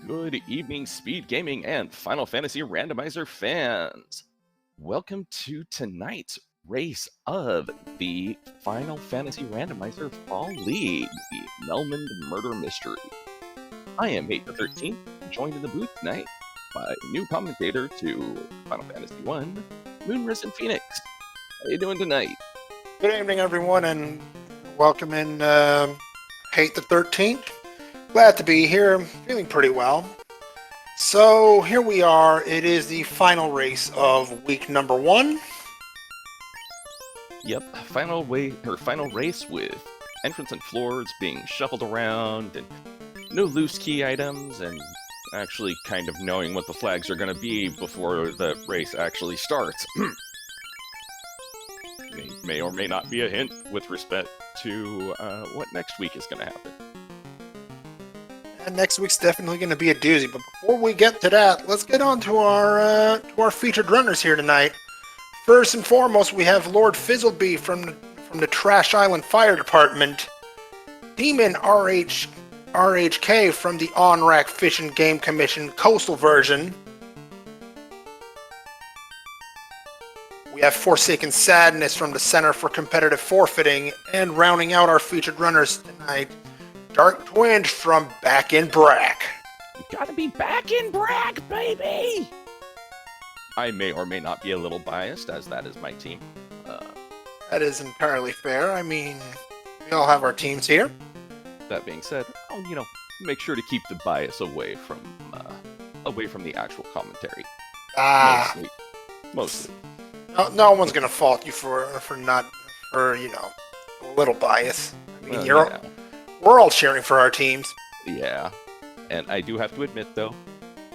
Good evening, Speed Gaming and Final Fantasy Randomizer fans. Welcome to tonight's race of the Final Fantasy Randomizer Fall League, the Melmond Murder Mystery. I am Mate the 13th, joined in the booth tonight by new commentator to Final Fantasy 1, Moonrisen Phoenix. How you doing tonight? Good evening, everyone, and welcome in Hate the 13th. Glad to be here. Feeling pretty well. So here we are. It is the final race of week number 1. Yep, final race with entrance and floors being shuffled around and no loose key items and actually kind of knowing what the flags are going to be before the race actually starts. may or may not be a hint with respect to what next week is going to happen. And next week's definitely going to be a doozy. But before we get to that, let's get on to our featured runners here tonight. First and foremost, we have Lord Fizzleby from the Trash Island Fire Department, Demon RHK from the On-Rack Fish and Game Commission Coastal version. We have Forsaken Sadness from the Center for Competitive Forfeiting, and rounding out our featured runners tonight, Dark Twinge from Back in Brack. You gotta be back in Brack, baby! I may or may not be a little biased, as that is my team. That is entirely fair. I mean, we all have our teams here. That being said, I'll, make sure to keep the bias away from the actual commentary. Mostly. No one's gonna fault you for a little bias. I mean, we're all cheering for our teams. Yeah, and I do have to admit though,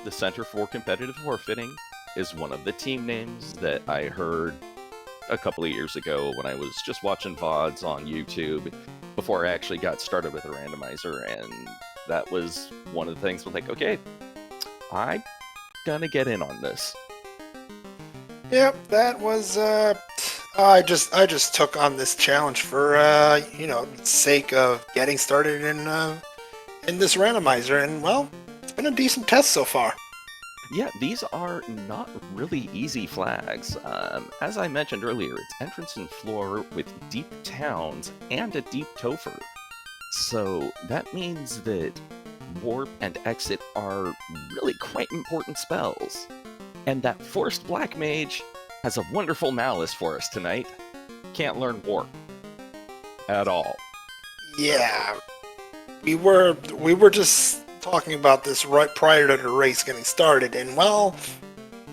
the Center for Competitive Forfeiting is one of the team names that I heard a couple of years ago when I was just watching VODs on YouTube before I actually got started with the randomizer, and that was one of the things I was like, okay, I'm gonna get in on this. Yep, that was, I just took on this challenge for, the sake of getting started in this randomizer, and, well, it's been a decent test so far. Yeah, these are not really easy flags. As I mentioned earlier, it's entrance and floor with deep towns and a deep Topher. So that means that warp and exit are really quite important spells. And that Forced Black Mage has a wonderful malice for us tonight. Can't learn warp. At all. Yeah. We were just talking about this right prior to the race getting started, and well,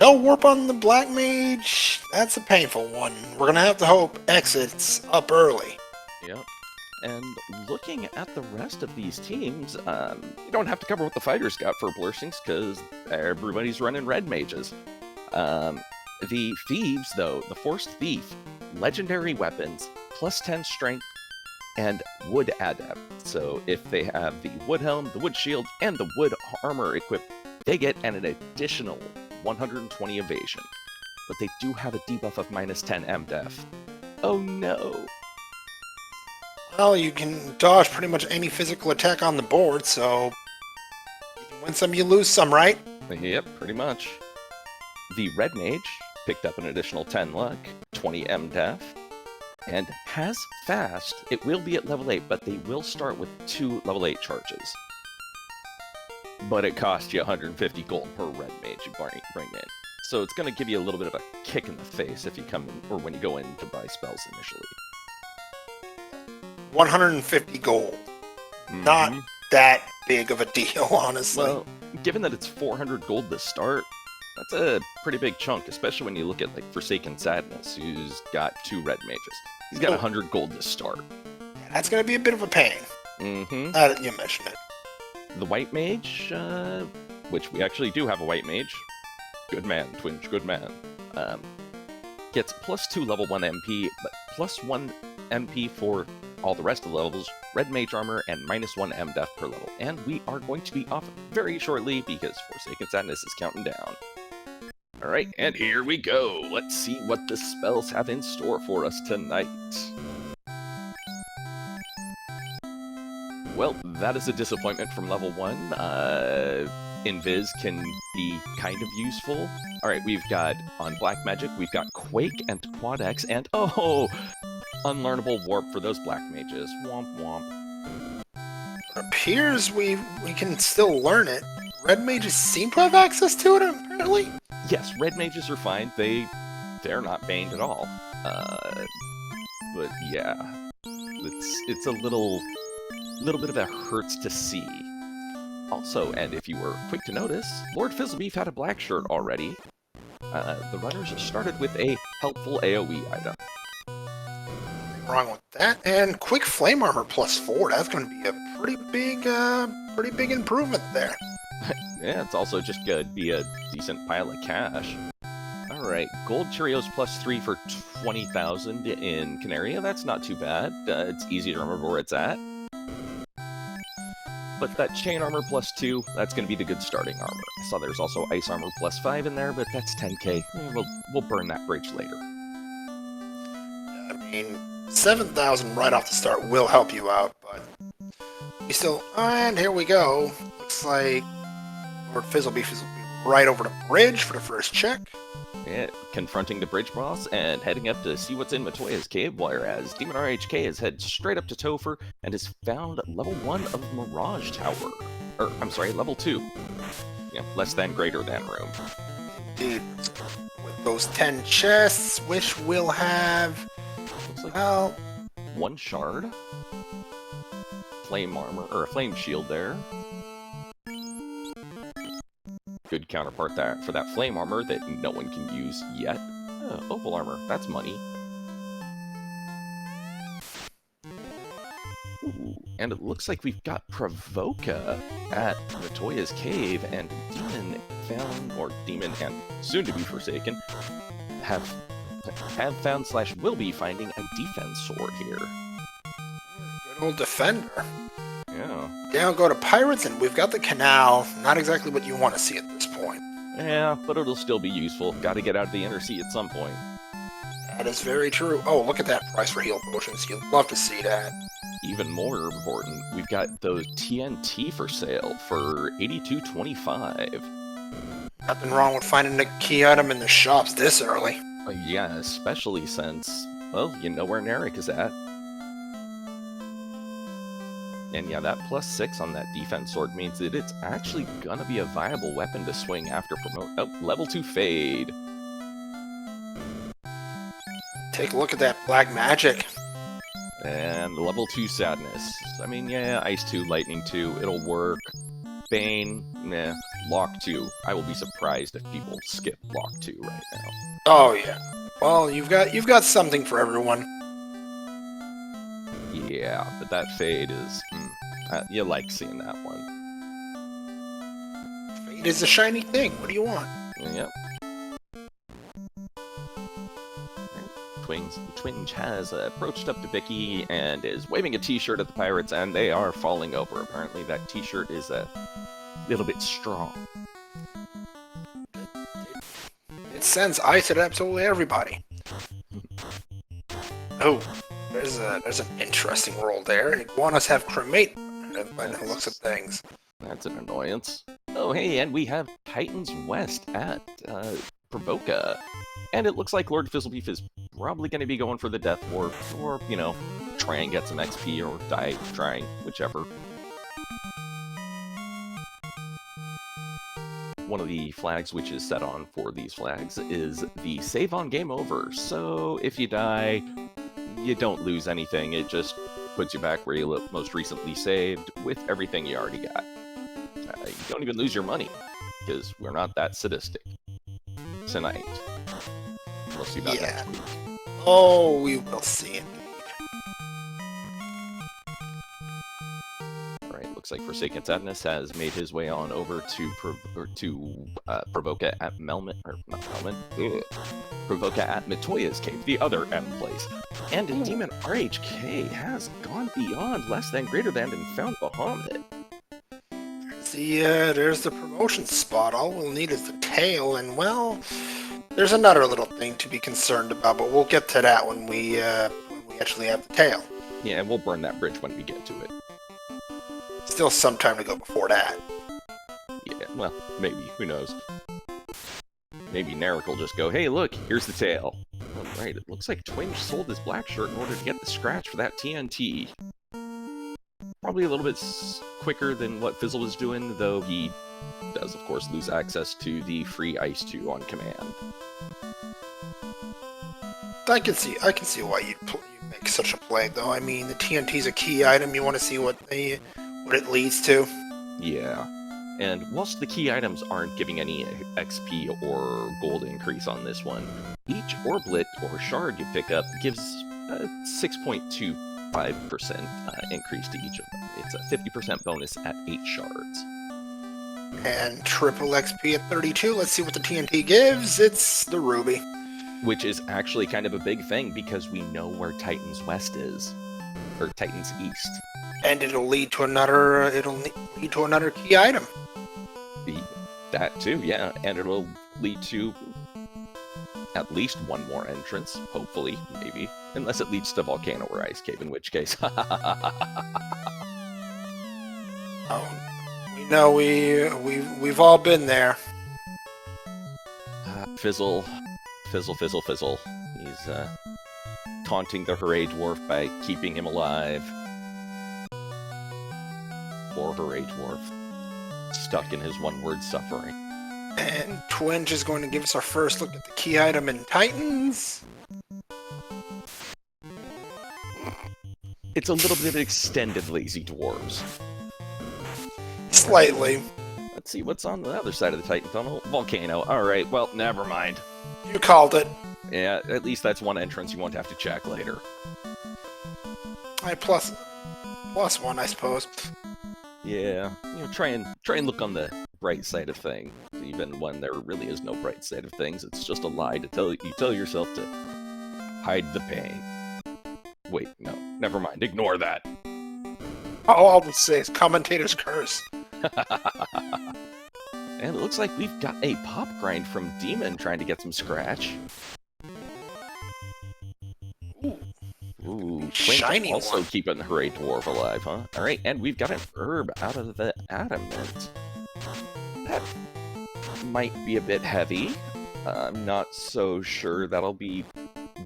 no warp on the Black Mage. That's a painful one. We're gonna have to hope exits up early. Yep. And looking at the rest of these teams, you don't have to cover what the fighters got for blessings, because everybody's running red mages. The thieves, though, the Forced Thief, legendary weapons, plus 10 strength, and wood adept. So if they have the wood helm, the wood shield, and the wood armor equipped, they get an additional 120 evasion. But they do have a debuff of minus 10 MDef. Oh no! Well, you can dodge pretty much any physical attack on the board, so you can win some, you lose some, right? Yep, pretty much. The Red Mage picked up an additional 10 luck, 20 MDef, and has fast. It will be at level 8, but they will start with 2 level 8 charges. But it costs you 150 gold per Red Mage you bring in. So it's going to give you a little bit of a kick in the face if you come in, or when you go in to buy spells initially. 150 gold. Mm-hmm. Not that big of a deal, honestly. Well, given that it's 400 gold to start, that's a pretty big chunk, especially when you look at, like, Forsaken Sadness, who's got 2 red mages. He's got 100 gold to start. Yeah, that's going to be a bit of a pain. Mm-hmm. Now that you mention it. The White Mage, which we actually do have a White Mage. Good man, Twinge, good man. Gets plus 2 level 1 MP, but plus 1 MP for all the rest of the levels, red mage armor, and minus 1 MDef per level. And we are going to be off very shortly because Forsaken Sadness is counting down. Alright, and here we go. Let's see what the spells have in store for us tonight. Well, that is a disappointment from level 1. Invis can be kind of useful. Alright, we've got, on Black Magic, we've got Quake and Quad X, and oh! Unlearnable Warp for those Black Mages. Womp womp. It appears we can still learn it. Red mages seem to have access to it, apparently. Yes, Red Mages are fine. They're not baned at all. But yeah, it's a little bit of a hurts to see. Also, and if you were quick to notice, Lord Fizzlebeef had a black shirt already. The runners started with a helpful AoE item. Nothing wrong with that. And quick flame armor +4. That's going to be a pretty big improvement there. Yeah, it's also just gonna be a decent pile of cash. Alright, Gold Cheerios +3 for 20,000 in Canaria. That's not too bad. It's easy to remember where it's at. But that chain armor +2, that's going to be the good starting armor. I saw there's also ice armor +5 in there, but that's 10k. We'll burn that bridge later. I mean, 7,000 right off the start will help you out, but we still... And here we go. Looks like Lord Fizzlebeef is right over the bridge for the first check. Yeah, confronting the bridge boss and heading up to see what's in Matoya's cave, whereas Demon RHK has head straight up to Topher and has found level 1 of Mirage Tower. Or, I'm sorry, level 2. Yeah, less than greater than room. Indeed. With those 10 chests, which will have... Looks like well... 1 shard. Flame armor, or a flame shield there. Good counterpart there for that flame armor that no one can use yet. Opal armor, that's money. Ooh, and it looks like we've got Provoca at Matoya's cave, and Demon and soon-to-be Forsaken have found / will be finding a defense sword here. Good old defender. Yeah. Now go to Pirates, and we've got the canal. Not exactly what you want to see at this point. Yeah, but it'll still be useful. Gotta get out of the inner sea at some point. That is very true. Oh, look at that price for heal potions. You'd love to see that. Even more important, we've got those TNT for sale for $82.25. Nothing wrong with finding a key item in the shops this early. Yeah, especially since, well, you know where Narek is at. And yeah, that +6 on that defense sword means that it's actually gonna be a viable weapon to swing after promote. Oh, level 2 fade. Take a look at that black magic. And level 2 sadness. I mean, yeah, Ice 2, Lightning 2, it'll work. Bane, meh. Lock 2. I will be surprised if people skip Lock 2 right now. Oh yeah. Well, you've got something for everyone. Yeah, but that fade is... you like seeing that one. Fate is a shiny thing. What do you want? Yep. Twinge has approached up to Vicky and is waving a t-shirt at the pirates, and they are falling over. Apparently that t-shirt is a little bit strong. It sends ice at absolutely everybody. Oh, there's an interesting roll there. Iguanas have cremate by the looks of things. That's an annoyance. Oh, hey, and we have Titans West at Provoca. And it looks like Lord Fizzlebeef is probably going to be going for the Death Warp, or, you know, try and get some XP, or die trying, whichever. One of the flags which is set on for these flags is the save on game over. So if you die, you don't lose anything. It just puts you back where you most recently saved with everything you already got. You don't even lose your money, because we're not that sadistic tonight. We'll see about next week. Oh, we will see indeed. Alright, looks like Forsaken Sadness has made his way on over to Provoca at Provoca at Matoya's cave, the other M place. And Demon RHK has gone beyond less than greater than and found Bahamut. There's the promotion spot. All we'll need is the tail, and well, there's another little thing to be concerned about, but we'll get to that when we actually have the tail. Yeah, and we'll burn that bridge when we get to it. Still some time to go before that. Yeah, Well, maybe. Who knows? Maybe Narek will just go, hey, look, here's the tail. Alright, it looks like Twinge sold his black shirt in order to get the scratch for that TNT. Probably a little bit quicker than what Fizzle was doing, though he does, of course, lose access to the free Ice 2 on command. I can see why you make such a play, though. I mean, the TNT's a key item. You want to see what it leads to. Yeah. And whilst the key items aren't giving any XP or gold increase on this one, each orblet or shard you pick up gives a 6.25% increase to each of them. It's a 50% bonus at 8 shards. And triple XP at 32. Let's see what the TNT gives. It's the ruby. Which is actually kind of a big thing because we know where Titan's West is. Or Titan's East. And it'll lead to another key item. That too, yeah. And it'll lead to at least one more entrance, hopefully, maybe. Unless it leads to Volcano or Ice Cave, in which case... We know we've all been there. Fizzle. He's taunting the Hooray Dwarf by keeping him alive. Poor Hooray Dwarf. Stuck in his one-word suffering. And Twinge is going to give us our first look at the key item in Titans. It's a little bit extended Lazy Dwarves. Slightly. Let's see what's on the other side of the Titan Tunnel. Volcano. Alright, well, never mind. You called it. Yeah, at least that's one entrance you won't have to check later. Plus one, I suppose. Yeah, try and look on the bright side of things, even when there really is no bright side of things. It's just a lie to tell yourself to hide the pain. Wait, no, never mind. Ignore that. All I'll just say is commentator's curse. And it looks like we've got a pop grind from Demon trying to get some scratch. Ooh, shiny also one. keeping the Hooray Dwarf alive, huh? Alright, and we've got an herb out of the adamant. That might be a bit heavy. I'm not so sure that'll be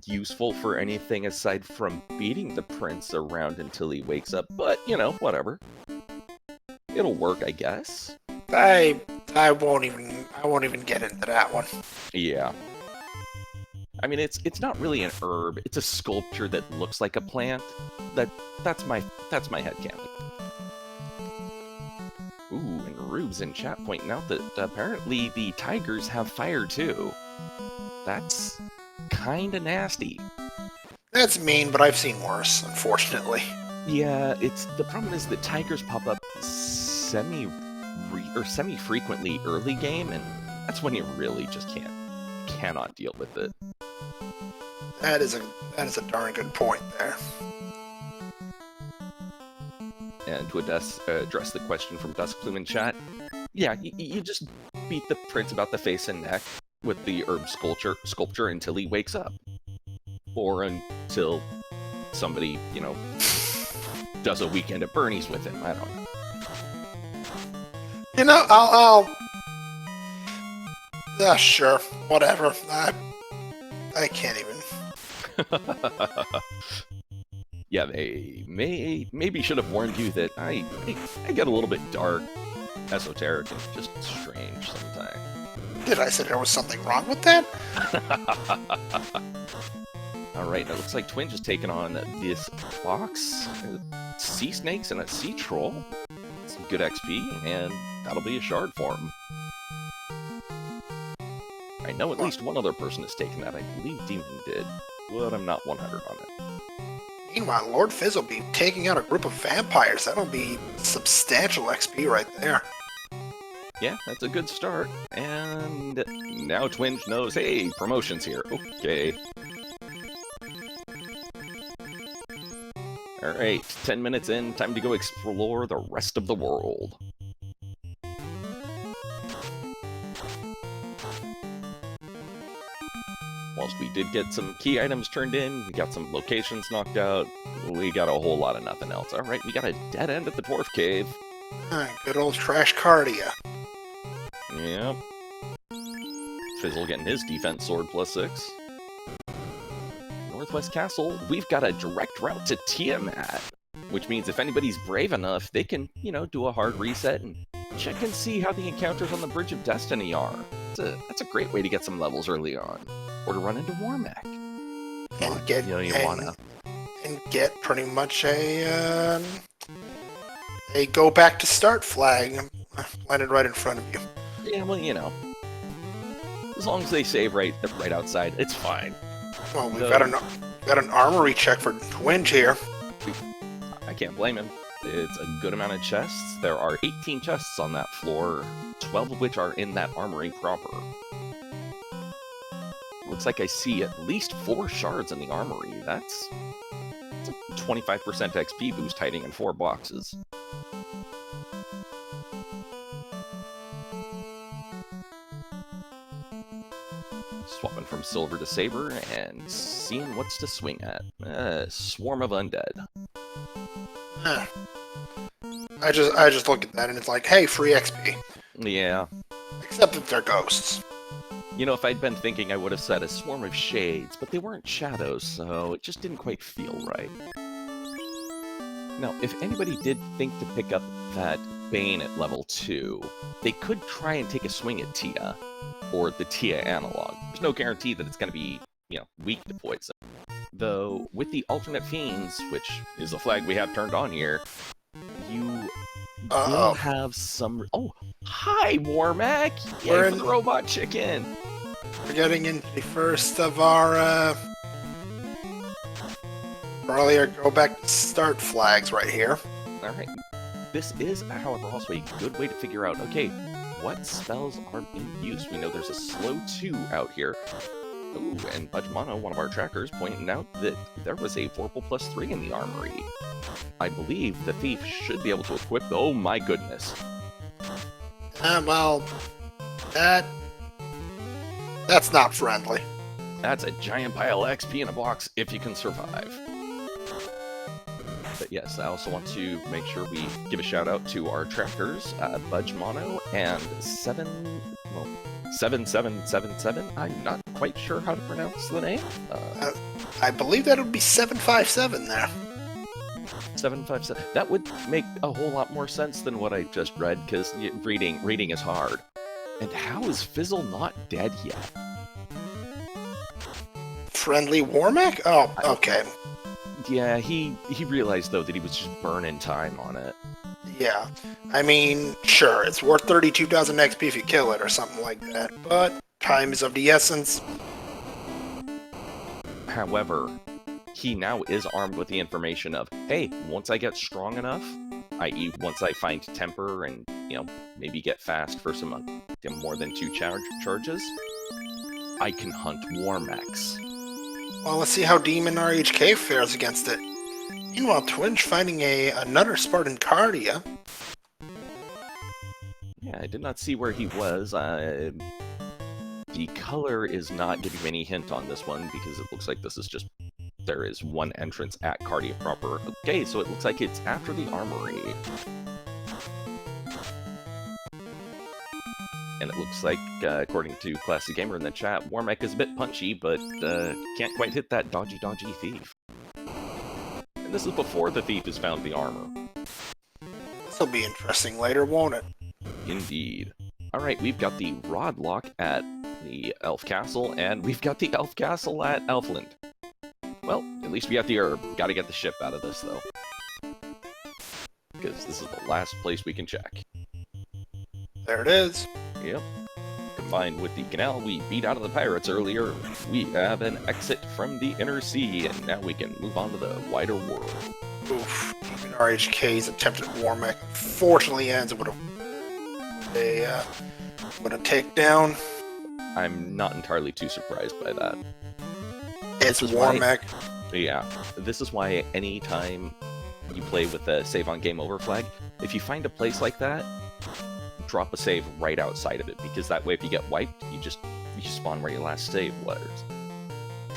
useful for anything aside from beating the prince around until he wakes up, but, whatever. It'll work, I guess. I won't even get into that one. Yeah. I mean, it's not really an herb. It's a sculpture that looks like a plant. That's my headcanon. Ooh, and Rube's in chat pointing out that apparently the tigers have fire too. That's kinda nasty. That's mean, but I've seen worse, unfortunately. Yeah, the problem is that tigers pop up semi-frequently early game, and that's when you really just cannot deal with it. That is a darn good point there. And to address the question from Duskplume in chat, yeah, you just beat the prince about the face and neck with the herb sculpture until he wakes up. Or until somebody, does a weekend at Bernie's with him. I don't know. I'll sure, whatever. I can't even. Yeah, they maybe should have warned you that I get a little bit dark, esoteric, and just strange sometimes. Did I say there was something wrong with that? Alright, it looks like Twinge is taking on this box. Sea snakes and a sea troll. Some good XP, and that'll be a shard for him. I know at least one other person has taken that. I believe Demon did, but I'm not 100 on it. Meanwhile, Lord Fizz will be taking out a group of vampires. That'll be substantial XP right there. Yeah, that's a good start. And now Twinge knows, hey, promotion's here. Okay. Alright, 10 minutes in, time to go explore the rest of the world. Whilst we did get some key items turned in, we got some locations knocked out, we got a whole lot of nothing else. Alright, we got a dead end at the Dwarf Cave. Good old trash cardia. Yep. Fizzle getting his defense sword +6. Northwest Castle, we've got a direct route to Tiamat, which means if anybody's brave enough, they can, do a hard reset and check and see how the encounters on the Bridge of Destiny are. That's a great way to get some levels early on, or to run into Warmac. And get and get pretty much a go back to start flag landed right in front of you. Yeah, well, as long as they save right outside, it's fine. Well, we've got an armory check for Twinge here. I can't blame him. It's a good amount of chests. There are 18 chests on that floor, 12 of which are in that armory proper. Looks like I see at least 4 shards in the armory. That's a 25% XP boost hiding in 4 boxes. Swapping from silver to saber and seeing what's to swing at. Swarm of undead. I just look at that and it's like, hey, free XP. Yeah. Except that they're ghosts. If I'd been thinking, I would have said a swarm of shades, but they weren't shadows, so it just didn't quite feel right. Now, if anybody did think to pick up that Bane at level 2, they could try and take a swing at Tia, or the Tia analog. There's no guarantee that it's going to be, weak to poison. Though, with the alternate fiends, which is a flag we have turned on here, you will have some... Oh, hi, Warmac! Yay for the robot chicken! We're getting into the first of our, probably our go back to start flags right here. Alright. This is, however, also a good way to figure out, okay, what spells are being used? We know there's a slow 2 out here. Ooh, and Budgemano, one of our trackers, pointing out that there was a Vorpal +3 in the armory. I believe the thief should be able to equip... Oh my goodness. Well, that's not friendly. That's a giant pile of XP in a box if you can survive. But yes, I also want to make sure we give a shout out to our trackers, Budgemano and 7777. I'm not quite sure how to pronounce the name. I believe that would be 757 there. 757. That would make a whole lot more sense than what I just read, because reading is hard. And how is Fizzle not dead yet? Friendly Warmac? Oh, okay. Yeah, he realized, though, that he was just burning time on it. Yeah. I mean, sure, it's worth 32,000 XP if you kill it or something like that, but time is of the essence. However, he now is armed with the information of, hey, once I get strong enough, i.e. once I find temper and, maybe get fast for some more than 2 charges, I can hunt Warmacs. Well, let's see how Demon RHK fares against it. Meanwhile, Twinge finding another Spartan Cardia. Yeah, I did not see where he was. The color is not giving me any hint on this one, because it looks like this is just... There is one entrance at Cardia proper. Okay, so it looks like it's after the armory. And it looks like, according to Classy Gamer in the chat, Warmac is a bit punchy, but can't quite hit that dodgy thief. And this is before the thief has found the armor. This'll be interesting later, won't it? Indeed. Alright, we've got the Rod Lock at the Elf Castle, and we've got the Elf Castle at Elfland. Well, at least we got the herb. Gotta get the ship out of this, though. Because this is the last place we can check. There it is. Yep. Combined with the canal we beat out of the pirates earlier, we have an exit from the inner sea, and now we can move on to the wider world. Oof. Even RHK's attempt at Warmac unfortunately ends with a takedown. I'm not entirely too surprised by that. It's Warmac. Yeah. This is why anytime you play with the save on game over flag, if you find a place like that, drop a save right outside of it, because that way if you get wiped, you spawn where your last save was.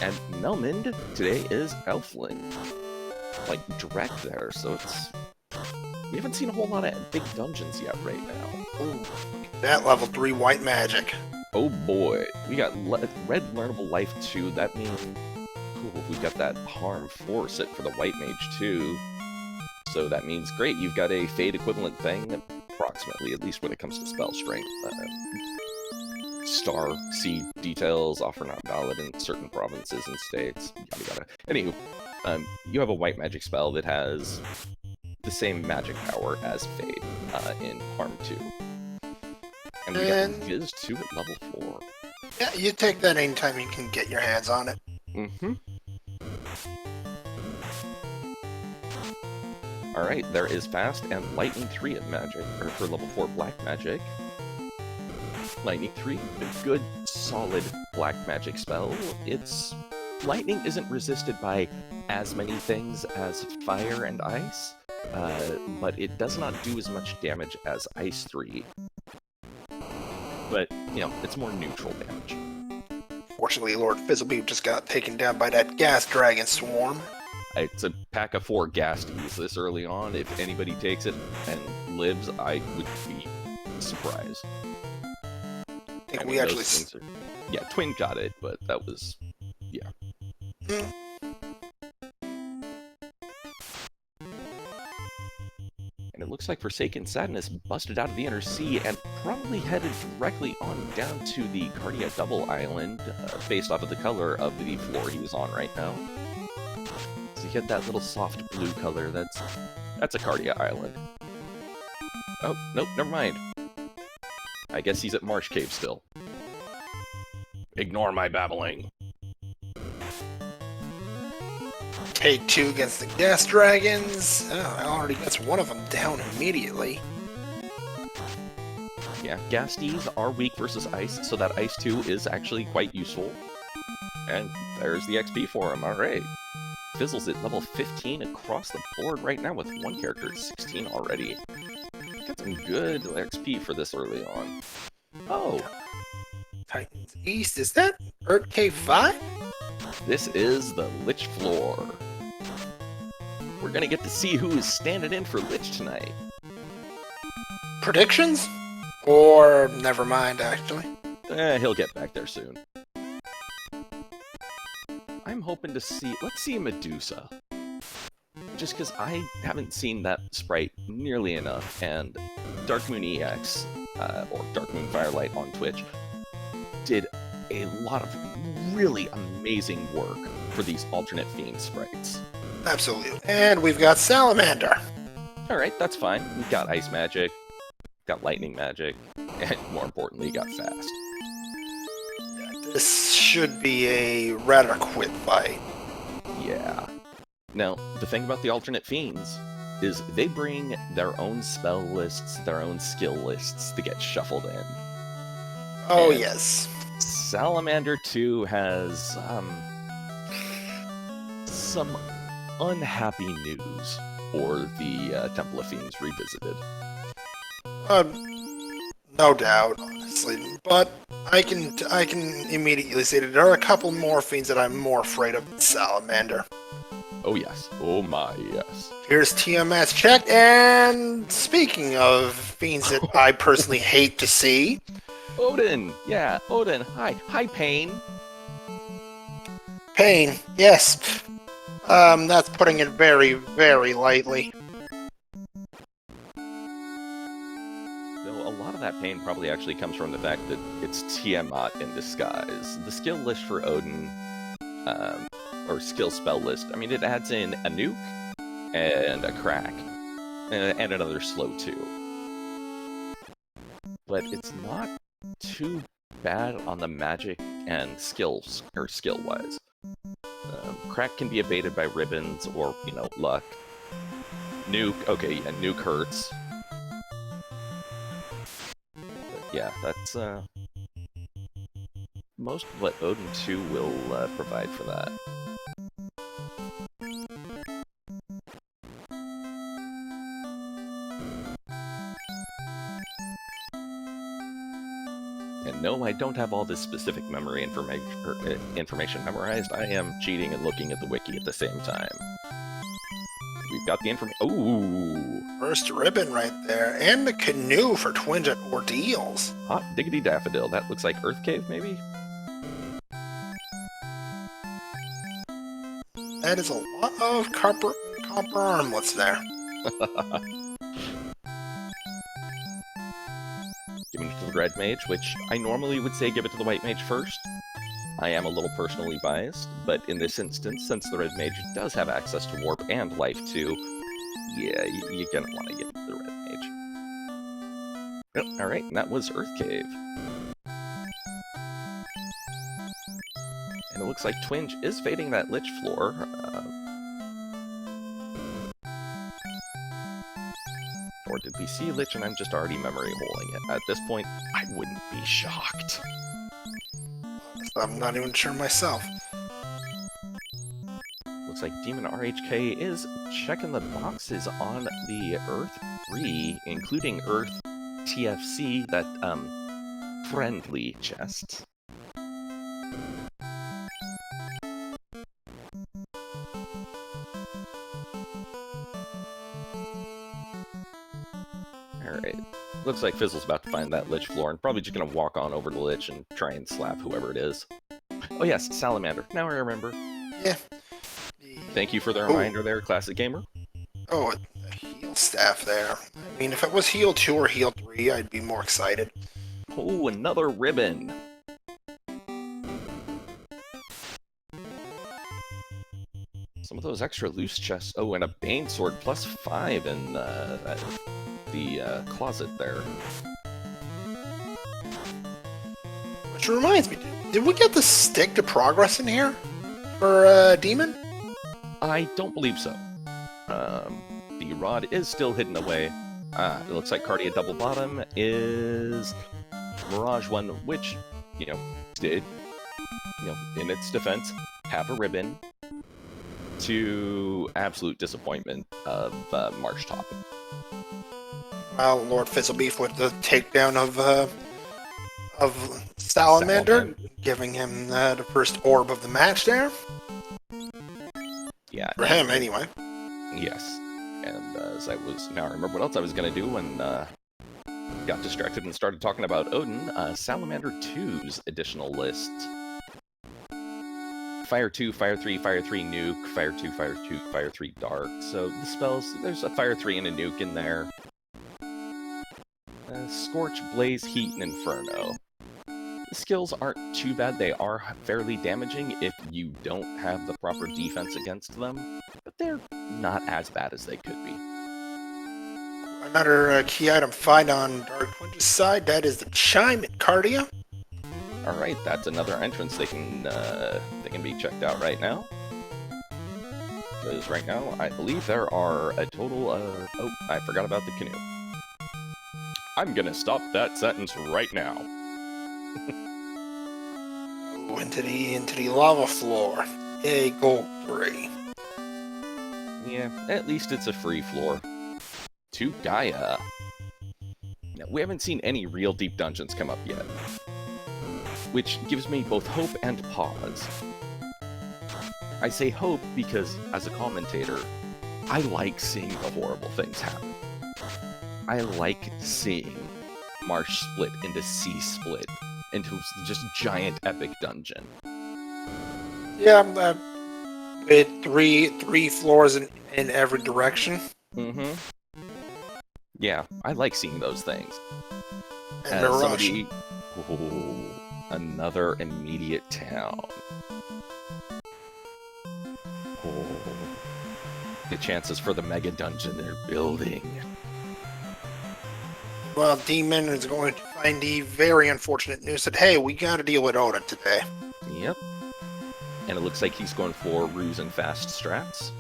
And Melmond today is Elfland. Like, direct there, so it's... We haven't seen a whole lot of big dungeons yet right now. Ooh, look at That level 3 white magic. Oh boy, we got red learnable life 2. That means cool. We got that harm 4 set for the white mage too. So that means great. You've got a fade equivalent thing, approximately, at least when it comes to spell strength. Star seed details offer not valid in certain provinces and states. Yada yada. Anywho, you have a white magic spell that has the same magic power as fade in harm 2. And we got Viz 2 at level 4. Yeah, you take that anytime you can get your hands on it. Mm-hmm. Alright, there is Fast and Lightning 3 at magic, or for level 4 black magic. Lightning 3, a good, solid black magic spell. Lightning isn't resisted by as many things as fire and ice, but it does not do as much damage as Ice 3. But, you know, it's more neutral damage. Fortunately, Lord Fizzlebeam just got taken down by that gas dragon swarm. It's a pack of 4 Gasties this early on. If anybody takes it and lives, I would be surprised. I think we actually... Yeah, Twin got it, but that was... yeah. And it looks like Forsaken Sadness busted out of the Inner Sea and probably headed directly on down to the Cardia Double Island, based off of the color of the floor he was on right now. So you get that little soft blue color, that's a Cardia Island. Oh, nope, never mind. I guess he's at Marsh Cave still. Ignore my babbling. Take 2 against the gas dragons. Oh, I already got one of them down immediately. Yeah, Gasties are weak versus ice, so that ice 2 is actually quite useful. And there's the XP for him, alright. Fizzle's at level 15 across the board right now with one character at 16 already. Got some good XP for this early on. Oh! Titans East, is that Earth Cave 5? This is the Lich floor. We're gonna get to see who is standing in for Lich tonight. Predictions? Or never mind, actually. He'll get back there soon. I'm hoping to see... let's see a Medusa. Just because I haven't seen that sprite nearly enough, and Dark Moon EX, or Dark Moon Firelight on Twitch, did a lot of really amazing work for these alternate Fiend sprites. Absolutely. And we've got Salamander. Alright, that's fine. We've got Ice Magic, got Lightning Magic, and more importantly, got Fast. Yeah, this should be a rather quick fight. Yeah. Now, the thing about the alternate Fiends is they bring their own spell lists, their own skill lists to get shuffled in. Oh, and yes. Salamander 2 has some unhappy news for the Temple of Fiends Revisited. No doubt, honestly. But I can immediately say that there are a couple more fiends that I'm more afraid of than Salamander. Oh yes. Oh my yes. Here's TMS checked, and speaking of fiends that I personally hate to see... Odin! Yeah, Odin, hi. Hi, Pain. Pain, yes. That's putting it very, very lightly. Though a lot of that pain probably actually comes from the fact that it's Tiamat in disguise. The skill list for Odin, or skill spell list, I mean, it adds in a nuke, and a crack, and another slow too. But it's not too bad on the magic and skills, or skill-wise. Crack can be abated by ribbons or, you know, luck. Nuke, okay, yeah, nuke hurts. But yeah, that's most of what Odin 2 will provide for that. And no, I don't have all this specific memory information memorized. I am cheating and looking at the wiki at the same time. We've got the information. Ooh, First ribbon right there. And the canoe for Twinge at Ordeals. hot diggity daffodil. That looks like Earth Cave, maybe? That is a lot of copper armlets there. Giving it to the red mage, which I normally would say give it to the white mage first. I am a little personally biased, but in this instance, since the red mage does have access to warp and life too, yeah, you're gonna want to give it to the red mage. Oh, alright, and that was Earth Cave. And it looks like Twinge is fading that Lich floor. Or did we see Lich and I'm just already memory holing it? At this point, I wouldn't be shocked. I'm not even sure myself. Looks like Demon RHK is checking the boxes on the Earth 3, including Earth TFC, that, friendly chest. Alright. Looks like Fizzle's about to find that Lich floor and probably just gonna walk on over to Lich and try and slap whoever it is. Oh yes, Salamander. Now I remember. Yeah. Thank you for the reminder there, Classic Gamer. Oh, a heal staff there. I mean, if it was heal 2 or heal 3, I'd be more excited. Oh, another ribbon. Some of those extra loose chests. Oh, and a Bane Sword +5 in the closet there. Which reminds me, did we get the stick to progress in here for Demon? I don't believe so. The rod is still hidden away. It looks like Cardia Double Bottom is Mirage 1, which, did, in its defense, have a ribbon to absolute disappointment of Marsh Top. Well, Lord Fizzlebeef with the takedown of Salamander, giving him the first orb of the match there. Yeah. For him, anyway. Yes. And as I remember what else I was going to do when got distracted and started talking about Odin. Salamander 2's additional list. Fire 2, Fire 3, Fire 3 Nuke, Fire 2, Fire 2, Fire 3 Dark. So the spells, there's a Fire 3 and a Nuke in there. Scorch, Blaze, Heat, and Inferno. The skills aren't too bad. They are fairly damaging if you don't have the proper defense against them, but they're not as bad as they could be. Another key item find on Dark Twinge's side, that is the Chime at Cardia. Alright, that's another entrance they can be checked out right now. Because right now, I believe there are a total of... Oh, I forgot about the canoe. I'm gonna stop that sentence right now. Into the lava floor. Yay, gold 3. Yeah, at least it's a free floor. To Gaia. Now, we haven't seen any real deep dungeons come up yet, which gives me both hope and pause. I say hope because, as a commentator, I like seeing the horrible things happen. I like seeing Marsh split into Sea split into just giant epic dungeon. Yeah, with three floors in every direction. Mm-hmm. Yeah, I like seeing those things. And Mirage. Ooh, another immediate town. Oh, the chances for the mega dungeon they're building. Well, Demon is going to find the very unfortunate news that, hey, we gotta deal with Oda today. Yep. And it looks like he's going for ruse and fast strats.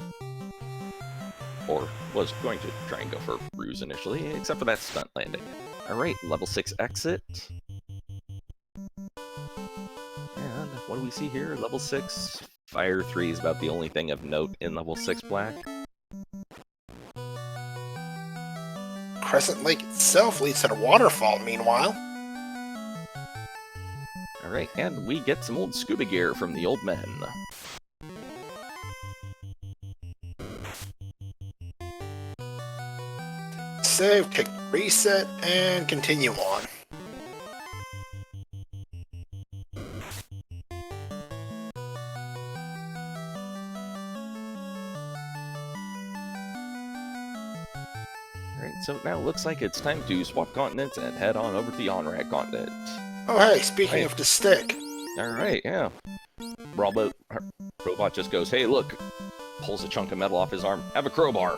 Or was going to try and go for ruse initially, except for that stunt landing. Alright, level 6 exit. And what do we see here? Level 6 Fire 3 is about the only thing of note in level 6 black. Crescent Lake itself leads to the waterfall, meanwhile. Alright, and we get some old scuba gear from the old men. save, take the reset, and continue on. Alright, so now it looks like it's time to swap continents and head on over to the Onrad continent. Oh hey, speaking of the stick. Alright, yeah. Robot just goes, hey look, pulls a chunk of metal off his arm, have a crowbar.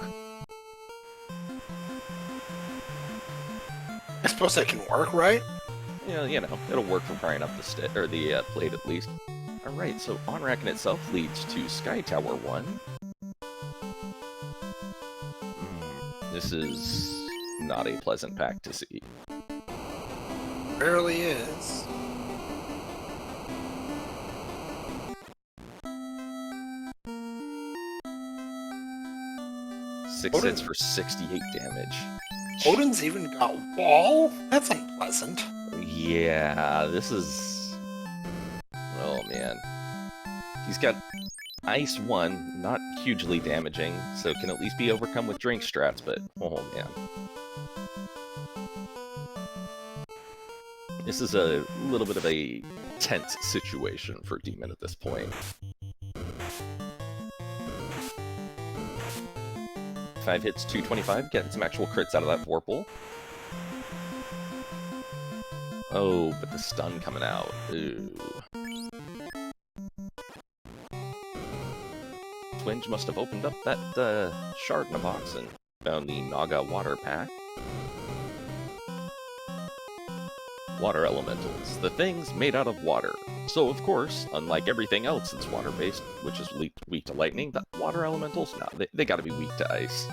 I suppose that can work, right? Yeah, you know, it'll work for prying up the stick, or the plate at least. Alright, so Onrak in itself leads to Sky Tower 1. This is not a pleasant pack to see. Rarely is. Six hits for 68 damage. Odin's even got wall? That's unpleasant. Yeah, this is... Oh, man. He's got Ice 1, not hugely damaging, so can at least be overcome with drink strats, but... Oh, man. This is a little bit of a tense situation for Demon at this point. 5 hits, 225, getting some actual crits out of that Vorpal. Oh, but the stun coming out. Ooh. Twinge must have opened up that shard in a box and found the Naga water pack. Water elementals, the things made out of water. So, of course, unlike everything else that's water-based, which is weak to lightning, the water elementals, no, they gotta be weak to ice.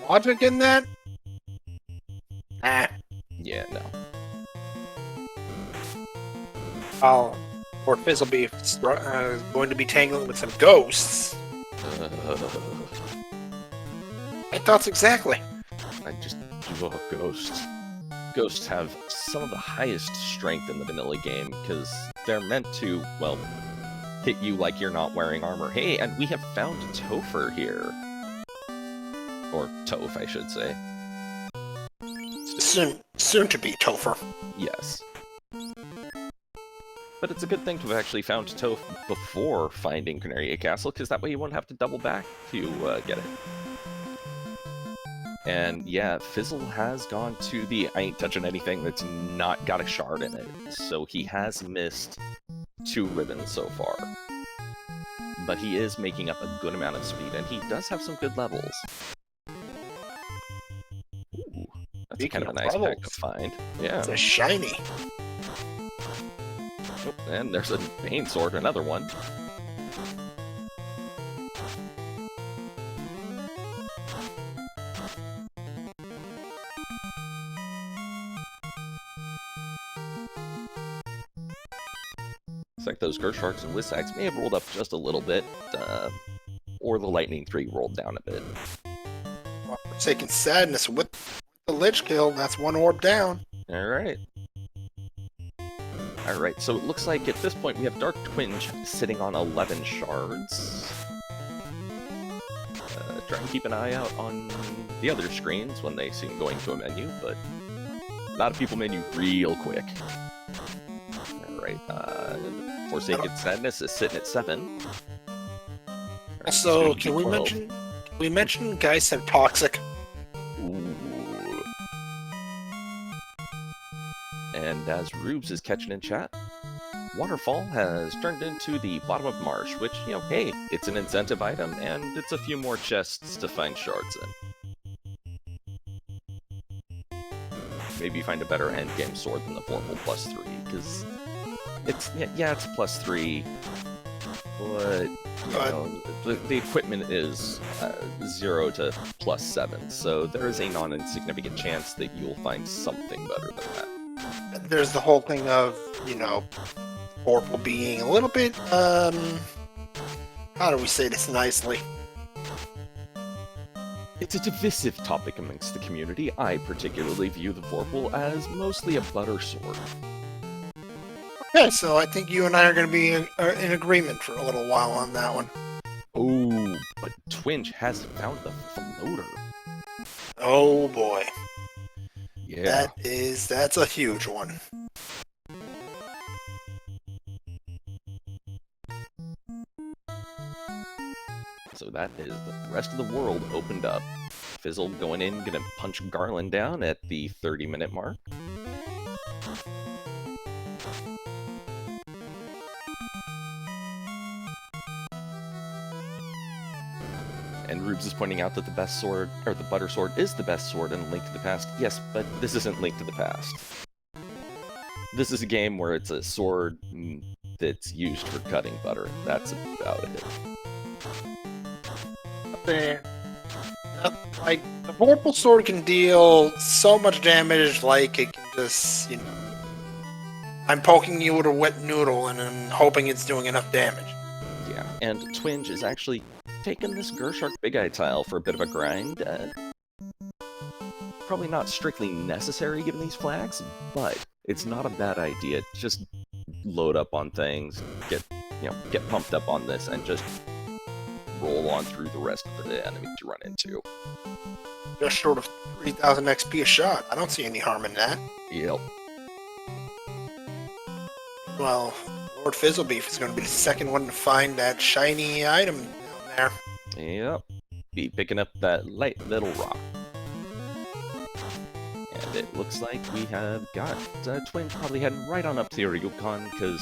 Logic in that? Ah. Yeah, no. Oh, Lord Fizzlebeef is going to be tangling with some ghosts. My thoughts exactly. I just love ghosts. Ghosts have some of the highest strength in the vanilla game, because they're meant to, well, hit you like you're not wearing armor. Hey, and we have found Topher here. Or Toph, I should say. Soon to be Topher. Yes. But it's a good thing to have actually found Toph before finding Canaria Castle, because that way you won't have to double back to get it. And yeah, Fizzle has gone to the I ain't touching anything that's not got a shard in it, so he has missed 2 ribbons so far. But he is making up a good amount of speed, and he does have some good levels. Ooh, that's kind of a nice pack to find. Yeah. It's a shiny. Oh, and there's a Bane Sword, another one. Looks like those Gersh Sharks and Wissags may have rolled up just a little bit, or the Lightning 3 rolled down a bit. Well, Forsaken Sadness with the Lich Kill, that's 1 orb down. Alright. Alright, so it looks like at this point we have Dark Twinge sitting on 11 shards. Try and keep an eye out on the other screens when they seem going to a menu, but a lot of people menu real quick. Alright, Forsaken Sadness is sitting at 7. Right, So, can we mention guys have Toxic? Ooh. And as Rubes is catching in chat, Waterfall has turned into the Bottom of Marsh, which, you know, hey, it's an incentive item, and it's a few more chests to find shards in. Maybe find a better endgame sword than the Vorpal +3, because it's, yeah, it's a +3, but, you know, the equipment is 0 to +7, so there is a non-insignificant chance that you'll find something better than that. There's the whole thing of, you know, Vorpal being a little bit, how do we say this nicely? It's a divisive topic amongst the community. I particularly view the Vorpal as mostly a butter sword. Okay, so I think you and I are going to be in agreement for a little while on that one. Oh, but Twinge has found the floater. Oh boy. Yeah. That's a huge one. So that is the rest of the world opened up. Fizzle going in, gonna punch Garland down at the 30-minute mark. And Rubes is pointing out that the best sword, or the butter sword, is the best sword in Link to the Past. Yes, but this isn't Link to the Past. This is a game where it's a sword that's used for cutting butter. That's about it. Like, the Vorpal Sword can deal so much damage, like it can just, I'm poking you with a wet noodle and I'm hoping it's doing enough damage. Yeah, and Twinge is actually taking this Gershark Big Eye tile for a bit of a grind. Probably not strictly necessary given these flags, but it's not a bad idea. Just load up on things, get pumped up on this, and just roll on through the rest of the enemies you run into. Just short of 3,000 XP a shot. I don't see any harm in that. Yep. Well, Lord Fizzlebeef is going to be the second one to find that shiny item down there. Yep. Be picking up that light little rock. And it looks like we have got Twinge probably heading right on up to the Ryukan, because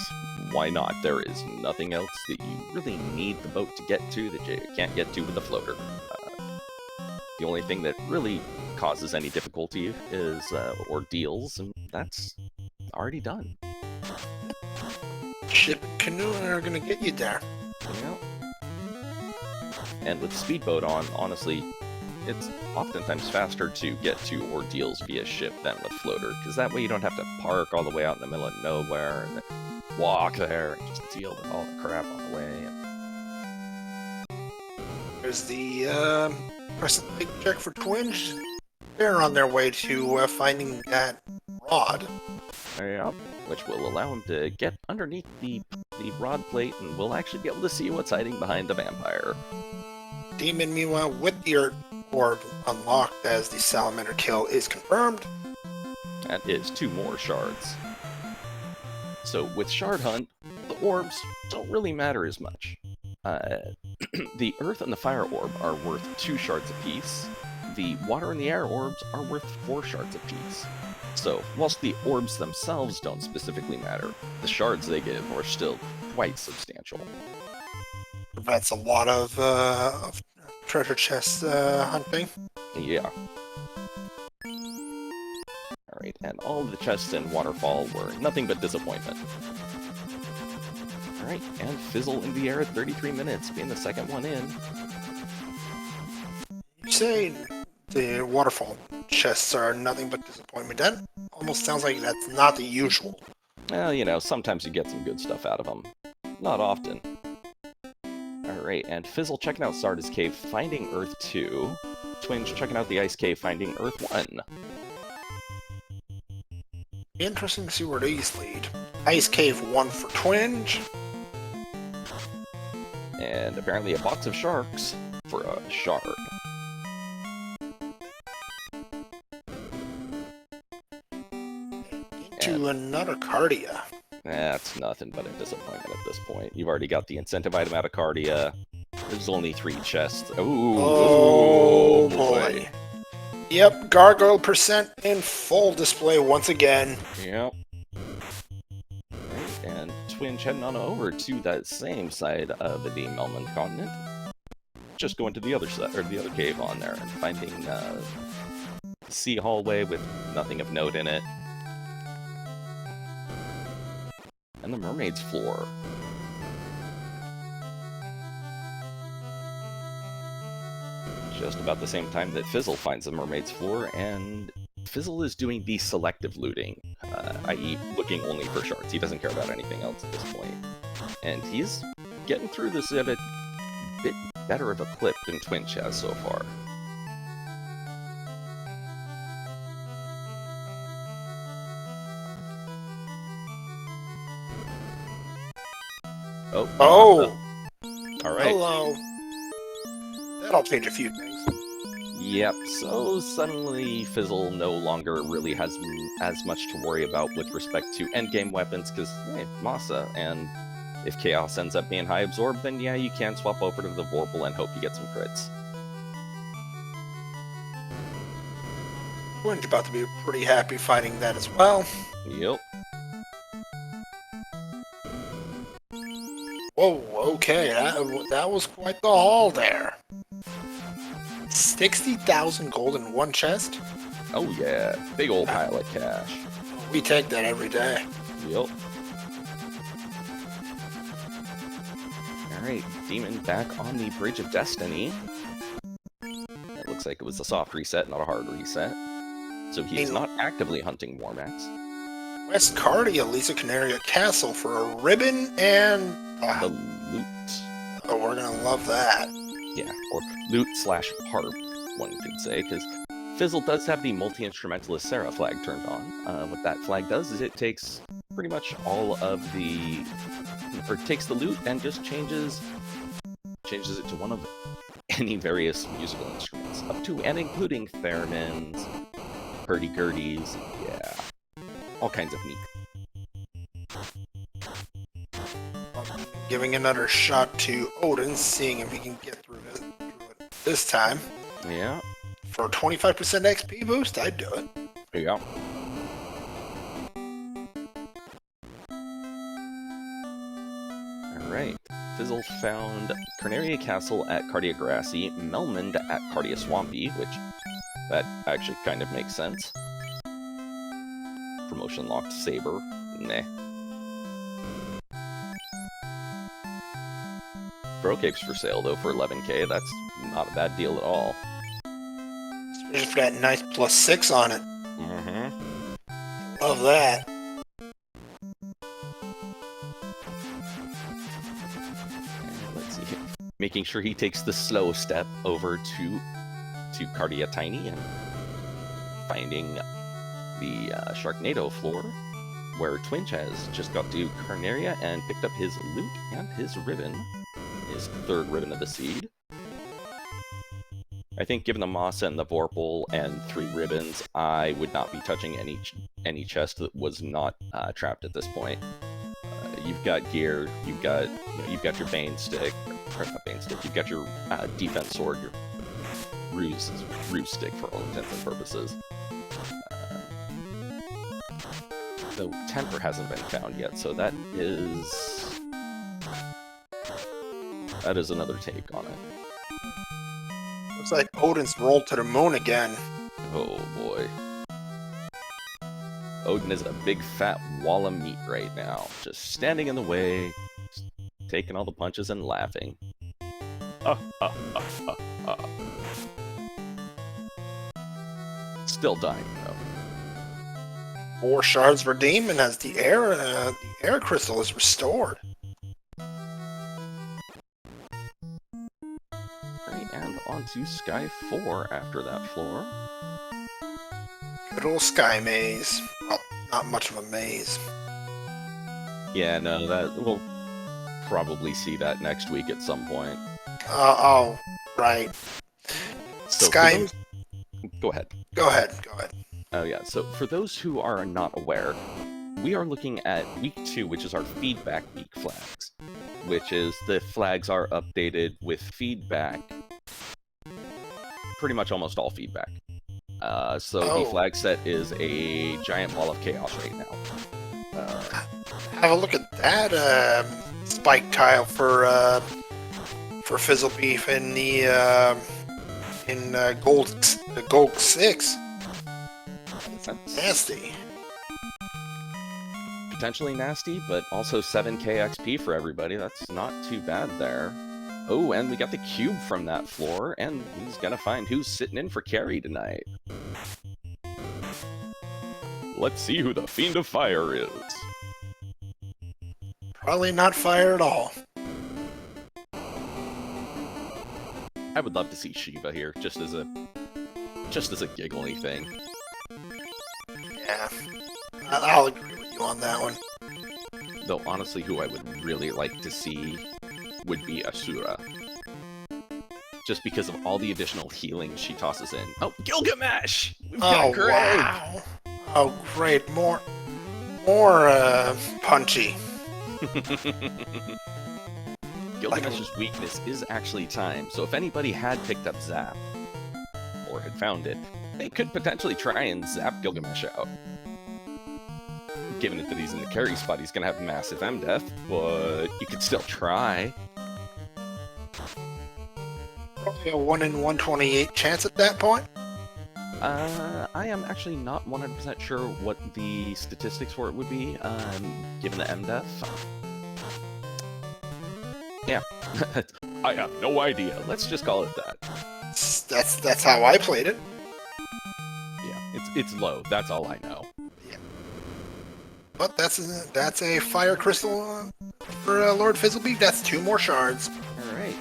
why not? There is nothing else that you really need the boat to get to that you can't get to with the floater. The only thing that really causes any difficulty is ordeals, and that's already done. Ship and canoe are going to get you there. Yep. And with speedboat on, honestly, it's oftentimes faster to get to ordeals via ship than with floater, because that way you don't have to park all the way out in the middle of nowhere and walk there and just deal with all the crap on the way. There's the press the check for Twinge. They're on their way to finding that rod. Yep, which will allow him to get underneath the rod plate, and we'll actually be able to see what's hiding behind the vampire. Demon, meanwhile, with the Earth Orb unlocked as the Salamander kill is confirmed. That is 2 more shards. So with Shard Hunt, the orbs don't really matter as much. The Earth and the Fire Orb are worth 2 shards apiece. The Water and the Air Orbs are worth 4 shards apiece. So, whilst the orbs themselves don't specifically matter, the shards they give are still quite substantial. That's a lot of treasure chest hunting. Yeah. Alright, and all of the chests in Waterfall were nothing but disappointment. Alright, and Fizzle in the air at 33 minutes, being the second one in. You say the Waterfall chests are nothing but disappointment. That almost sounds like that's not the usual. Well, sometimes you get some good stuff out of them. Not often. Alright, and Fizzle checking out Sarda's Cave, finding Earth 2. Twinge checking out the Ice Cave, finding Earth 1. Interesting to see where these lead. Ice Cave 1 for Twinge. And apparently a box of sharks for a shard. To another Cardia. That's nothing but a disappointment at this point. You've already got the incentive item out of Cardia. There's only 3 chests. Ooh, oh boy. Yep, gargoyle percent in full display once again. Yep. Right, and Twinge heading on over to that same side of the Melman continent. Just going to the other side, or the other cave on there, and finding the sea hallway with nothing of note in it. And the mermaid's floor. Just about the same time that Fizzle finds the mermaid's floor, and Fizzle is doing the selective looting, i.e. looking only for shards. He doesn't care about anything else at this point. And he's getting through this at a bit better of a clip than Twinge has so far. Oh! All right. Alright. Hello. That'll change a few things. Yep, so suddenly Fizzle no longer really has as much to worry about with respect to endgame weapons, because, hey, Masa, and if Chaos ends up being high absorbed, then yeah, you can swap over to the Vorpal and hope you get some crits. Twin's about to be pretty happy fighting that as well. Yep. Whoa, okay, that was quite the haul there. 60,000 gold in one chest? Oh yeah, big old pile of cash. We take that every day. Yep. Alright, Demon back on the Bridge of Destiny. It looks like it was a soft reset, not a hard reset. So he's not actively hunting Warmax. West Cardia leads a Canaria Castle for a ribbon and... the loot. Oh, we're gonna love that. Yeah, or loot/harp, one could say, because Fizzle does have the multi-instrumentalist Sarah flag turned on. What that flag does is it takes pretty much all of the... or takes the loot and just changes it to one of any various musical instruments, up to and including theremins, hurdy-gurdies, yeah, all kinds of neat. Giving another shot to Odin, seeing if he can get through it this time. Yeah. For a 25% XP boost, I'd do it. Yeah. Alright. Fizzle found Carnaria Castle at Cardia Grassy, Melmond at Cardia Swampy, which that actually kind of makes sense. Promotion locked Saber. Meh. Brocape's for sale, though, for 11k. That's not a bad deal at all. Especially for that nice +6 on it. Mm-hmm. Love that. Let's see. Making sure he takes the slow step over to Cardia Tiny and finding the Sharknado floor, where Twinch has just got to Carnaria and picked up his loot and his ribbon. His third ribbon of the seed. I think given the Mossa and the Vorpal and 3 ribbons, I would not be touching any chest that was not trapped at this point. You've got gear, you've got your Bane stick, or not Bane stick, you've got your defense sword, your ruse stick for all intents and purposes. Though Temper hasn't been found yet, so that is another take on it. Looks like Odin's rolled to the moon again. Oh boy. Odin is a big fat wall of meat right now, just standing in the way, taking all the punches and laughing. Still dying though. 4 shards redeemed, and as the air crystal is restored. And on to Sky 4 after that floor. Good old Sky Maze. Well, not much of a maze. Yeah, no, that we'll probably see that next week at some point. Oh, right. So Sky... Go ahead. Go ahead. Oh yeah, so for those who are not aware, we are looking at week 2, which is our feedback week flags. Which is the flags are updated with feedback. Pretty much almost all feedback. The flag set is a giant ball of chaos right now. Have a look at that spike tile for Fizzle Beef in the gold 6. That's nasty. Potentially nasty, but also 7k XP for everybody. That's not too bad there. Oh, and we got the cube from that floor, and he's gonna find who's sitting in for carry tonight. Let's see who the Fiend of Fire is. Probably not fire at all. I would love to see Shiva here, just as a giggly thing. Yeah, I'll agree with you on that one. Though honestly, who I would really like to see would be Asura. just because of all the additional healing she tosses in. Oh, Gilgamesh! We've Oh got Greg! wow! Oh great, more punchy. Gilgamesh's weakness is actually time, so if anybody had picked up Zap, or had found it, they could potentially try and zap Gilgamesh out. Given that he's in the carry spot, he's going to have massive M-Def, but you could still try. Probably a 1 in 128 chance at that point. I am actually not 100% sure what the statistics for it would be, given the M-Def. Yeah, I have no idea. Let's just call it that. That's how I played it. Yeah, it's low. That's all I know. Yeah. But that's a fire crystal for Lord Fizzlebeak. That's 2 more shards. All right.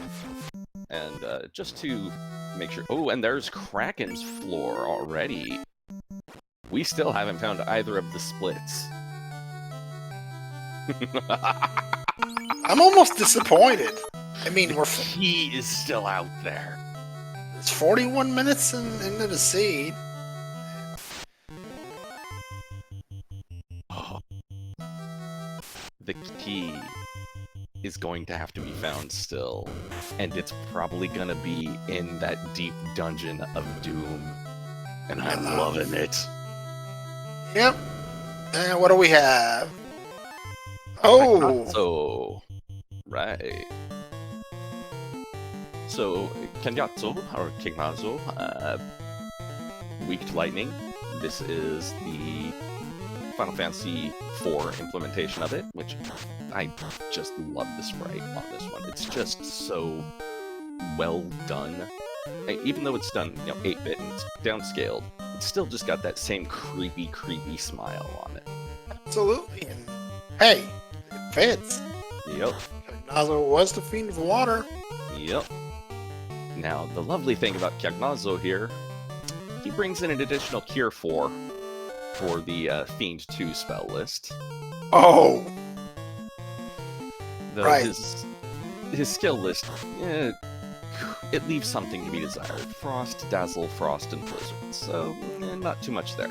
And just to make sure... Oh, and there's Kraken's floor already. We still haven't found either of the splits. I'm almost disappointed. I mean, He is still out there. It's 41 minutes into the seed. Oh. The key is going to have to be found still, and it's probably gonna be in that deep dungeon of doom, and I'm loving it. Yep. And what do we have? Oh! So, right. So, Kenyatsu, or Kignazo, weak to lightning. This is the Final Fantasy IV implementation of it, which I just love the sprite on this one. It's just so well done. Even though it's done, 8-bit and it's downscaled, it's still just got that same creepy smile on it. Absolutely. And hey, it fits. Yep. Nazo was the Fiend of Water. Yep. Now, the lovely thing about Kyagnazo here, he brings in an additional Cure 4 for the Fiend 2 spell list. Oh! Though right. his skill list, it leaves something to be desired. Frost, Dazzle, Frost, and Blizzard. So, not too much there.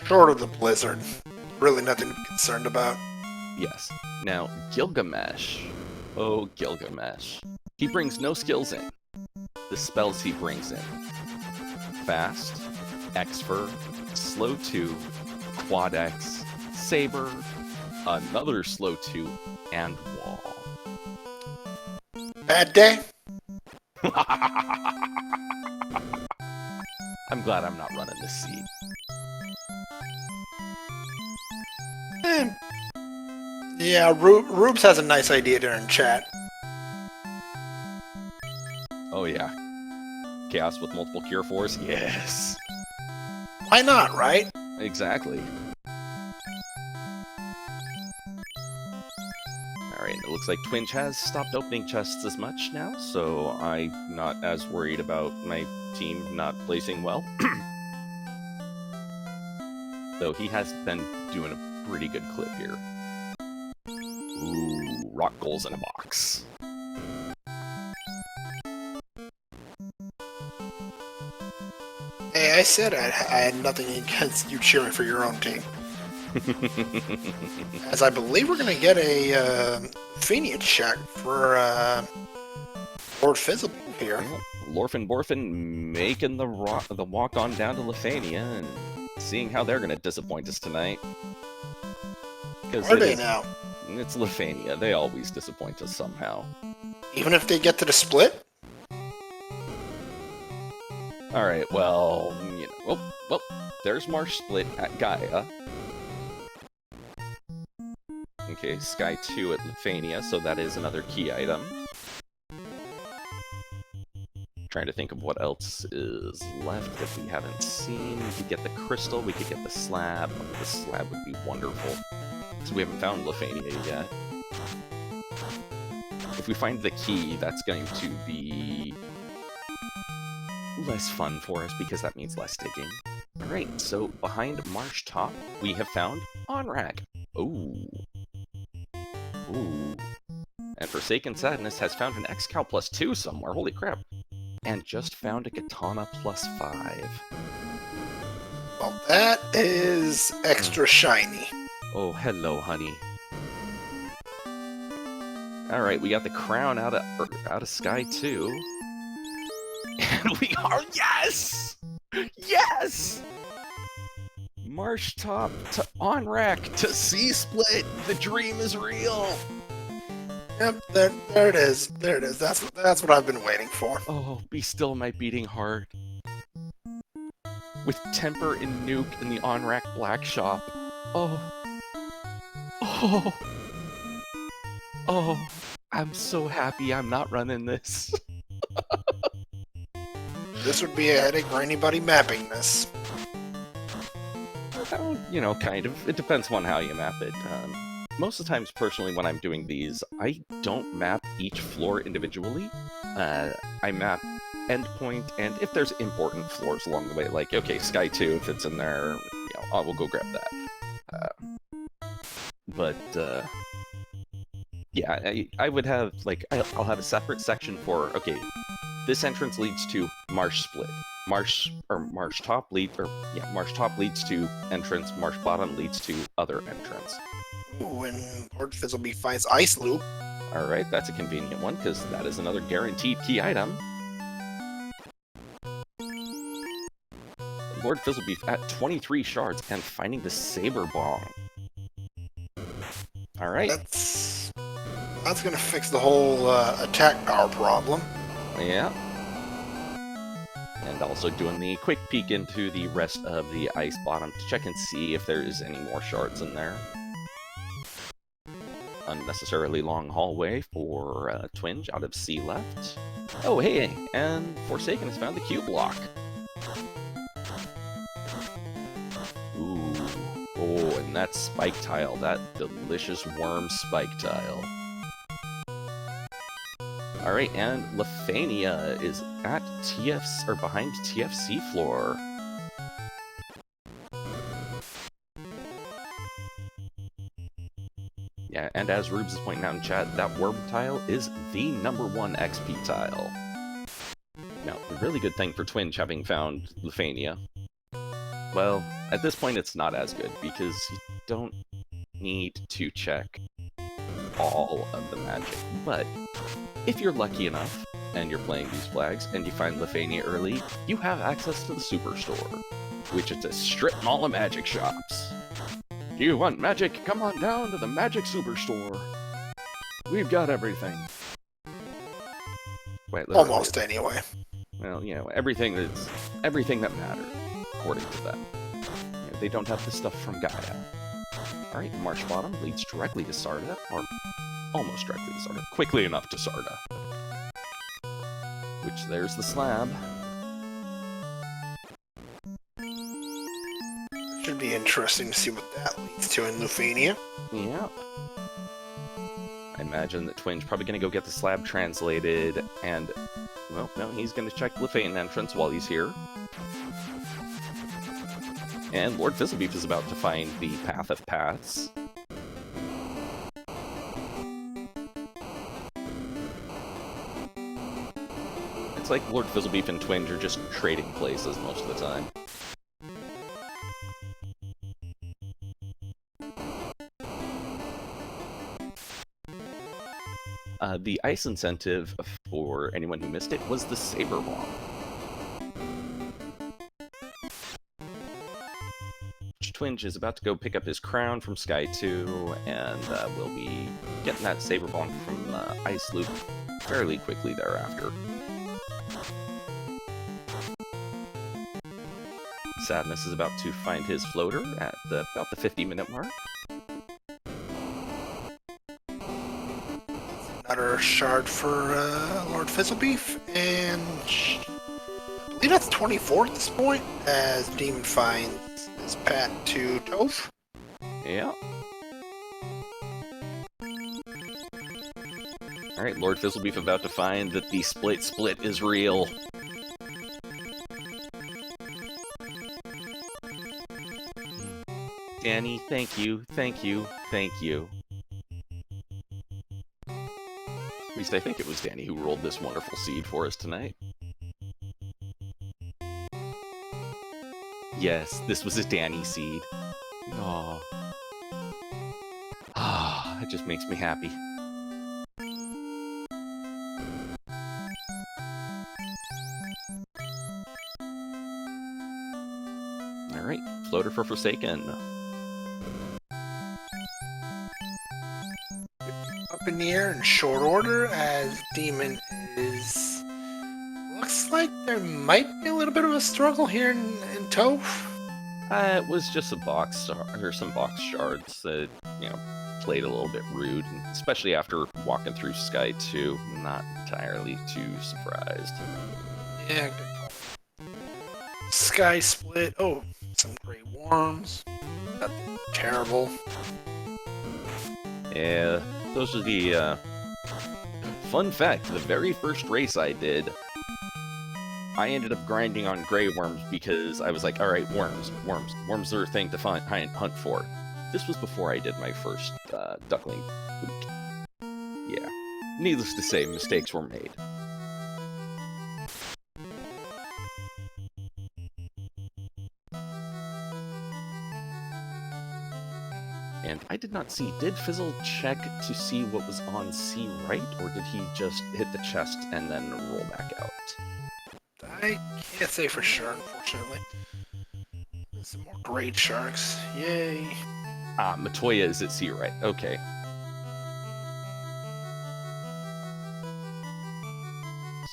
Short of the Blizzard. Really nothing to be concerned about. Yes. Now, Gilgamesh. Oh, Gilgamesh. He brings no skills in. The spells he brings in: Fast, Xfer, Slow 2, Quad X, Saber, another Slow 2, and Wall. Bad day? I'm glad I'm not running this seed. Yeah, Rubes has a nice idea there in chat. Oh yeah. Chaos with multiple Cure 4s? Yes! Why not, right? Exactly. Alright, it looks like Twinge has stopped opening chests as much now, so I'm not as worried about my team not placing well. Though he has been doing a pretty good clip here. Ooh, rock goals in a box. Hey, I said I had nothing against you cheering for your own team. As I believe we're going to get a Phoenix check for Lord Fizzlebeak here. Lorfin Borfin making the walk on down to Lefania and seeing how they're going to disappoint us tonight. Are they now? It's Lefania. They always disappoint us somehow. Even if they get to the split? Alright, well, well, there's Marsh Split at Gaia. Okay, Sky 2 at Lefania, so that is another key item. Trying to think of what else is left that we haven't seen. We could get the crystal, we could get the slab. Oh, the slab would be wonderful. So we haven't found Lefania yet. If we find the key, that's going to be less fun for us because that means less digging. Alright, so behind Marsh Top, we have found Onrak. Ooh. Ooh. And Forsaken Sadness has found an X-Cow +2 somewhere. Holy crap. and just found a katana +5. Well, that is extra shiny. Oh, hello, honey. All right, we got the crown out of Sky 2. And we are, yes! Yes! Marsh Top to on-rack to C-split. The dream is real. Yep, there it is. There it is. That's what I've been waiting for. Oh, be still my beating heart. With Temper and Nuke in the on-rack black shop. Oh. Oh. Oh. I'm so happy I'm not running this. This would be a headache for anybody mapping this. Well, you know, kind of. It depends on how you map it. Most of the times, personally, when I'm doing these, I don't map each floor individually. I map endpoint, and if there's important floors along the way, like, okay, Sky 2, if it's in there, you know, I will go grab that. Yeah, I would have, like, I'll have a separate section for, okay, this entrance leads to Marsh Split. Marsh Top leads to entrance, Marsh Bottom leads to other entrance. Ooh, and Lord Fizzleby finds Ice Loop. Alright, that's a convenient one, because that is another guaranteed key item. Lord Fizzlebeef at 23 shards and finding the Saber Bomb. Alright. That's gonna fix the whole attack power problem. Yeah. And also doing the quick peek into the rest of the ice bottom to check and see if there is any more shards in there. Unnecessarily long hallway for Twinge out of C left. Oh, hey, and Forsaken has found the Q block. Ooh. Oh, and that spike tile, that delicious worm spike tile. Alright, and Lefania is at TFC, or behind TFC floor. Yeah, and as Rubes is pointing out in chat, that worm tile is the #1 XP tile. Now, a really good thing for Twinge having found Lefania. Well, at this point it's not as good, because you don't need to check all of the magic. But if you're lucky enough, and you're playing these flags, and you find Lefania early, you have access to the Superstore, which is a strip mall of magic shops. Do you want magic? Come on down to the Magic Superstore. We've got everything. Wait, almost anyway. Well, you know, everything that matters, according to them. You know, they don't have the stuff from Gaia. Alright, Marsh Bottom leads directly to Sarda, or almost directly to Sarda, quickly enough to Sarda. Which, there's the slab. Should be interesting to see what that leads to in Lufenia. Yeah. I imagine that Twinge's probably going to go get the slab translated, and, well, no, he's going to check Lefania entrance while he's here. And Lord Fizzlebeef is about to find the Path of Paths. It's like Lord Fizzlebeef and Twinge are just trading places most of the time. The ice incentive, for anyone who missed it, was the Saber Bomb. Twinge is about to go pick up his crown from Sky 2, and will be getting that Saber Bomb from Ice Loop fairly quickly thereafter. Sadness is about to find his floater at about the 50-minute mark. Another shard for Lord Fizzlebeef, and I believe that's 24 at this point, as Demon finds his path to Toph. Yeah. Alright, Lord Fizzlebeef about to find that the split is real. Danny, thank you, thank you, thank you. At least I think it was Danny who rolled this wonderful seed for us tonight. Yes, this was a Danny seed. Aw. Ah, it just makes me happy. Alright, floater for Forsaken. Up in the air in short order as Demon is... Looks like there might be a little bit of a struggle here in Toph. It was just some box shards that, you know, played a little bit rude, especially after walking through Sky 2. Not entirely too surprised. Yeah, good call. Sky Split. Oh, some great worms. Nothing terrible. Yeah, those are the, fun fact, the very first race I did, I ended up grinding on gray worms because I was like, alright, worms are a thing to hunt for. This was before I did my first, duckling boot. Yeah. Needless to say, mistakes were made. And I did not see, did Fizzle check to see what was on C right, or did he just hit the chest and then roll back out? I can't say for sure, unfortunately. Some more great sharks. Yay. Ah, Matoya is at C right. Okay.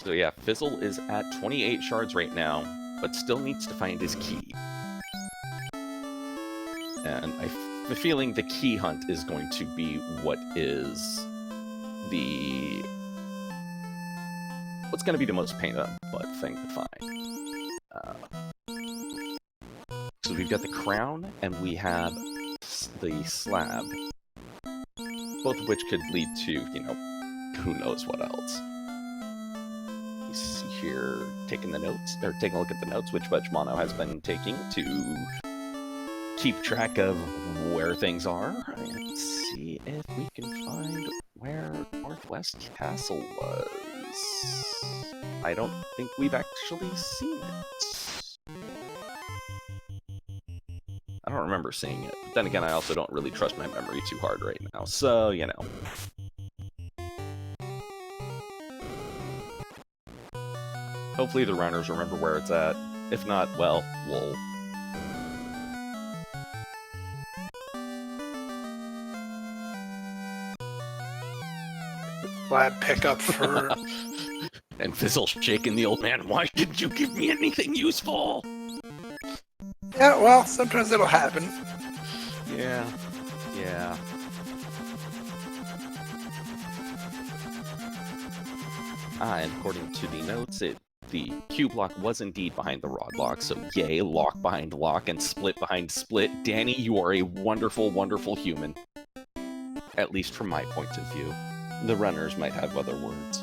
So yeah, Fizzle is at 28 shards right now, but still needs to find his key. And I have a feeling the key hunt is going to be what is the... what's going to be the most pain in the butt thing to find. So we've got the crown, and we have the slab. Both of which could lead to, you know, who knows what else. You see here, taking the notes, or taking a look at the notes, which Mono has been taking to keep track of where things are. Let's see if we can find where Northwest Castle was. I don't think we've actually seen it. I don't remember seeing it. But then again, I also don't really trust my memory too hard right now, so, you know. Hopefully the runners remember where it's at. If not, well, lol. Glad pickup for... And Fizzle shaking the old man. Why didn't you give me anything useful? Yeah, well, sometimes it'll happen. Yeah. Yeah. And according to the notes, the Q block was indeed behind the rod block, so yay, lock behind lock and split behind split. Danny, you are a wonderful, wonderful human. At least from my point of view. The runners might have other words.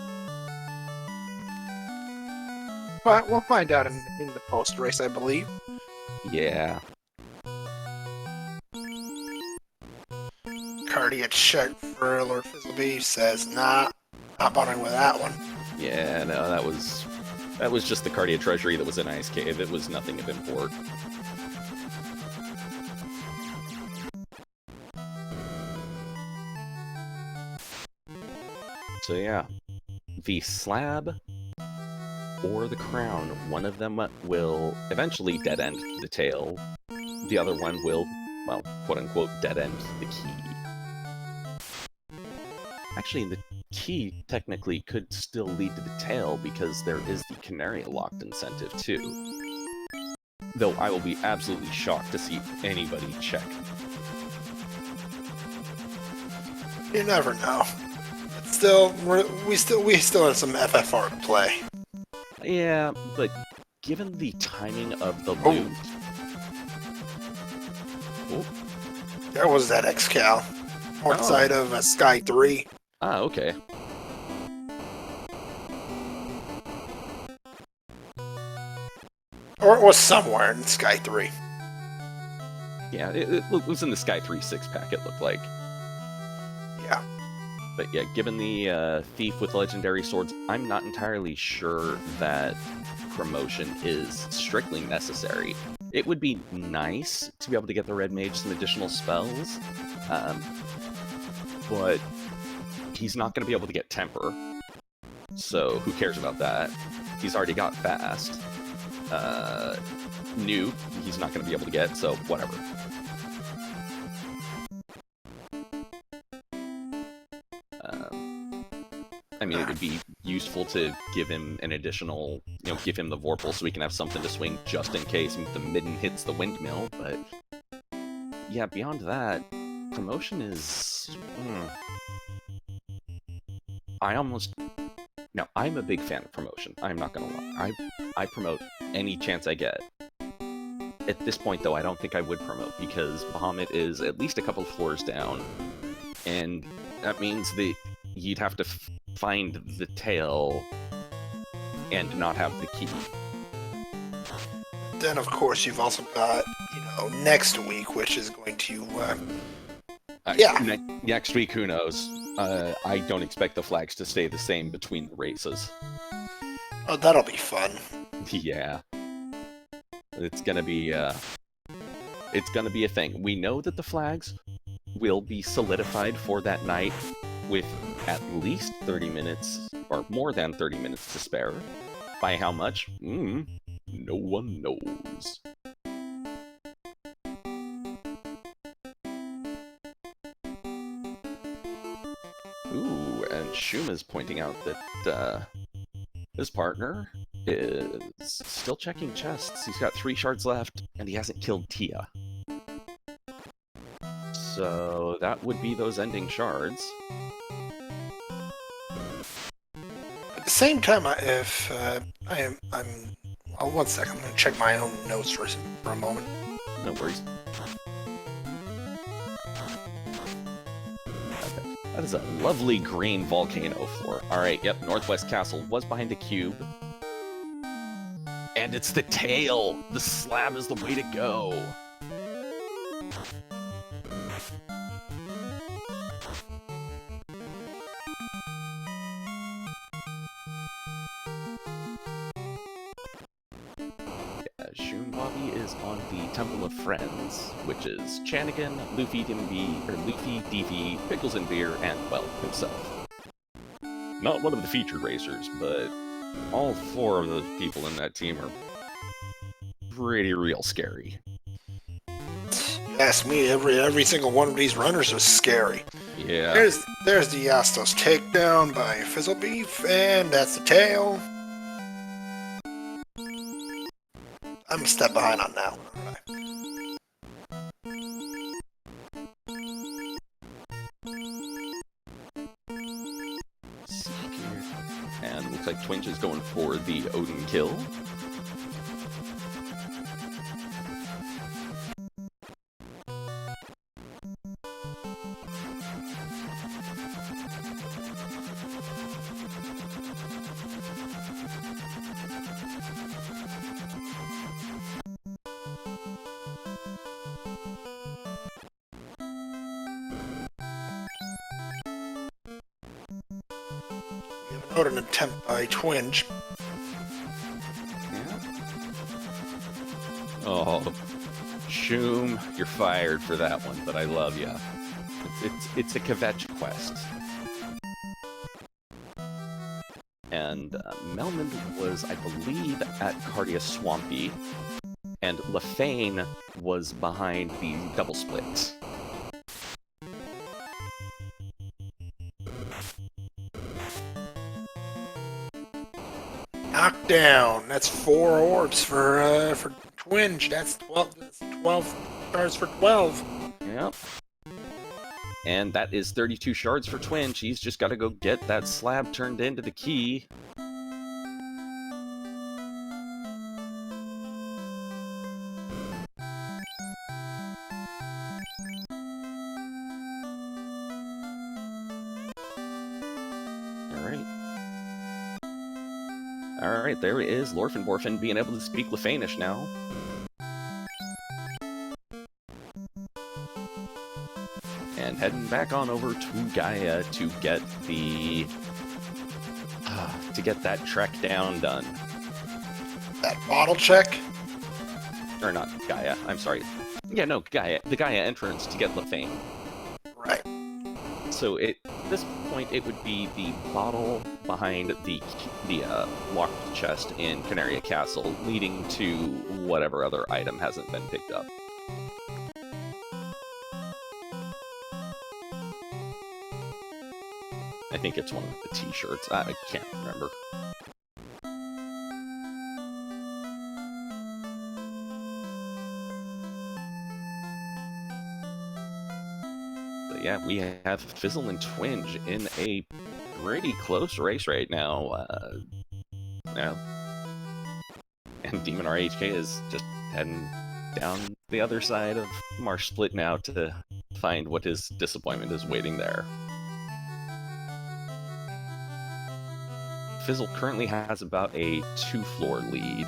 But we'll find out in the post-race, I believe. Yeah. Cardiac check for Lord Fizzleby says, nah, not bothering with that one. Yeah, no, that was just the Cardia Treasury that was in Ice Cave. It was nothing of import. So yeah, the slab or the crown, one of them will eventually dead-end the tail. The other one will, well, quote-unquote, dead-end the key. Actually, the key technically could still lead to the tail because there is the Canaria locked incentive too. Though I will be absolutely shocked to see anybody check. You never know. Still, we still have some FFR to play. Yeah, but given the timing of the loot... Oh. There was that X-Cal. North side of Sky 3. Ah, okay. Or it was somewhere in Sky 3. Yeah, it was in the Sky 3 6-pack, it looked like. Yeah. But yeah, given the Thief with Legendary Swords, I'm not entirely sure that promotion is strictly necessary. It would be nice to be able to get the red mage some additional spells, but he's not going to be able to get temper, so who cares about that? He's already got fast. New, he's not going to be able to get, so whatever. I mean, it would be useful to give him an additional, give him the Vorpal so he can have something to swing just in case the midden hits the windmill, but yeah, beyond that, promotion is... I'm a big fan of promotion, I'm not gonna lie. I promote any chance I get. At this point, though, I don't think I would promote, because Bahamut is at least a couple floors down, and that means that you'd have to find the tail and not have the key. Then, of course, you've also got, next week, which is going to, Next week, who knows? I don't expect the flags to stay the same between the races. Oh, that'll be fun. Yeah. It's gonna be a thing. We know that the flags will be solidified for that night with at least 30 minutes, or more than 30 minutes to spare. By how much? No one knows. Ooh, and Shuma's pointing out that his partner is still checking chests. He's got 3 shards left, and he hasn't killed Tia. So that would be those ending shards. At the same time, well, one second, I'm going to check my own notes for a moment. No worries. Okay. That is a lovely green volcano floor. Alright, yep, Northwest Castle was behind the cube. And it's the tail! The slab is the way to go! On the Temple of Friends, which is Chanigan, Luffy, Deefy, Pickles and Beer, and, well, himself. Not one of the featured racers, but all 4 of the people in that team are pretty real scary. You ask me, every single one of these runners is scary. Yeah. There's the Astos takedown by Fizzlebeef, and that's the tail. I'm a step behind on that one, and looks like Twinge is going for the Odin kill. Not an attempt by Twinge. Yeah. Oh, Shoom, you're fired for that one, but I love ya. It's a kvetch quest. And Melmond was, I believe, at Cardia Swampy, and Lefane was behind the double splits. Knockdown. That's 4 orbs for Twinge. That's 12 shards for 12. Yep. And that is 32 shards for Twinge. He's just got to go get that slab turned into the key. Alright, there is Lorfinborfin being able to speak Lefanish now. And heading back on over to Gaia to get the... to get that trek down done. That bottle check? or not Gaia, I'm sorry. Yeah, no, Gaia, the Gaia entrance to get Lefane. Right. So at this point, it would be the bottle behind the locked chest in Canaria Castle, leading to whatever other item hasn't been picked up. I think it's one of the t-shirts. I can't remember. Yeah, we have Fizzle and Twinge in a pretty close race right now. And Demon RHK is just heading down the other side of Marsh Split now to find what his disappointment is waiting there. Fizzle currently has about a 2-floor lead.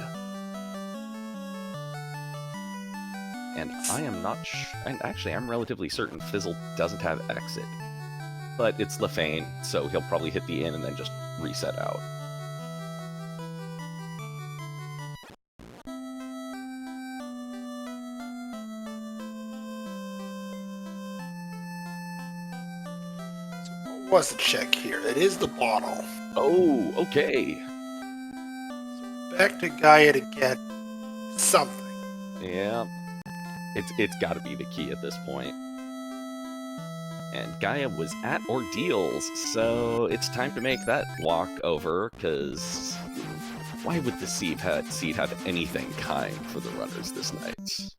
And I am not and actually I'm relatively certain Fizzle doesn't have exit. But it's Lefane, so he'll probably hit the inn and then just reset out. So what was the check here? It is the bottle. Oh, okay. So back to Gaia to get something. Yeah. It's got to be the key at this point. And Gaia was at Ordeals, so it's time to make that walk over, because why would the seed have anything kind for the runners this night?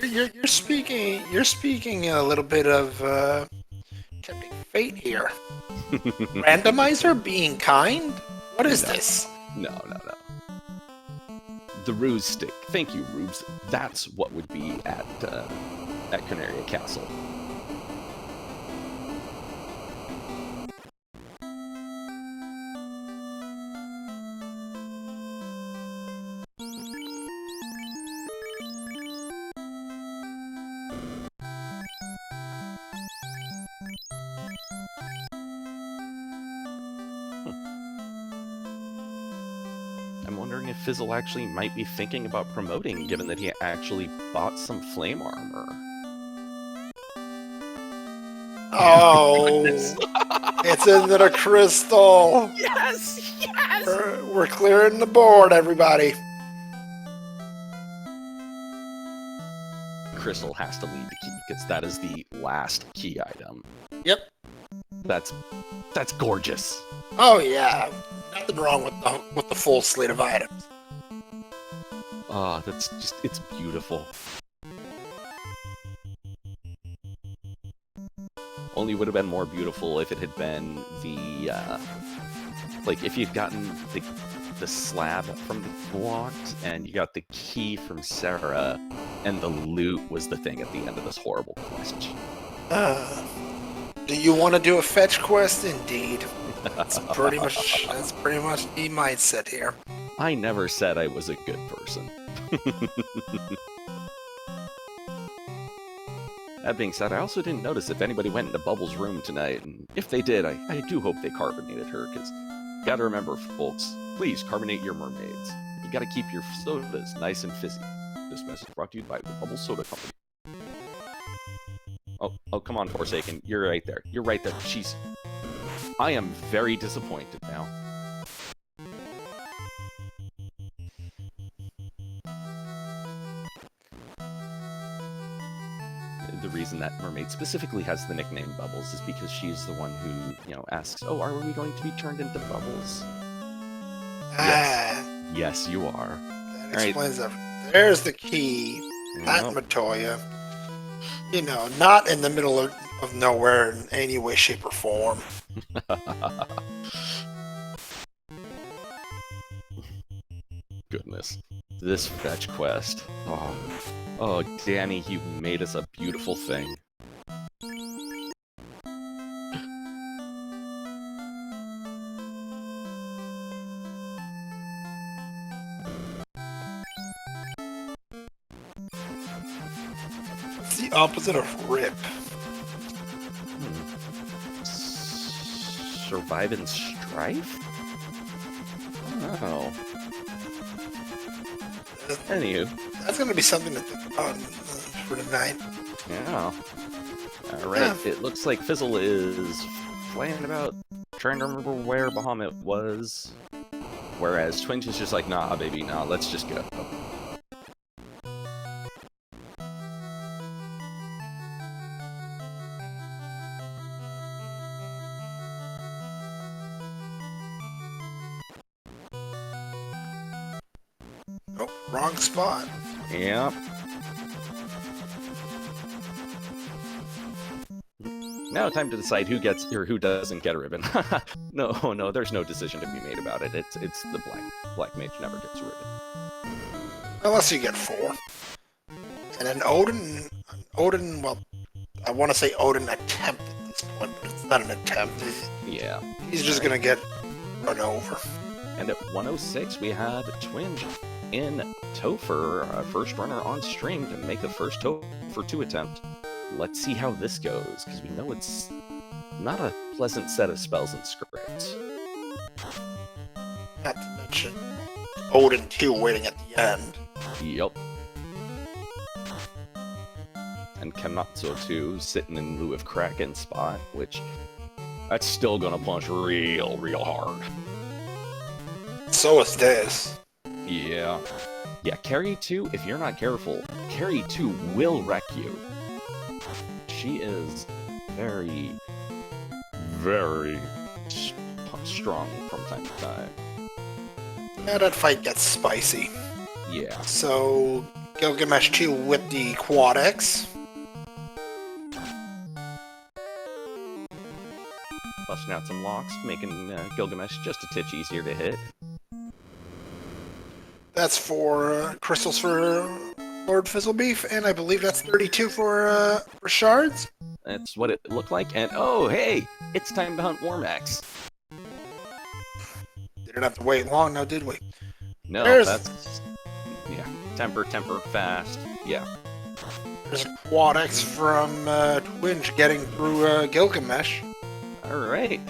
You're speaking a little bit of tempting fate here. Randomizer being kind? What is this? No. The Ruse Stick. Thank you, Rubes. That's what would be at Canaria Castle. I'm wondering if Fizzle actually might be thinking about promoting, given that he actually bought some flame armor. Oh, it's into the crystal. Yes! We're clearing the board, everybody. Crystal has to lead the key, because that is the last key item. Yep. That's gorgeous. Oh yeah, nothing wrong with the full slate of items. Oh, it's beautiful. Only would have been more beautiful if it had been the, like, if you'd gotten the slab from the locked, and you got the key from Sarah, and the loot was the thing at the end of this horrible quest. Do you want to do a fetch quest? Indeed. That's pretty much the mindset here. I never said I was a good person. That being said, I also didn't notice if anybody went into Bubbles' room tonight, and if they did, I do hope they carbonated her, because you gotta remember, folks, please carbonate your mermaids. You gotta keep your sodas nice and fizzy. This message brought to you by the Bubbles Soda Company. Oh, come on, Forsaken. You're right there. You're right there. Jeez. I am very disappointed now. The reason that mermaid specifically has the nickname Bubbles is because she's the one who, asks, oh, are we going to be turned into bubbles? Yes, you are. That explains everything. There's the key at Matoya. Not in the middle of nowhere in any way, shape, or form. Goodness. This fetch quest. Oh, Danny, you made us a beautiful thing. It's the opposite of rip. Survive and strife? Oh. Anywho. That's going to be something to think about for tonight. Yeah. Alright, Yeah. It looks like Fizzle is flying about, trying to remember where Bahamut was. Whereas Twinge is just like, nah, baby, nah, let's just go. Oh, wrong spot. Yep. Now time to decide who gets or who doesn't get a ribbon. No, there's no decision to be made about it. It's the black mage never gets a ribbon. Unless you get 4. And then Odin, well, I want to say Odin attempted at this point, but it's not an attempt. Yeah. He's just going to get run over. And at 106, we had Twinge in Topher, first runner on stream to make the first Topher 2 attempt. Let's see how this goes, because we know it's not a pleasant set of spells and scripts. Not to mention Odin 2 waiting at the end. Yup. And Kanatsu 2 sitting in lieu of Kraken spot, which that's still gonna punch real hard. So is this. Yeah. Yeah, Carry 2, if you're not careful, Carry 2 will wreck you. She is very strong from time to time. Now that fight gets spicy. Yeah. So, Gilgamesh 2 with the Quad X. Busting out some locks, making Gilgamesh just a titch easier to hit. That's for crystals for Lord Fizzlebeef, and I believe that's 32 for shards. That's what it looked like, and oh, hey! It's time to hunt Warmax. Didn't have to wait long now, did we? No, There's- that's... Yeah. Temper, fast. Yeah. There's a Quad X from Twinge getting through Gilgamesh. Alright.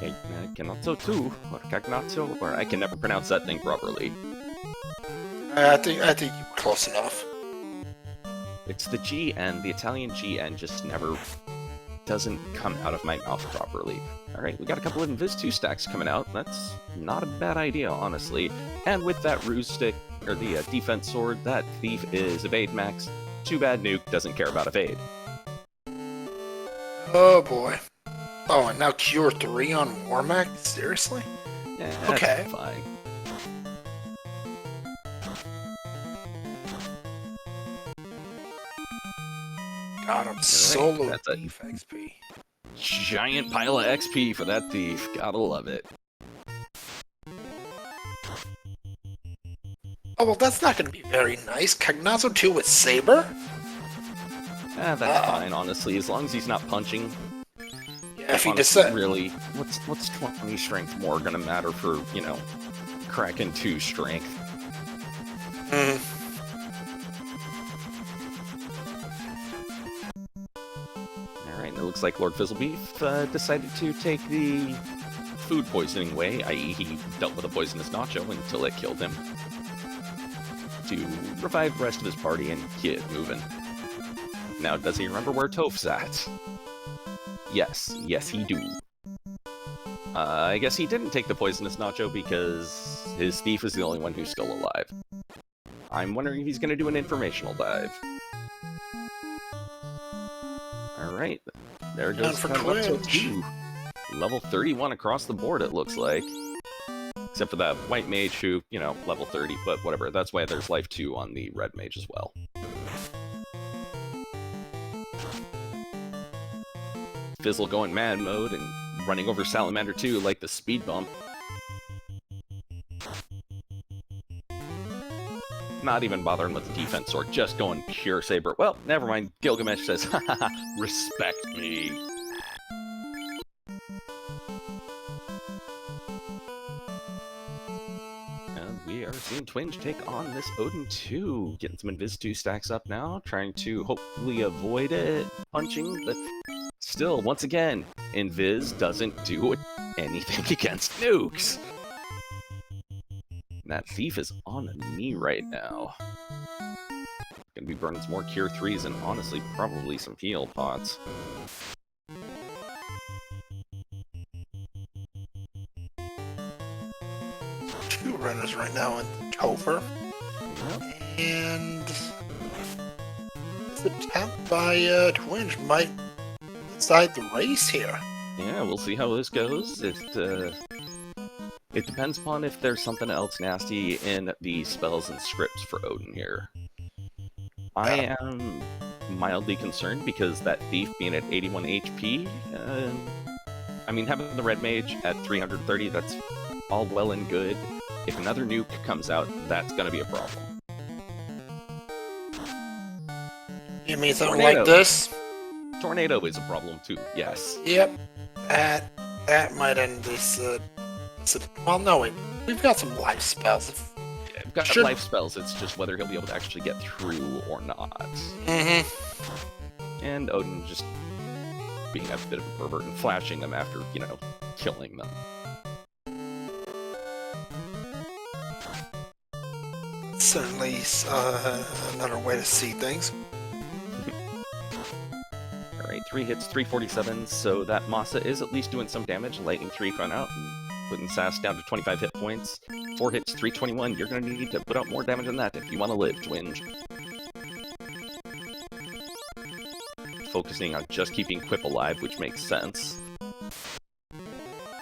Hey, Kanatsu 2, or Kagnatsu, or I can never pronounce that thing properly. I think you were close enough. It's the G and the Italian G and just never doesn't come out of my mouth properly. Alright, we got a couple of Invis 2 stacks coming out. That's not a bad idea, honestly. And with that Ruse Stick, or the Defense Sword, that Thief is Evade Max. Too bad Nuke doesn't care about Evade. Oh boy. Oh, and now Cure 3 on Warmax? Seriously? Yeah, that's Okay. fine. God, I'm solo that's a- Thief XP. Giant pile of XP for that Thief. Gotta love it. Oh, well, that's not going to be very nice. Cognazo 2 with Saber? That's fine, honestly, as long as he's not punching. Yeah, if he Honestly, decides... really, what's 20 strength more gonna matter for, you know, Kraken 2 strength? Alright, it looks like Lord Fizzlebeef decided to take the food poisoning way, i.e. he dealt with a poisonous nacho until it killed him, to revive the rest of his party and get moving. Now, does he remember where Toph's at? Yes, he do. I guess he didn't take the poisonous nacho because his thief is the only one who's still alive. I'm wondering if he's going to do an informational dive. Alright, there Down goes for Kanatsu Twinge. 2. Level 31 across the board, it looks like. Except for that white mage who, you know, level 30, but whatever. That's why there's life 2 on the red mage as well. Fizzle going mad mode and running over Salamander 2 like the speed bump. Not even bothering with the defense sword, just going pure saber. Well, never mind. Gilgamesh says, haha, respect me. And we are seeing Twinge take on this Odin 2. Getting some Invis 2 stacks up now, trying to hopefully avoid it punching, but still, once again, Invis doesn't do anything against nukes. That Thief is on a knee right now. Gonna be burning some more Cure 3s and honestly, probably some heal pots. Two runners right now in Topher. Yep. And this attempt by Twinge might decide the race here. Yeah, we'll see how this goes. It depends upon if there's something else nasty in the spells and scripts for Odin here. I am mildly concerned because that Thief being at 81 HP, I mean, having the Red Mage at 330, that's all well and good. If another nuke comes out, that's going to be a problem. You mean something like this? Tornado is a problem too, yes. Yep. That might end this. Well, no, wait. We've got some life spells. Yeah, we've got life spells, it's just whether he'll be able to actually get through or not. Mm-hmm. And Odin just being a bit of a pervert and flashing them after, you know, killing them. Certainly another way to see things. Alright, 3 hits, 347, so that Masa is at least doing some damage. Lightning 3 front out, putting Sass down to 25 hit points. 4 hits, 321. You're going to need to put out more damage than that if you want to live, Twinge. Focusing on just keeping Quip alive, which makes sense.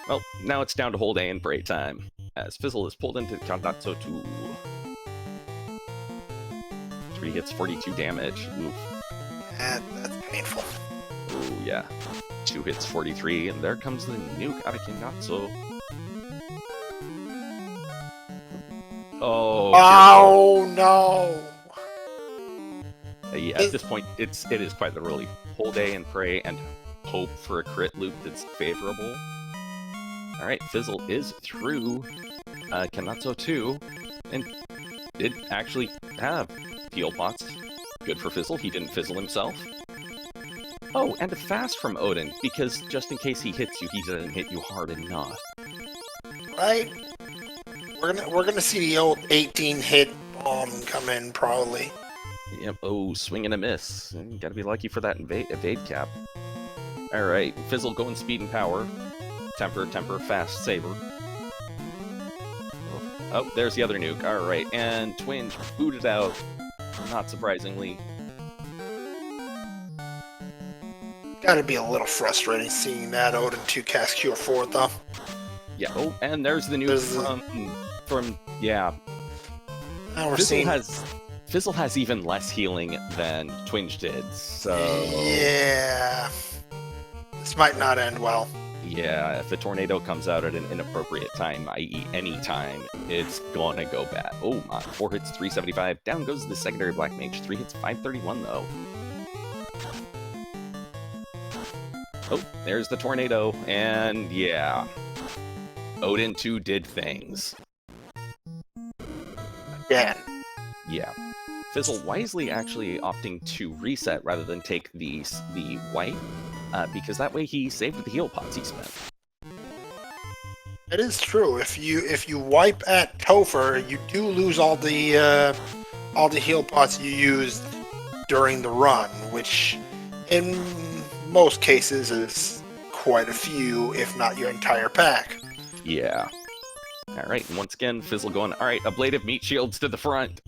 Well, now it's down to hold A and Bray time, as Fizzle is pulled into Kandatsu 2. 3 hits, 42 damage. Oof. That's painful. Ooh, yeah. 2 hits, 43, and there comes the nuke out of Kandatsu. Oh no! Yeah, at this point, it is quite literally hold A and pray and hope for a crit loop that's favorable. Alright, Fizzle is through Kanatsu 2, and did actually have heal pots. Good for Fizzle, he didn't fizzle himself. Oh, and a fast from Odin, because just in case he hits you, he doesn't hit you hard enough. Right? We're gonna see the old 18-hit bomb come in, probably. Yep, oh, swing and a miss. You gotta be lucky for that evade cap. Alright, Fizzle going speed and power. Temper, fast, saber. Oh, there's the other nuke. Alright, and Twinge booted out. Not surprisingly. Gotta be a little frustrating seeing that Odin 2 cast Cure 4, though. Yeah, oh, and there's the nuke from yeah. Now we're seeing... Fizzle has even less healing than Twinge did, so... Yeah... This might not end well. Yeah, if a tornado comes out at an inappropriate time, i.e. any time, it's gonna go bad. Oh my, 4 hits, 375. Down goes the secondary Black Mage. 3 hits, 531 though. Oh, there's the tornado, and yeah. Odin 2 did things. Again. Yeah. Fizzle wisely actually opting to reset rather than take the wipe, because that way he saved the heal pots he spent. It is true. If you wipe at Topher, you do lose all the heal pots you used during the run, which in most cases is quite a few, if not your entire pack. Yeah. Alright, and once again, Fizzle going, alright, ablative meat shields to the front.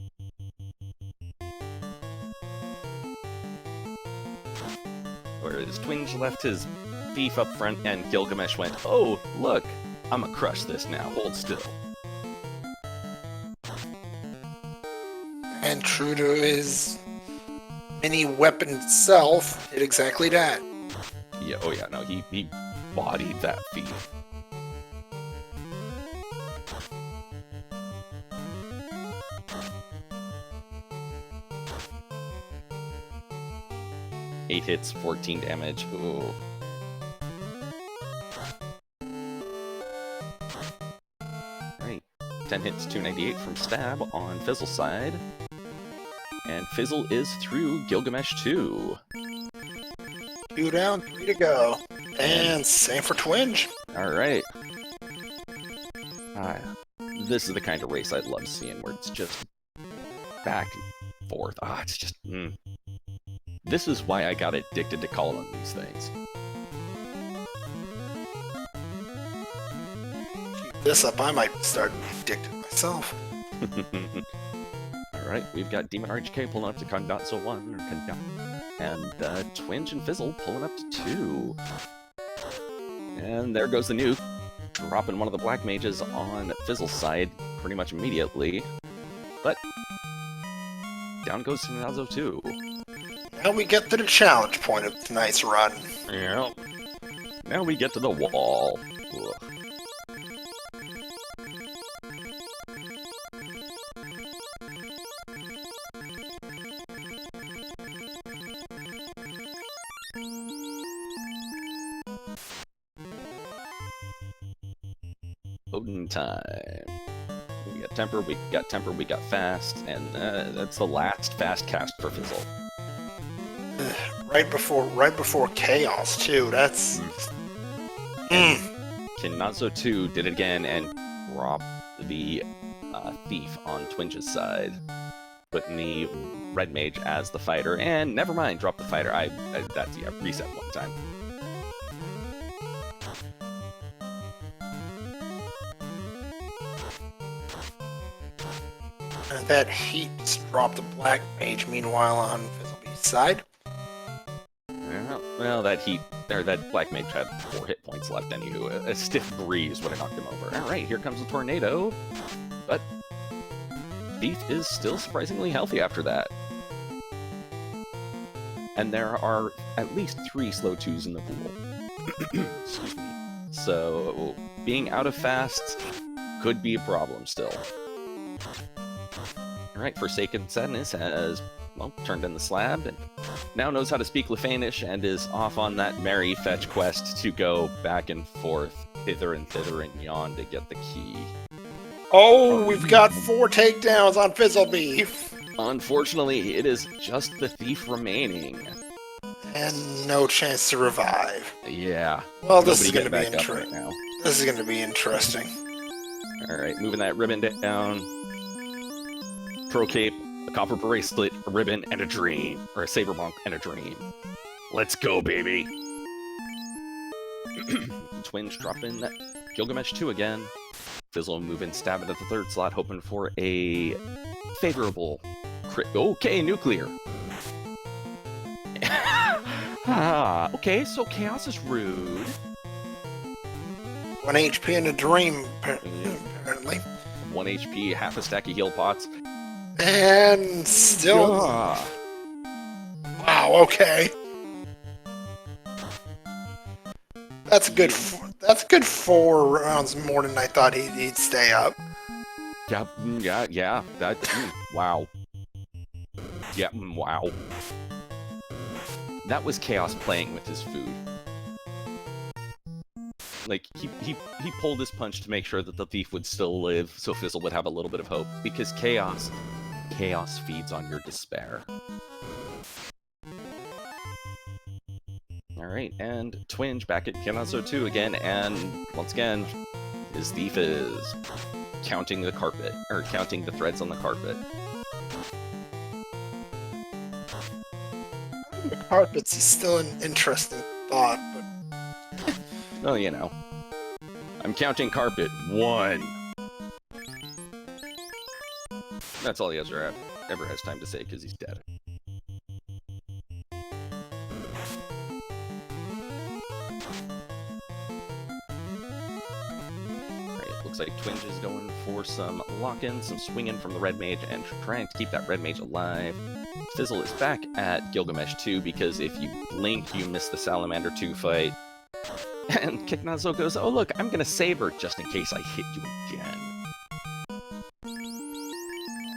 Whereas Twinge left his thief up front and Gilgamesh went, oh, look, I'm gonna crush this now, hold still. And true to his mini weapon itself, did exactly that. Yeah, oh yeah, no, he bodied that thief. Eight hits, 14 damage. Ooh. Right. 10 hits, 298 from Stab on Fizzle's side. And Fizzle is through Gilgamesh 2. 2 down, 3 to go. And same for Twinge. Alright. This is the kind of race I'd love seeing, where it's just back and forth. It's just... This is why I got addicted to calling these things. Keep this up, I might start being addicted myself. Alright, we've got Demon RHK pulling up to Condotso 1, or Condot, and Twinge and Fizzle pulling up to 2. And there goes the nuke, dropping one of the Black Mages on Fizzle's side pretty much immediately. But down goes Nazo 2. Now we get to the challenge point of tonight's run. Yeah. Now we get to the wall. Ugh. Odin time. We got temper, we got fast, and that's the last fast cast for Fizzle. Right before chaos too. That's. Kinnazo 2 did it again and dropped the thief on Twinge's side, putting the red mage as the fighter, and never mind, drop the fighter. That's reset one time. And that heat dropped the black mage. Meanwhile, on Fizzlebee's side. Well, that black mage had 4 hit points left. Anywho, a stiff breeze would have knocked him over. All right, here comes the tornado, but Thief is still surprisingly healthy after that. And there are at least 3 slow 2s in the pool. Excuse me. So being out of fast could be a problem still. Alright, Forsaken Sadness has, well, turned in the slab, and now knows how to speak Lefanish, and is off on that merry fetch quest to go back and forth, hither and thither and yon to get the key. Oh, we've got 4 takedowns on Fizzlebee! Unfortunately, it is just the Thief remaining. And no chance to revive. Yeah. Well, this is Nobody going to be getting back up right now. This is going to be interesting. Alright, moving that ribbon down. Pro cape, a copper bracelet, a ribbon, and a dream. Or a saber monk and a dream. Let's go, baby! Twinge dropping that Gilgamesh 2 again. Fizzle moving, stabbing at the 3rd slot, hoping for a favorable crit. Okay, nuclear! Okay, so Chaos is rude. 1 HP in a dream, apparently. 1 HP, half a stack of heal pots. And still... Yeah. Wow, okay. That's a good 4 rounds more than I thought he'd stay up. Yeah, that, wow. Yeah, wow. That was Chaos playing with his food. Like, he pulled his punch to make sure that the Thief would still live, so Fizzle would have a little bit of hope, because Chaos feeds on your despair. Alright, and Twinge back at Kinazo 2 again, and once again, his Thief is counting the carpet, or counting the threads on the carpet. The carpets is still an interesting thought, but... Well, you know. I'm counting carpet. 1. That's all he ever has time to say, because he's dead. Looks like Twinge is going for some lock-in, some swinging from the Red Mage, and trying to keep that Red Mage alive. Fizzle is back at Gilgamesh 2, because if you blink, you miss the Salamander 2 fight. And Kiknazo goes, oh look, I'm gonna save her just in case I hit you again.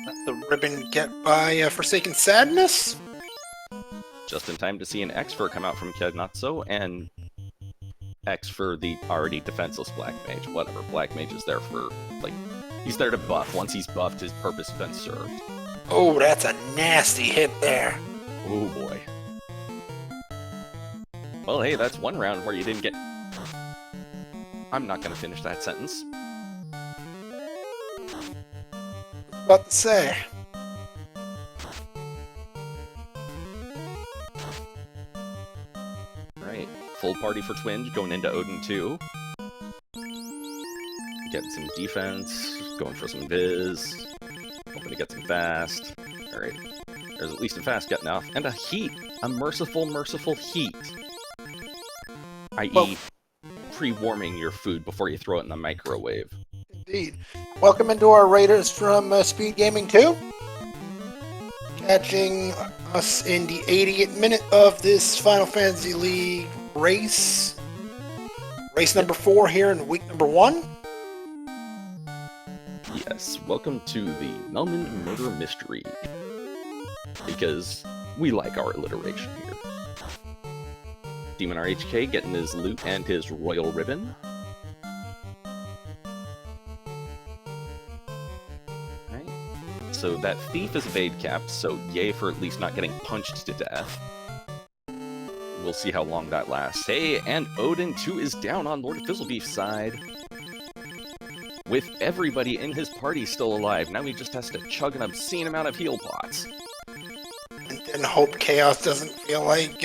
Let the ribbon get by Forsaken Sadness? Just in time to see an X for come out from Kiknazo, and X for the already defenseless Black Mage. Whatever, Black Mage is there for, like, he's there to buff. Once he's buffed, his purpose has been served. Oh, that's a nasty hit there. Oh boy. Well, hey, that's one round where you didn't get... I'm not gonna finish that sentence. about to say. Right. Full party for Twinge going into Odin 2. Getting some defense, going for some Viz. Hoping to get some fast. Alright. There's at least a fast getting off. And a heat! A merciful heat. I.e., pre-warming your food before you throw it in the microwave. Indeed. Welcome into our Raiders from Speed Gaming 2. Catching us in the 80th minute of this Final Fantasy League race. Race number 4 here in week number 1. Yes, welcome to the Melman Murder Mystery. Because we like our alliteration here. Demon RHK getting his loot and his royal ribbon. Right. So that thief is evade capped, so yay for at least not getting punched to death. We'll see how long that lasts. Hey, and Odin 2 is down on Lord Fizzlebeef's side. With everybody in his party still alive, now he just has to chug an obscene amount of heal pots. And hope Chaos doesn't feel like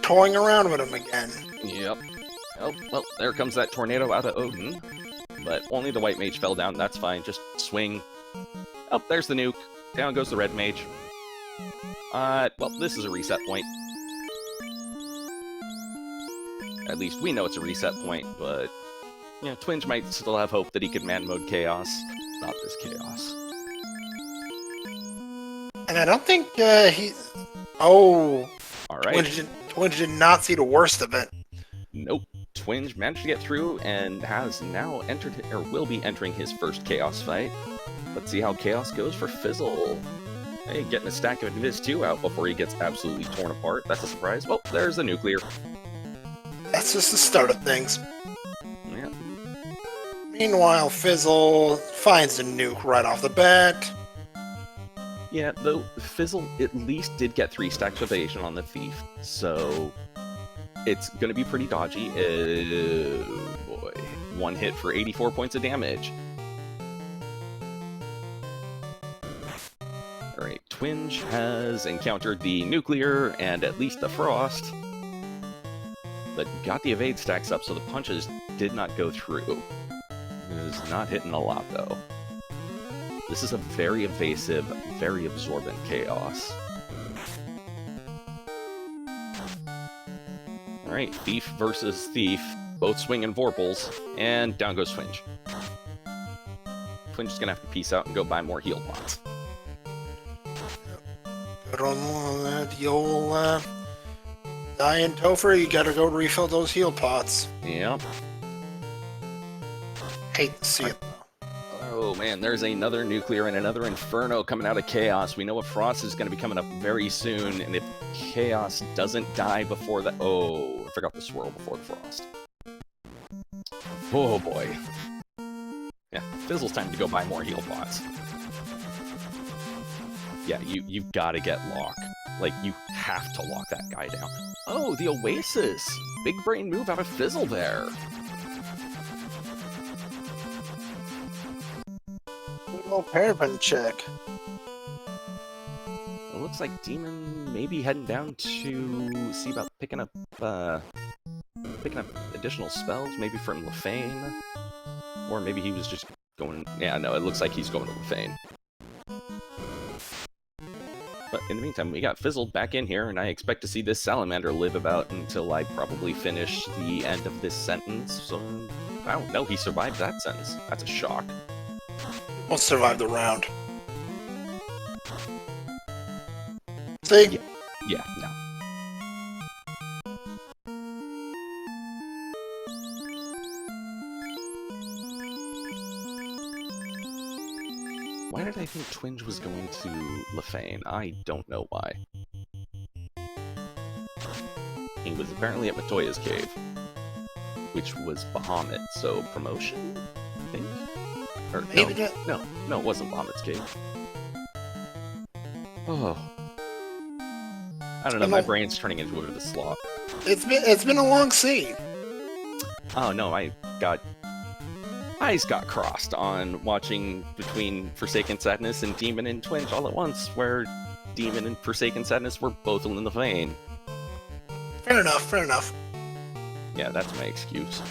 toying around with him again. Yep. Oh, well, there comes that tornado out of Odin. But only the white mage fell down, that's fine, just swing. Oh, there's the nuke. Down goes the red mage. Well, this is a reset point. At least we know it's a reset point, but... you know, Twinge might still have hope that he could man-mode Chaos. Not this Chaos. And I don't think he... Oh... Alright. Twinge did not see the worst of it. Nope. Twinge managed to get through and has now entered, or will be entering his first Chaos fight. Let's see how Chaos goes for Fizzle. Hey, getting a stack of Invis 2 out before he gets absolutely torn apart. That's a surprise. Well, there's the nuclear. That's just the start of things. Yeah. Meanwhile, Fizzle finds the nuke right off the bat. Yeah, though Fizzle at least did get 3 stacks of evasion on the thief, so it's gonna be pretty dodgy. Oh boy. 1 hit for 84 points of damage. Alright, Twinge has encountered the nuclear and at least the frost, but got the evade stacks up so the punches did not go through. It is not hitting a lot though. This is a very evasive, very absorbent Chaos. Alright, Thief versus Thief. Both swinging Vorpals, and down goes Twinge. Twinge is gonna have to peace out and go buy more heal pots. Good on the old Diane Topher, you gotta go refill those heal pots. Yep. Hate to see it. Oh man, there's another nuclear and another inferno coming out of Chaos. We know a frost is going to be coming up very soon, and if Chaos doesn't die before the... oh, I forgot the swirl before the frost. Oh boy. Yeah, Fizzle's time to go buy more heal pots. Yeah, you've got to get lock. Like, you have to lock that guy down. Oh, the Oasis! Big brain move out of Fizzle there. Little paraben check. It looks like Demon may be heading down to see about picking up additional spells, maybe from Lefane, or maybe he was just going. Yeah, no, it looks like he's going to Lefane. But in the meantime, we got Fizzled back in here, and I expect to see this Salamander live about until I probably finish the end of this sentence. So, wow, no, he survived that sentence. That's a shock. Won't survive the round. See? Yeah, no. Why did I think Twinge was going to Lefane? I don't know why. He was apparently at Matoya's cave, which was Bahamut, so promotion, I think? Or, no, it wasn't Bahamut's cave. Oh. I don't know, my brain's turning into a bit of a slop. It's been a long scene. Oh no, I got eyes got crossed on watching between Forsaken Sadness and Demon and Twinge all at once, where Demon and Forsaken Sadness were both in the vein. Fair enough, fair enough. Yeah, that's my excuse.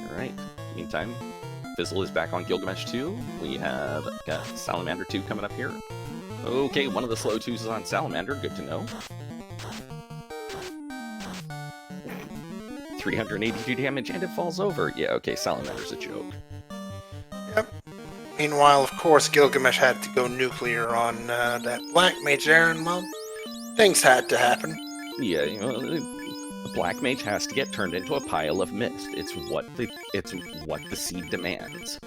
Alright, meantime, Fizzle is back on Gilgamesh 2. We have got Salamander 2 coming up here. Okay, one of the slow 2s is on Salamander, good to know. 382 damage and it falls over. Yeah, okay, Salamander's a joke. Yep. Meanwhile, of course, Gilgamesh had to go nuclear on that Black Mage there, and well, things had to happen. Yeah, you know, the Black Mage has to get turned into a pile of mist. It's what the seed demands.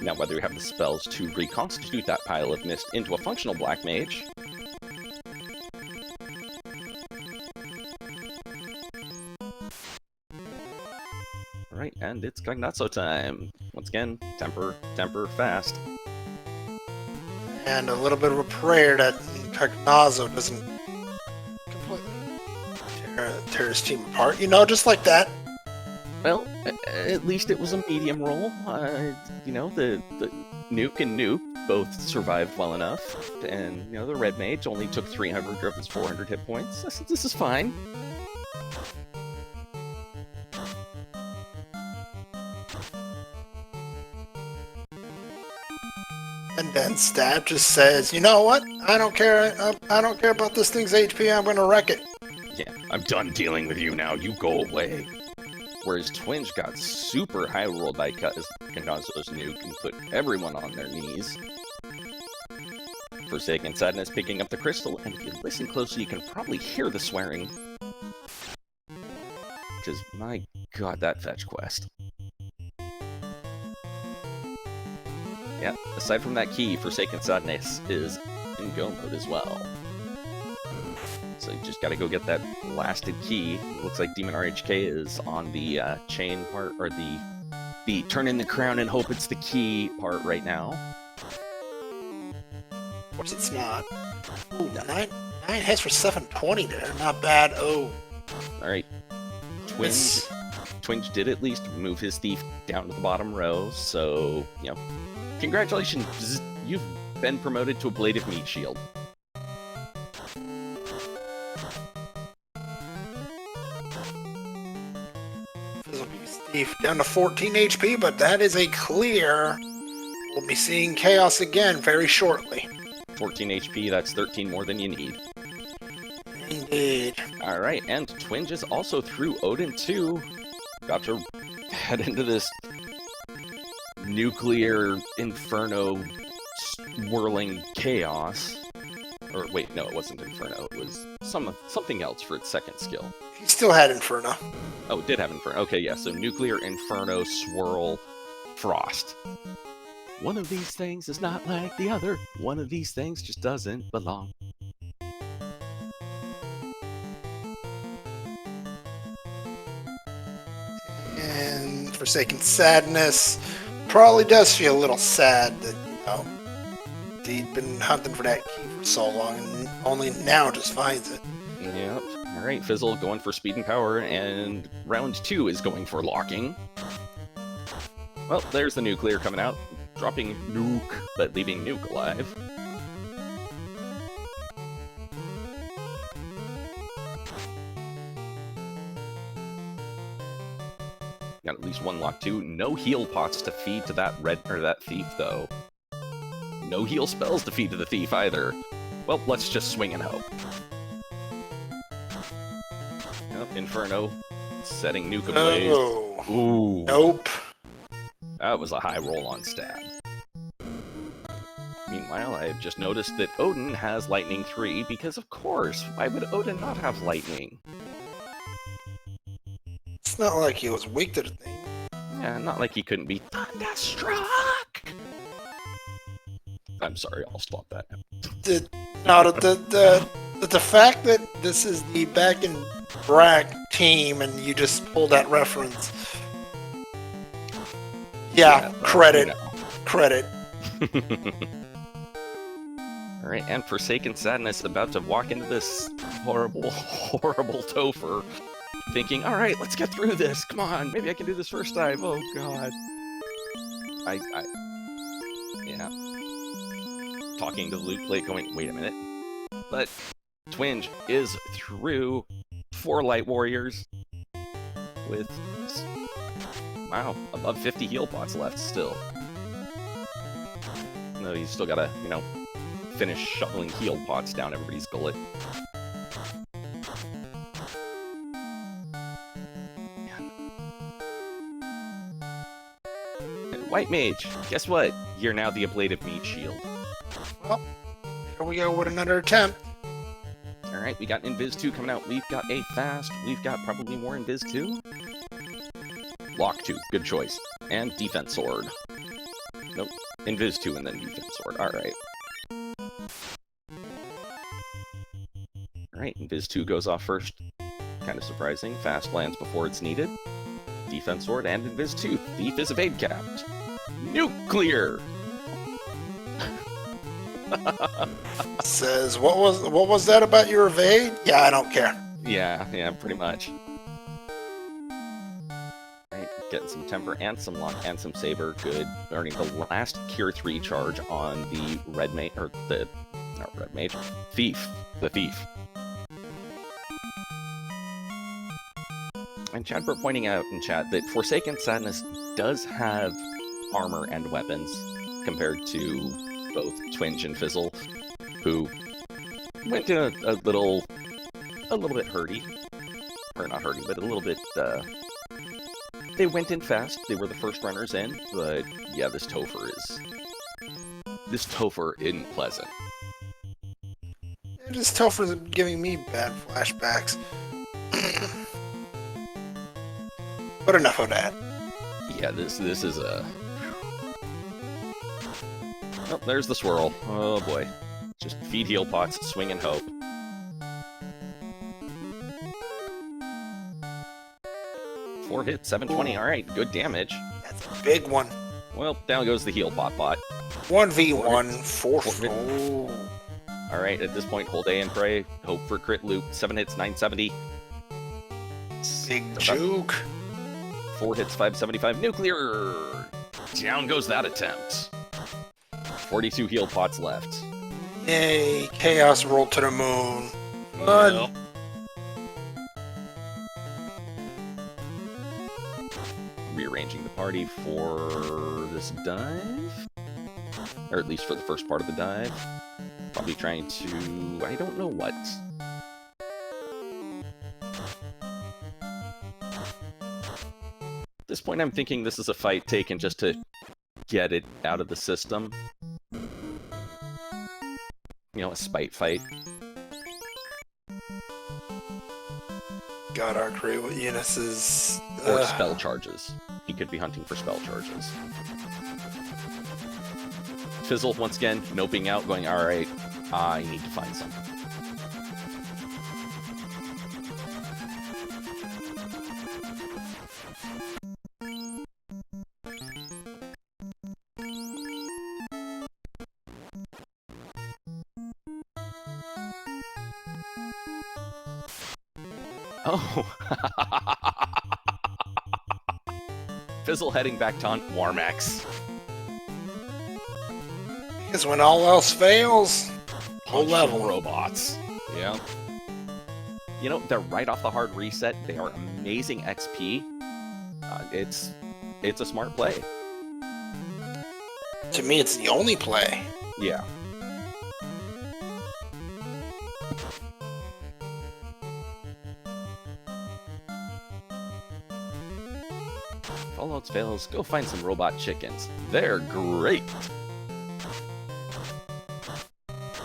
Now, whether you have the spells to reconstitute that pile of mist into a functional Black Mage... Alright, and it's Cognazzo time. Once again, temper, fast. And a little bit of a prayer that Cognazzo doesn't completely tear his team apart. You know, just like that. Well, at least it was a medium roll. You know, the Nuke and Nuke both survived well enough, and you know the Red Mage only took 300 of his 400 hit points. This is fine. And then Stab just says, "You know what? I don't care. I don't care about this thing's HP. I'm gonna wreck it." Yeah, I'm done dealing with you now. You go away. Whereas Twinge got super high rolled by Cognazzo's Nuke and put everyone on their knees. Forsaken Sadness picking up the crystal, and if you listen closely, you can probably hear the swearing. Because, my god, that fetch quest. Yeah, aside from that key, Forsaken Sadness is in go mode as well. So you just gotta go get that blasted key. It looks like Demon RHK is on the chain part, or the turn in the crown and hope it's the key part right now. Of course it's not. Ooh, nine hits for 720 there. Not bad. Oh. Alright. Twinge did at least move his thief down to the bottom row, so, you know, congratulations, you've been promoted to a Blade of Meat Shield. Thief down to 14 HP, but that is a clear. We'll be seeing Chaos again very shortly. 14 HP, that's 13 more than you need. Indeed. Alright, and Twinge is also through Odin 2. Got to head into this nuclear inferno swirling chaos. Or wait, no, it wasn't Inferno. It was something else for its second skill. He still had Inferno. Oh, it did have Inferno. Okay, yeah, so Nuclear, Inferno, Swirl, Frost. One of these things is not like the other. One of these things just doesn't belong. And Forsaken Sadness probably does feel a little sad that, you know, he'd been hunting for that key for so long and only now just finds it. Yep. Alright, Fizzle going for speed and power, and round 2 is going for locking. Well, there's the nuclear coming out, dropping Nuke, but leaving Nuke alive. Got at least one lock too. No heal pots to feed to that that thief though. No heal spells to feed to the thief either. Well, let's just swing and hope. Yep, Inferno setting Nuke ablaze. Oh. Ooh. Nope. That was a high roll on stab. Meanwhile, I have just noticed that Odin has Lightning 3, because of course, why would Odin not have Lightning? It's not like he was weak to the thing. Yeah, not like he couldn't be thunderstruck! I'm sorry, I'll stop that now. The fact that this is the Back and Brack team and you just pulled that reference. Yeah, credit. You know. Credit. Alright, and Forsaken Sadness about to walk into this horrible, horrible Topher, thinking, alright, let's get through this, come on, maybe I can do this first time, oh god. Yeah. Talking to the loot plate going, wait a minute. But Twinge is through 4 Light Warriors with, wow, above 50 heal pots left still. No, he's still gotta, you know, finish shoveling heal pots down everybody's gullet. White Mage, guess what? You're now the Ablative Meat Shield. Well, here we go with another attempt. Alright, we got Invis 2 coming out. We've got a Fast. We've got probably more Invis 2. Lock 2, good choice. And Defense Sword. Nope, Invis 2 and then Defense Sword. Alright. Alright, Invis 2 goes off first. Kind of surprising. Fast lands before it's needed. Defense Sword and Invis 2. Thief is evade capped. Nuclear! Says, what was that about your evade? Yeah, I don't care. Yeah, pretty much. Right, getting some Temper and some Lock and some Saber. Good. Earning the last Cure 3 charge on the Red Mage, or the, not Red Mage, Thief. The Thief. And Chadbert pointing out in chat that Forsaken Sadness does have armor and weapons compared to both Twinge and Fizzle, who went to a little bit hurty. Or not hurty, but a little bit, they went in fast. They were the first runners in, but yeah, this Topher isn't pleasant. This Topher's giving me bad flashbacks. But enough of that. Yeah, this is a... Oh, there's the swirl. Oh boy. Just feed heal pots, swing and hope. Four hits, 720. Alright, good damage. That's a big one. Well, down goes the heal pot bot. 1v1, 4. Oh. Alright, at this point, hold A and pray. Hope for crit loop. 7 hits, 970. Big juke. 4 hits, 575. Nuclear! Down goes that attempt. 42 heal pots left. Yay, chaos roll to the moon. Fun. Well. Rearranging the party for this dive. Or at least for the first part of the dive. Probably trying to... I don't know what. At this point I'm thinking this is a fight taken just to get it out of the system. You know, a spite fight. God, archery with Eunice's... Or spell charges. He could be hunting for spell charges. Fizzle, once again, noping out, going, alright, I need to find something. Oh! Fizzle heading back to hunt Warmax. Because when all else fails, whole Punch level. some robots. Yeah. You know, they're right off the hard reset. They are amazing XP. It's a smart play. To me, it's the only play. Yeah. If all else fails, go find some robot chickens. They're great!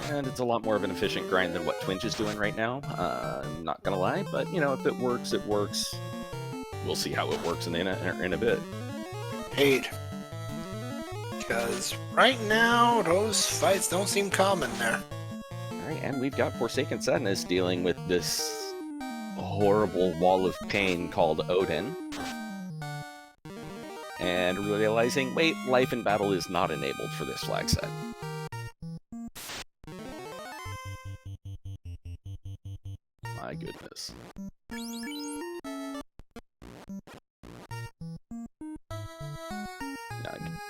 And it's a lot more of an efficient grind than what Twinge is doing right now. I'm not gonna lie, but, you know, if it works, it works. We'll see how it works in a bit. Paid. Because right now, those fights don't seem common there. Alright, and we've got Forsaken Sadness dealing with this horrible wall of pain called Odin. And realizing, wait, life in battle is not enabled for this flag set. my goodness.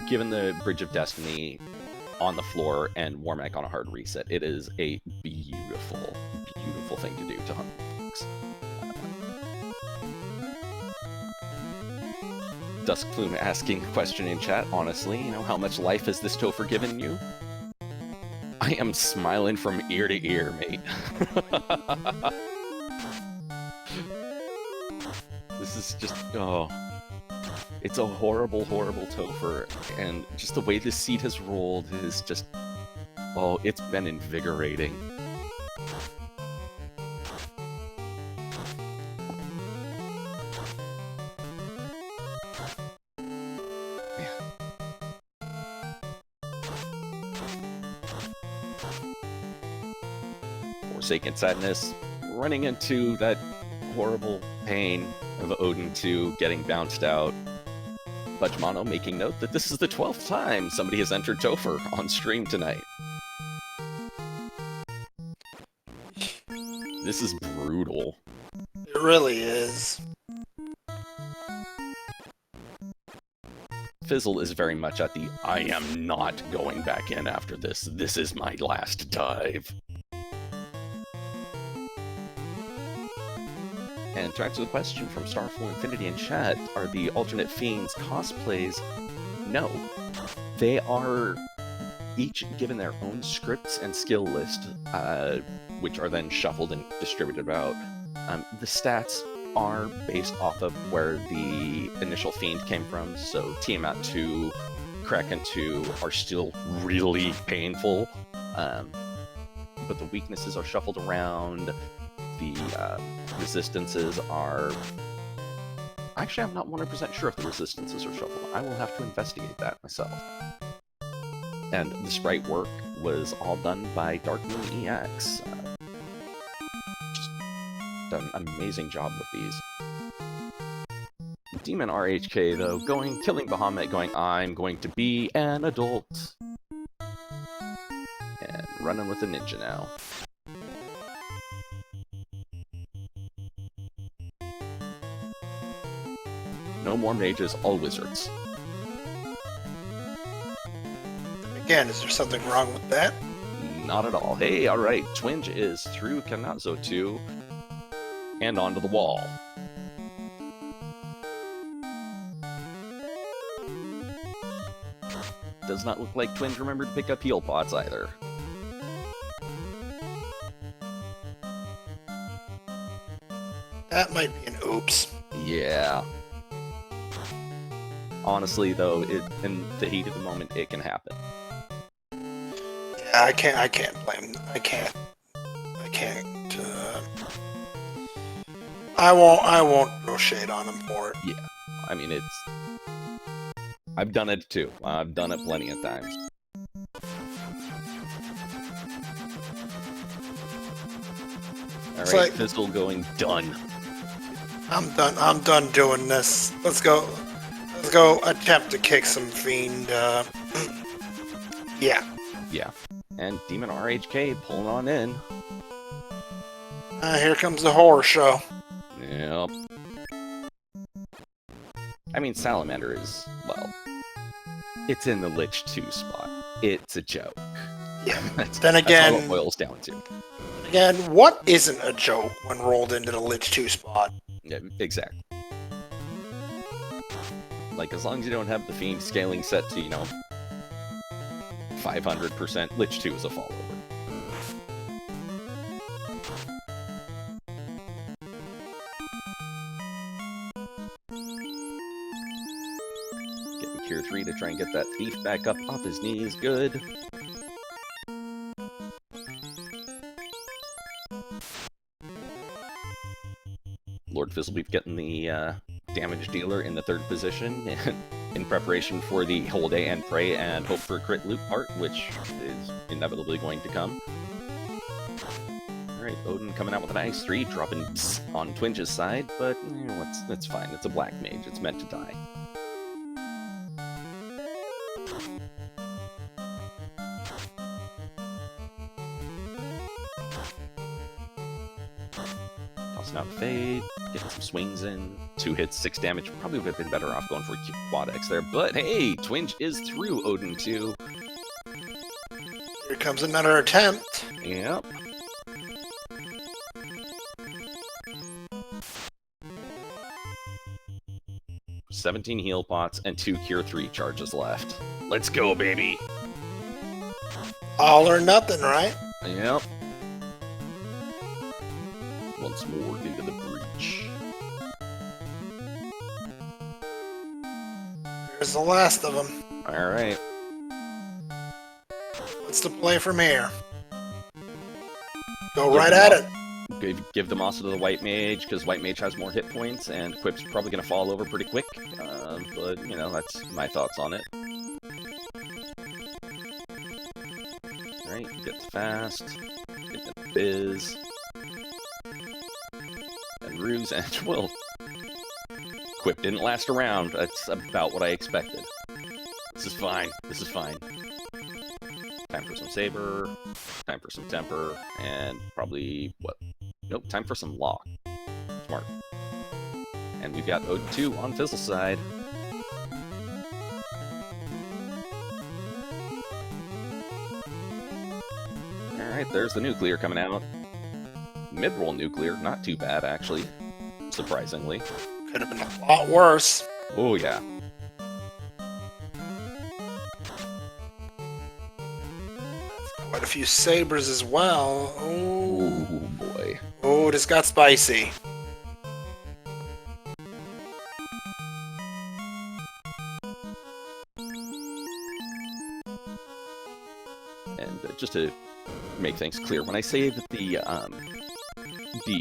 Given the Bridge of Destiny on the floor and Warmac on a hard reset, it is a beautiful, beautiful thing to do to hunt folks. Duskplume asking a question in chat, honestly, how much life has this Topher given you? I am smiling from ear to ear, mate. This is just, oh. It's a horrible, horrible Topher, and just the way this seed has rolled is just, oh, it's been invigorating. Forsaken Sadness, running into that horrible pain of Odin 2 getting bounced out. Budgemano making note that this is the 12th time somebody has entered Topher on stream tonight. This is brutal. It really is. Fizzle is very much at the, I am not going back in after this. This is my last dive. And to answer the question from Starfall Infinity in chat, are the alternate fiends cosplays? No. They are each given their own scripts and skill list, which are then shuffled and distributed about. The stats are based off of where the initial fiend came from, so Tiamat 2, Kraken 2 are still really painful, but the weaknesses are shuffled around. The resistances are... Actually, I'm not 100% sure if the resistances are shuffled. I will have to investigate that myself. And the sprite work was all done by Dark Moon EX. Just done an amazing job with these. Demon RHK, though, killing Bahamut, going, I'm going to be an adult. And running with a ninja now. No more mages, all wizards. Again, is there something wrong with that? Not at all. Hey, alright, Twinge is through Kanazo 2 and onto the wall. Does not look like Twinge remembered to pick up heal pots either. That might be an oops. Yeah. Honestly, though, in the heat of the moment, it can happen. Yeah, I can't blame them. I can't. I won't throw shade on them for it. Yeah. I mean, I've done it too. I've done it plenty of times. Alright, like, Fizzle going done. I'm done doing this. Let's go attempt to kick some fiend. Yeah. Yeah. And Demon RHK pulling on in. Here comes the horror show. Yep. I mean, Salamander is, well, it's in the Lich 2 spot. It's a joke. Yeah. That's Then again, all it boils down to. Again, what isn't a joke when rolled into the Lich 2 spot? Yeah, exactly. Like, as long as you don't have the Fiend scaling set to, 500%, Lich 2 is a fallover. Get the Cure 3 to try and get that Thief back up off his knees. Good. Lord Fizzlebeep getting the damage dealer in the third position in preparation for the Hold A and Pray and Hope for a Crit Loop part, which is inevitably going to come. Alright, Odin coming out with an Ice 3, dropping on Twinge's side, but that's fine. It's a black mage. It's meant to die. Snout Fade, getting some swings in. 2 hits, 6 damage. Probably would have been better off going for a Quad X there. But hey, Twinge is through Odin 2. Here comes another attempt. Yep. $17 heal pots and 2 Cure 3 charges left. Let's go, baby! All or nothing, right? Yep. Once more into the breach. Here's the last of them. Alright. What's the play from here? Go right at it. Give them also to the White Mage, because White Mage has more hit points, and Quip's probably going to fall over pretty quick. But, you know, that's my thoughts on it. Alright, get fast. Get the Biz. And Ruse, and, well, Quip didn't last around. That's about what I expected. This is fine. This is fine. Time for some Saber. Time for some Temper. And probably, what? Nope, time for some Lock. Smart. And we've got Ode 2 on Fizzle's side. Alright, there's the Nuclear coming out. Mid-roll Nuclear, not too bad, actually. Surprisingly. Could have been a lot worse. Oh, yeah. Quite a few Sabers as well. Oh, boy. Oh, this got spicy. And just to make things clear, when I say that the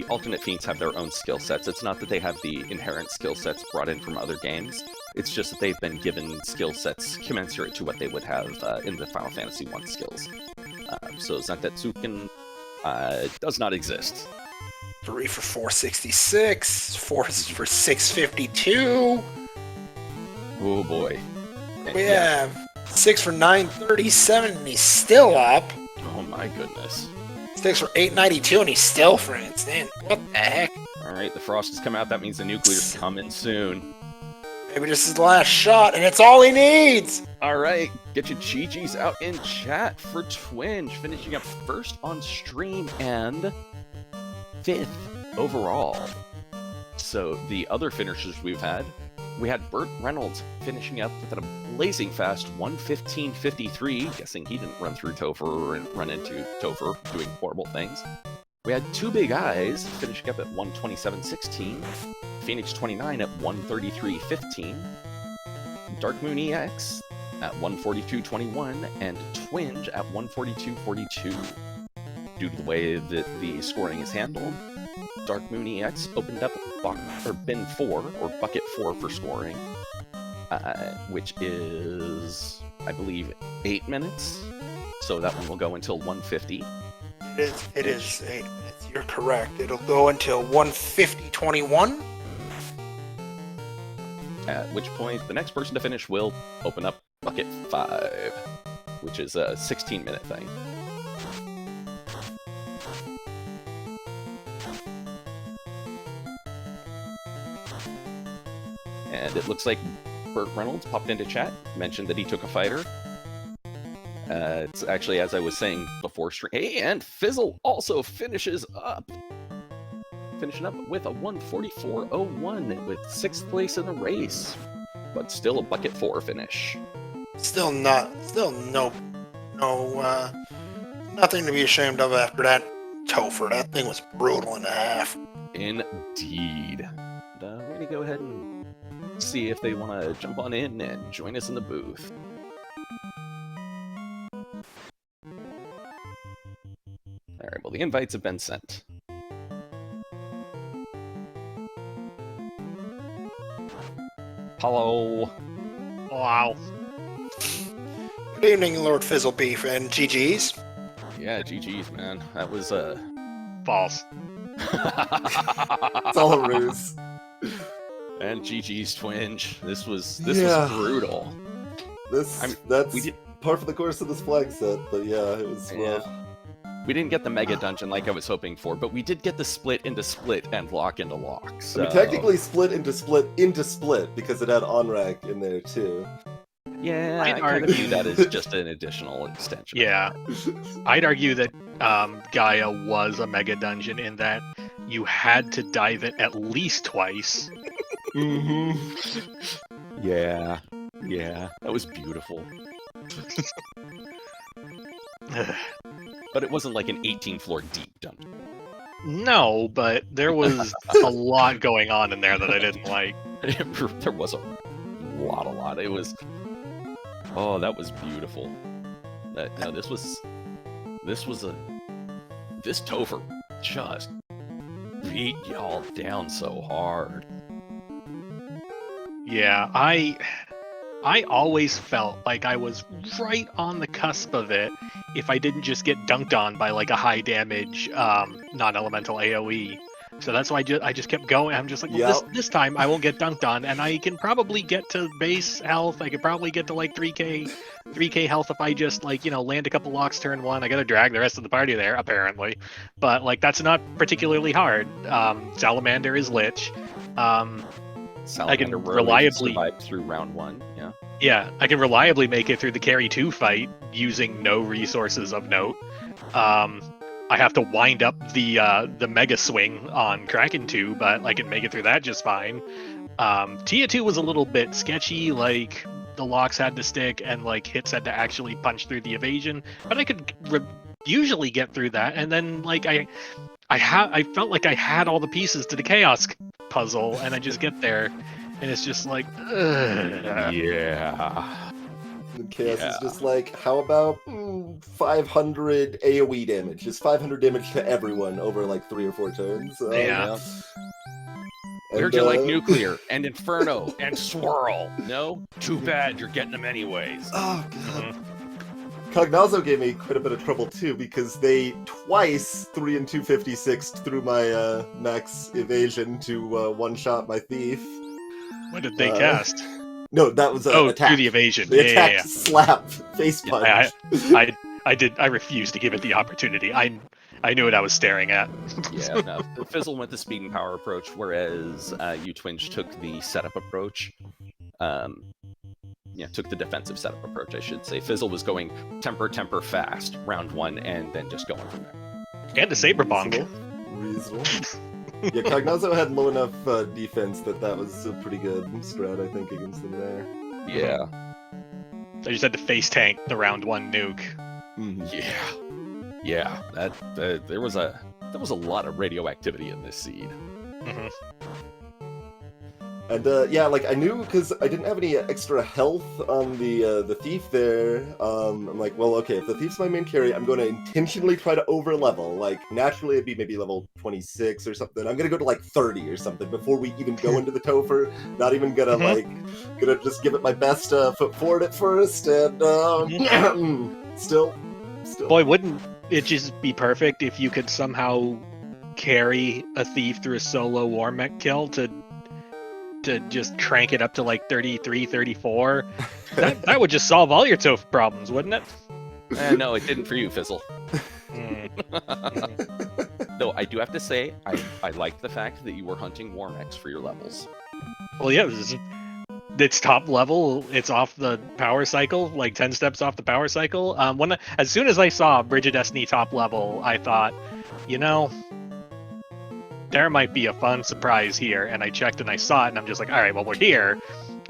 alternate fiends have their own skill sets, it's not that they have the inherent skill sets brought in from other games. It's just that they've been given skill sets commensurate to what they would have in the Final Fantasy I skills. So Zantetsuken does not exist. 3 for 466, 4 for 652. Oh boy. And We have 6 for 937, and he's still up. oh my goodness. 6 for 892, and he's still France. Man, what the heck? Alright, the frost has come out. That means the nuclear's coming soon. Maybe this is the last shot, and it's all he needs! Alright, get your GGs out in chat for Twinge, finishing up first on stream and 5th overall. So the other finishers we had Burt Reynolds finishing up with a blazing fast 1:15:53. Guessing he didn't run through Topher and run into Topher doing horrible things. We had Two Big Eyes finishing up at 1:27:16. Phoenix 29 at 1:33:15. Dark Moon EX at 1:42:21, and Twinge at 1:42:42. Due to the way that the scoring is handled, Dark Moon EX opened up bin 4, or bucket 4 for scoring, which is, I believe, 8 minutes. So that one will go until 1:50. It is 8 minutes. You're correct. It'll go until 1:50:21. At which point, the next person to finish will open up bucket 5, which is a 16-minute thing. And it looks like Burt Reynolds popped into chat, mentioned that he took a fighter. It's actually, as I was saying before stream. Hey, and Fizzle also finishes up. Finishing up with a 1:44:01 with 6th place in the race. But still a bucket 4 finish. Nothing to be ashamed of after that Topher. That thing was brutal and a half. Indeed. And, we're going to go ahead and see if they want to jump on in and join us in the booth. Alright, well, the invites have been sent. Hello. Wow. Good evening, Lord Fizzlebeef and GG's. Yeah, GG's, man. That was, False. It's all a ruse. And GG's Twinge. This was Yeah. brutal. That's we did- par for the course of this flag set, but yeah, it was rough. We didn't get the mega dungeon like I was hoping for, but we did get the split into split and lock into lock. So. I mean, technically split into split because it had on-rank in there too. Yeah, I'd I kind of argue- view that as just an additional extension. Yeah, I'd argue that Gaia was a mega dungeon in that you had to dive it at least twice. Mm-hmm. Yeah, that was beautiful. But it wasn't like an 18-floor deep dungeon. No, but there was a lot going on in there that I didn't like. There was a lot. It was... Oh, that was beautiful. No, this Topher just beat y'all down so hard. Yeah, I always felt like I was right on the cusp of it if I didn't just get dunked on by like a high damage non-elemental AoE. So that's why I just kept going. I'm just like, well, this time I won't get dunked on, and I can probably get to base health. I could probably get to like 3k health if I just like, land a couple locks turn one. I gotta drag the rest of the party there, apparently. But like that's not particularly hard. Salamander is Lich. I can reliably survive through round 1. Yeah. Yeah, I can reliably make it through the carry 2 fight using no resources of note. I have to wind up the mega swing on Kraken 2, but I can make it through that just fine. Tia 2 was a little bit sketchy, like the locks had to stick and like hits had to actually punch through the evasion, but I could usually get through that. And then like I felt like I had all the pieces to the chaos puzzle, and I just get there, and it's just like, yeah. And Chaos is just like, how about 500 AoE damage? Just 500 damage to everyone over like 3 or 4 turns. Yeah. We heard you like Nuclear and Inferno and Swirl. No? Too bad, you're getting them anyways. Oh, God. Cognazzo gave me quite a bit of trouble too because they twice 3 and 256 through my max evasion to one-shot my thief. What did they cast? No, that was attack. Through the evasion. The attack, slap, face punch. I refused to give it the opportunity. I knew what I was staring at. Yeah, no. Fizzle went the speed and power approach, whereas you Twinge took the setup approach. Took the defensive setup approach, I should say. Fizzle was going temper fast, round 1, and then just going from there. And a Saber Bonk. Reasonable. Yeah, Cognazzo had low enough defense that was a pretty good strat, I think, against them there. Yeah. I just had to face tank the round 1 nuke. Mm-hmm. Yeah. There was a lot of radioactivity in this seed. Mm-hmm. And like I knew because I didn't have any extra health on the thief there. I'm like, well, okay, if the thief's my main carry, I'm going to intentionally try to over level. Like naturally, it'd be maybe level 26 or something. I'm gonna go to like 30 or something before we even go into the Topher. Not even gonna gonna just give it my best foot forward at first, and still. Boy, wouldn't it just be perfect if you could somehow carry a thief through a solo war mech kill to just crank it up to like 33, 34. That would just solve all your Toph problems, wouldn't it? No, it didn't for you, Fizzle. Though I do have to say, I liked the fact that you were hunting Warmex for your levels. Well, yeah, it's top level. It's off the power cycle, like 10 steps off the power cycle. As soon as I saw Bridge of Destiny top level, I thought, there might be a fun surprise here, and I checked and I saw it, and I'm just like, all right, well, we're here.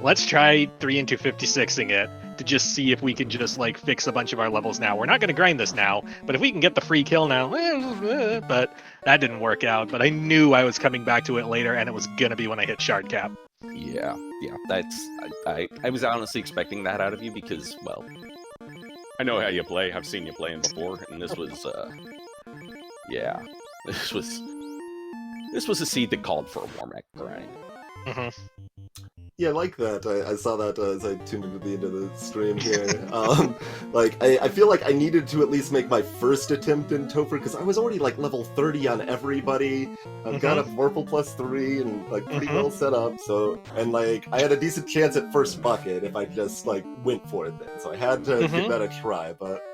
Let's try 3 and 256ing it to just see if we can just like fix a bunch of our levels now. We're not going to grind this now, but if we can get the free kill now, but that didn't work out. But I knew I was coming back to it later, and it was going to be when I hit shard cap. Yeah, that's I was honestly expecting that out of you because, well, I know how you play. I've seen you playing before, and this was, This was a seed that called for a Warmech grind. Mm-hmm. Yeah, I like that. I saw that as I tuned into the end of the stream here. I feel like I needed to at least make my first attempt in Topher, because I was already like level 30 on everybody. I've got a Vorpal +3 and like pretty well set up, so, and like I had a decent chance at first bucket if I just like went for it then. So I had to give that a try, but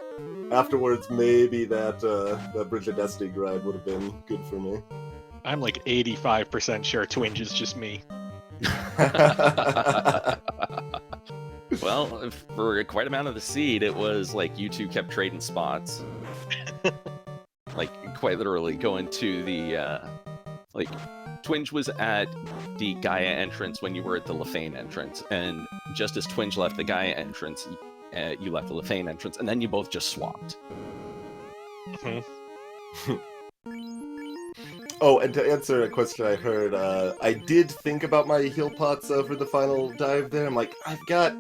Afterwards, maybe that Bridge of Destiny grind would have been good for me. I'm like 85% sure Twinge is just me. Well, for quite amount of the seed, it was like you two kept trading spots. Like, quite literally going to the, like, Twinge was at the Gaia entrance when you were at the Lefane entrance, and just as Twinge left the Gaia entrance, you left the Lefane entrance, and then you both just swapped. Oh, and to answer a question I heard, I did think about my heal pots for the final dive there. I'm like, I've got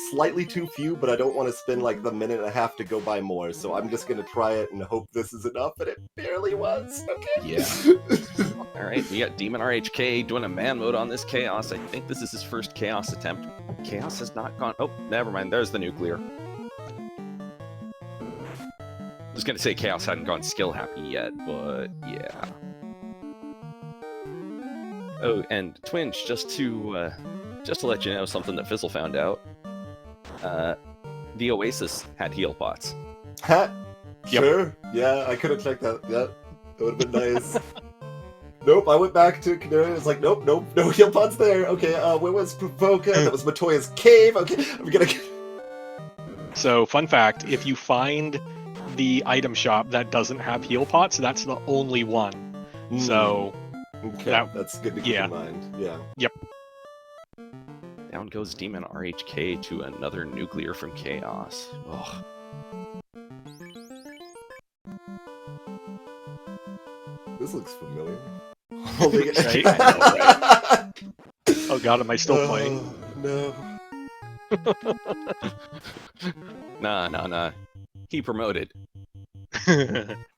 slightly too few, but I don't want to spend like the minute and a half to go buy more, so I'm just going to try it and hope this is enough, and it barely was. Okay. Yeah. Alright, we got Demon RHK doing a man mode on this Chaos. I think this is his first Chaos attempt. Chaos has not gone... Oh, never mind, there's the nuclear. I was going to say Chaos hadn't gone skill happy yet, but yeah. Oh, and Twinge, just to let you know something that Fizzle found out. The Oasis had heal pots. Ha! Yep. Sure. Yeah, I could have checked that. Yeah, that would have been nice. Nope, I went back to Canary. It's like, nope, no heal pots there. Okay, where was Provoca? That was Matoya's cave. Okay, I'm gonna. So, fun fact, if you find the item shop that doesn't have heal pots, that's the only one. So, okay, that's good to keep in mind. Yeah. Yep. Down goes Demon RHK to another nuclear from Chaos. Ugh. This looks familiar. Holding it. Right? I know, right? Oh god, am I still playing? No. Nah. He promoted.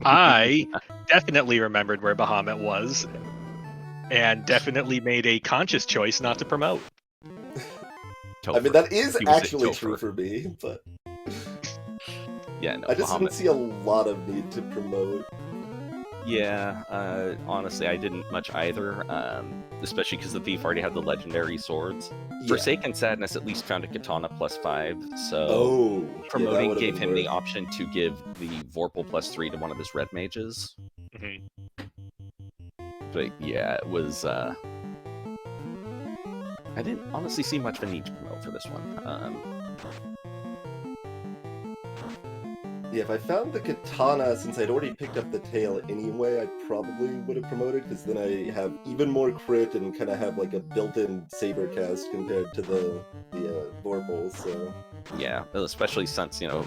I definitely remembered where Bahamut was, and definitely made a conscious choice not to promote. I mean, that is He was at actually Topher. true for me, but Yeah, no, I just Bahamut. didn't see a lot of need to promote. Yeah, honestly, I didn't much either, especially because the Thief already had the legendary swords. Yeah. Forsaken Sadness at least found a katana +5, so Oh, yeah, promoting that gave would've him been the worth. option to give the Vorpal +3 to one of his red mages. Mhm. But yeah, it was, I didn't honestly see much of a need to promote for this one. Yeah, if I found the katana, since I'd already picked up the tail anyway, I probably would have promoted, because then I have even more crit and kind of have like a built-in saber cast compared to the Vorpal, so... Yeah, especially since, you know,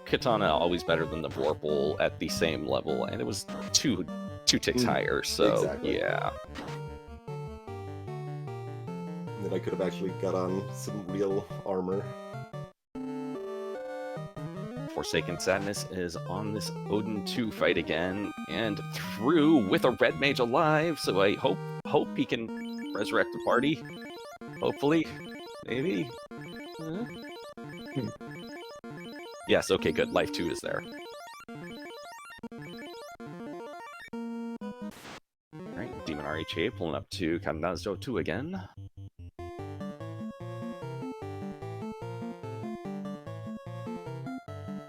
Katana always better than the Vorpal at the same level, and it was two ticks higher, so exactly. yeah. And then I could have actually got on some real armor. Forsaken Sadness is on this Odin 2 fight again, and through with a red mage alive, so I hope he can resurrect the party. Hopefully. Maybe. Yes, okay, good. Life 2 is there. Alright, Demon RHA pulling up to Kandazo 2 again.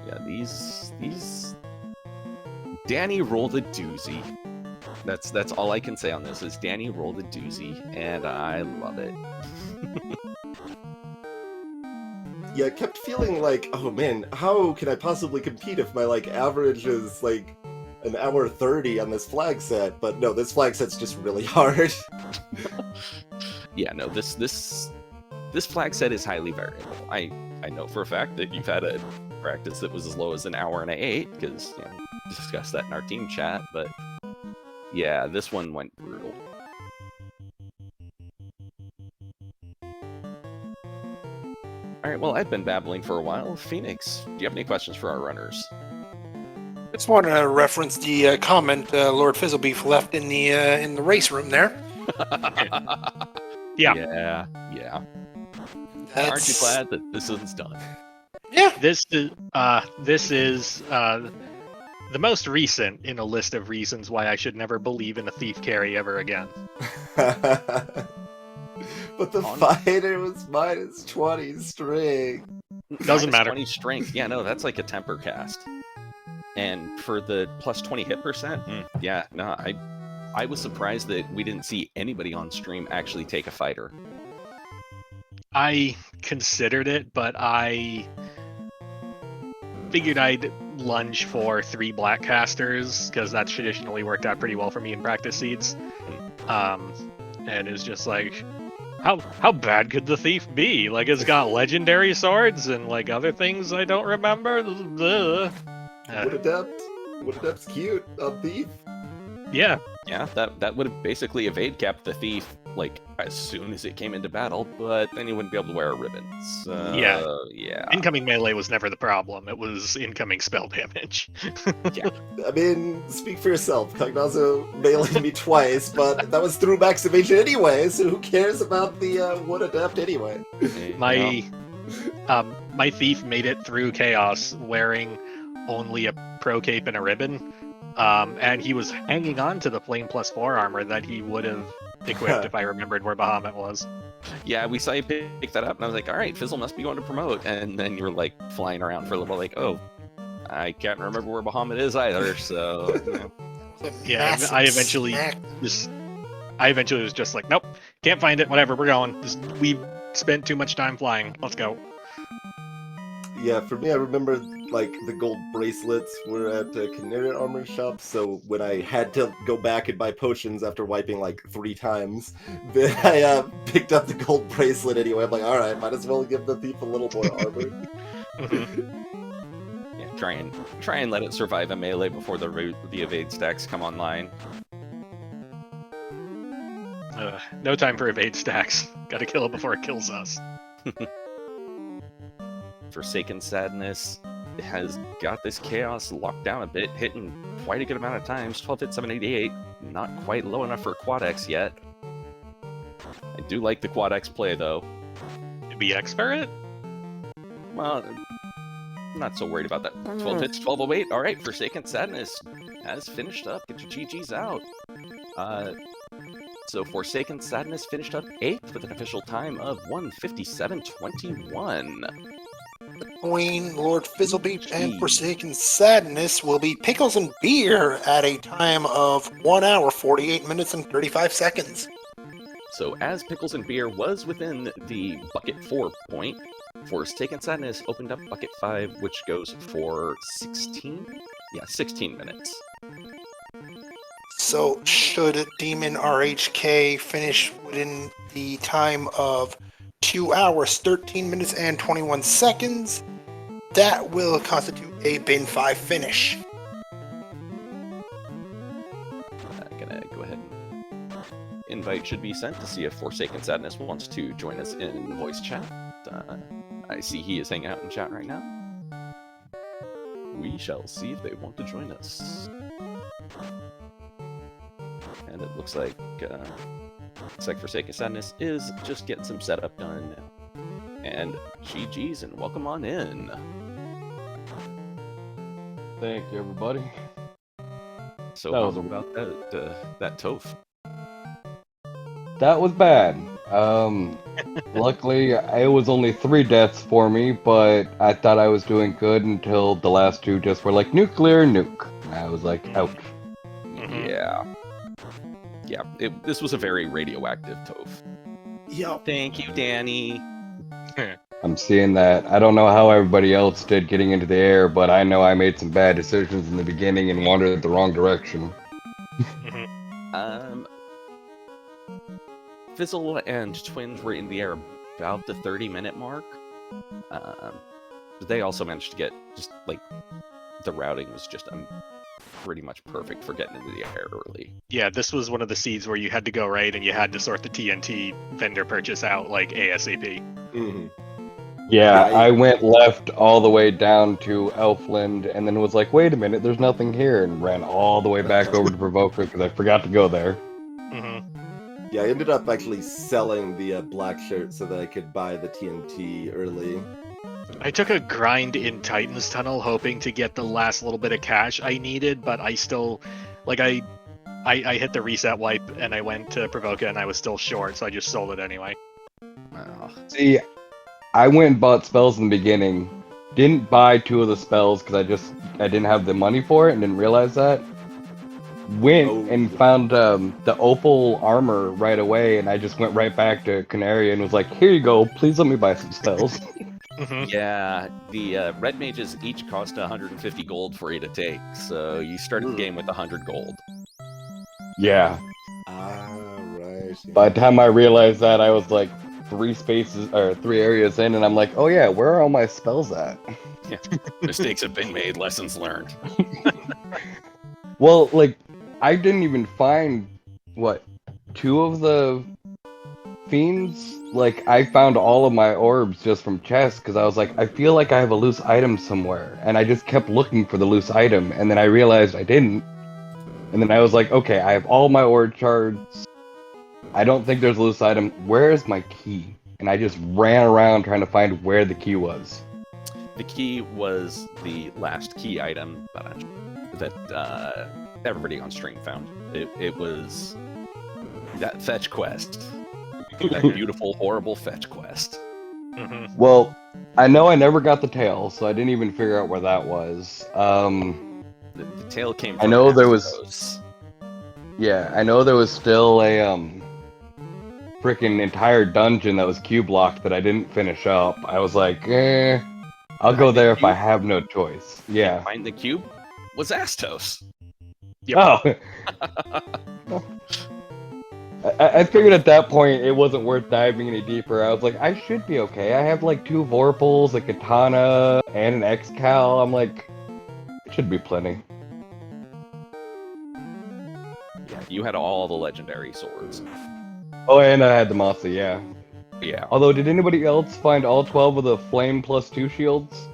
Yeah, these Danny rolled a doozy. That's all I can say on this is Danny rolled a doozy, and I love it. Yeah, I kept feeling like, oh man, how can I possibly compete if my like average is like an hour 30 on this flag set? But no, this flag set's just really hard. Yeah, no, this flag set is highly variable. I know for a fact that you've had a practice that was as low as an hour and 8, because you know, we discussed that in our team chat, but yeah, this one went brutal. Alright, well, I've been babbling for a while. Phoenix, do you have any questions for our runners? Just want to reference the comment Lord Fizzlebeef left in the race room there. Yeah. Yeah. Aren't you That's- glad that this is done? Yeah. This is the most recent in a list of reasons why I should never believe in a thief carry ever again. But the fighter was minus 20 string. Doesn't matter. 20 strength. Yeah, no, that's like a temper cast. And for the plus 20 hit percent, yeah, no, I was surprised that we didn't see anybody on stream actually take a fighter. I considered it, but I figured I'd lunge for 3 black casters because that's traditionally worked out pretty well for me in practice seeds. And it's just like, how bad could the thief be? Like, it's got legendary swords and like other things I don't remember. Wood Adept? Wood Adept's cute. A thief? Yeah. Yeah, that would have basically evade capped the thief like as soon as it came into battle, but then you wouldn't be able to wear a ribbon. So, yeah. Incoming melee was never the problem. It was incoming spell damage. I mean, speak for yourself. Cognazo mailing me twice, but that was through max evasion anyway, so who cares about the Wood Adept anyway? My thief made it through chaos wearing only a pro cape and a ribbon. And he was hanging on to the flame plus 4 armor that he would have equipped if I remembered where Bahamut was. Yeah, we saw you pick that up, and I was like, all right, Fizzle must be going to promote. And then you were like flying around for a little bit, like, oh, I can't remember where Bahamut is either. So yeah, I eventually was just like, nope, can't find it. Whatever, we're going. We spent too much time flying. Let's go. Yeah, for me, I remember like the gold bracelets were at Canary Armor Shop, so when I had to go back and buy potions after wiping like 3 times, then I picked up the gold bracelet anyway. I'm like, alright, might as well give the thief a little more armor. Yeah, try and let it survive a melee before the evade stacks come online. No time for evade stacks. Gotta kill it before it kills us. Forsaken Sadness has got this chaos locked down a bit, hitting quite a good amount of times. 12 hit, 788. Not quite low enough for Quad X yet. I do like the Quad X play, though. Did we X for it? Well, I'm not so worried about that. 12 hits, 1208. All right, Forsaken Sadness has finished up. Get your GGs out. So Forsaken Sadness finished up 8th with an official time of 1:57.21. Between Lord Fizzlebeach and Forsaken Sadness will be Pickles and Beer at a time of 1 hour, 48 minutes, and 35 seconds. So as Pickles and Beer was within the bucket 4 point, Forsaken Sadness opened up bucket 5, which goes for 16? Yeah, 16 minutes. So should Demon RHK finish within the time of 2 hours, 13 minutes, and 21 seconds, that will constitute a bin 5 finish. I'm gonna go ahead and invite should be sent to see if Forsaken Sadness wants to join us in voice chat. I see he is hanging out in chat right now. We shall see if they want to join us. And it looks like Forsaken Sadness is just getting some setup done. And GG's and welcome on in. Thank you, everybody. So That was about that Toph. That was bad. Luckily, it was only 3 deaths for me, but I thought I was doing good until the last 2 just were like nuclear nuke. I was like, ouch. Yeah. Yeah, this was a very radioactive Toph. Yup. Thank you, Danny. I'm seeing that. I don't know how everybody else did getting into the air, but I know I made some bad decisions in the beginning and wandered the wrong direction. Fizzle and Twins were in the air about the 30-minute mark. But they also managed to get just, like, the routing was just pretty much perfect for getting into the air early. Yeah, this was one of the seeds where you had to go right and you had to sort the TNT vendor purchase out, like, ASAP. Mm-hmm. Yeah, I went left all the way down to Elfland, and then was like, wait a minute, there's nothing here, and ran all the way back over to Provoker because I forgot to go there. Yeah, I ended up actually selling the black shirt so that I could buy the TNT early. I took a grind in Titan's Tunnel hoping to get the last little bit of cash I needed, but I still, like, I hit the reset wipe and I went to Provoca and I was still short, so I just sold it anyway. Wow. See, I went and bought spells in the beginning. Didn't buy 2 of the spells because I didn't have the money for it and didn't realize that. Went and found the opal armor right away, and I just went right back to Canaria and was like, "Here you go. Please let me buy some spells." Yeah, the red mages each cost 150 gold for you to take, so you started the game with 100 gold. Yeah. Right. By the time I realized that, I was like 3 areas in, and I'm like, "Oh yeah, where are all my spells at?" Yeah. Mistakes have been made, lessons learned. Well, like, I didn't even find, 2 of the fiends? Like, I found all of my orbs just from chests, because I was like, I feel like I have a loose item somewhere, and I just kept looking for the loose item, and then I realized I didn't, and then I was like, okay, I have all my orb shards, I don't think there's a loose item, where is my key? And I just ran around trying to find where the key was. The key was the last key item that everybody on stream found. It was that fetch quest. That beautiful, horrible fetch quest. Well, I know I never got the tail, so I didn't even figure out where that was. The tail came from I know there Astos. was... Yeah, I know there was still a, freaking entire dungeon that was cube-locked that I didn't finish up. I was like, I'll go there if I have no choice. Yeah. Behind the cube was Astos. Yep. Oh! I figured at that point it wasn't worth diving any deeper. I was like, I should be okay. I have like 2 Vorpals, a katana, and an X-Cal. I'm like, it should be plenty. Yeah, you had all the legendary swords. Oh, and I had the Masa, yeah. Yeah. Although, did anybody else find all 12 of the Flame +2 shields?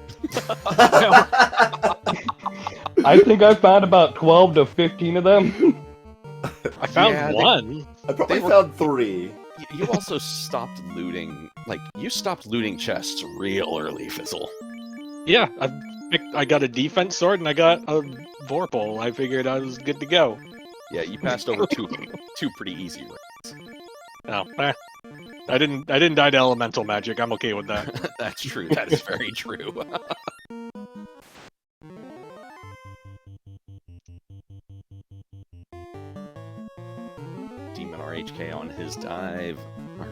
I think I found about 12 to 15 of them. I found one. I probably found 3. You also stopped looting, you stopped looting chests real early, Fizzle. Yeah, I got a defense sword and I got a Vorpal. I figured I was good to go. Yeah, you passed over two pretty easy runs. Oh, I didn't die to elemental magic. I'm okay with that. That's true. That is very true. Demon RHK on his dive, or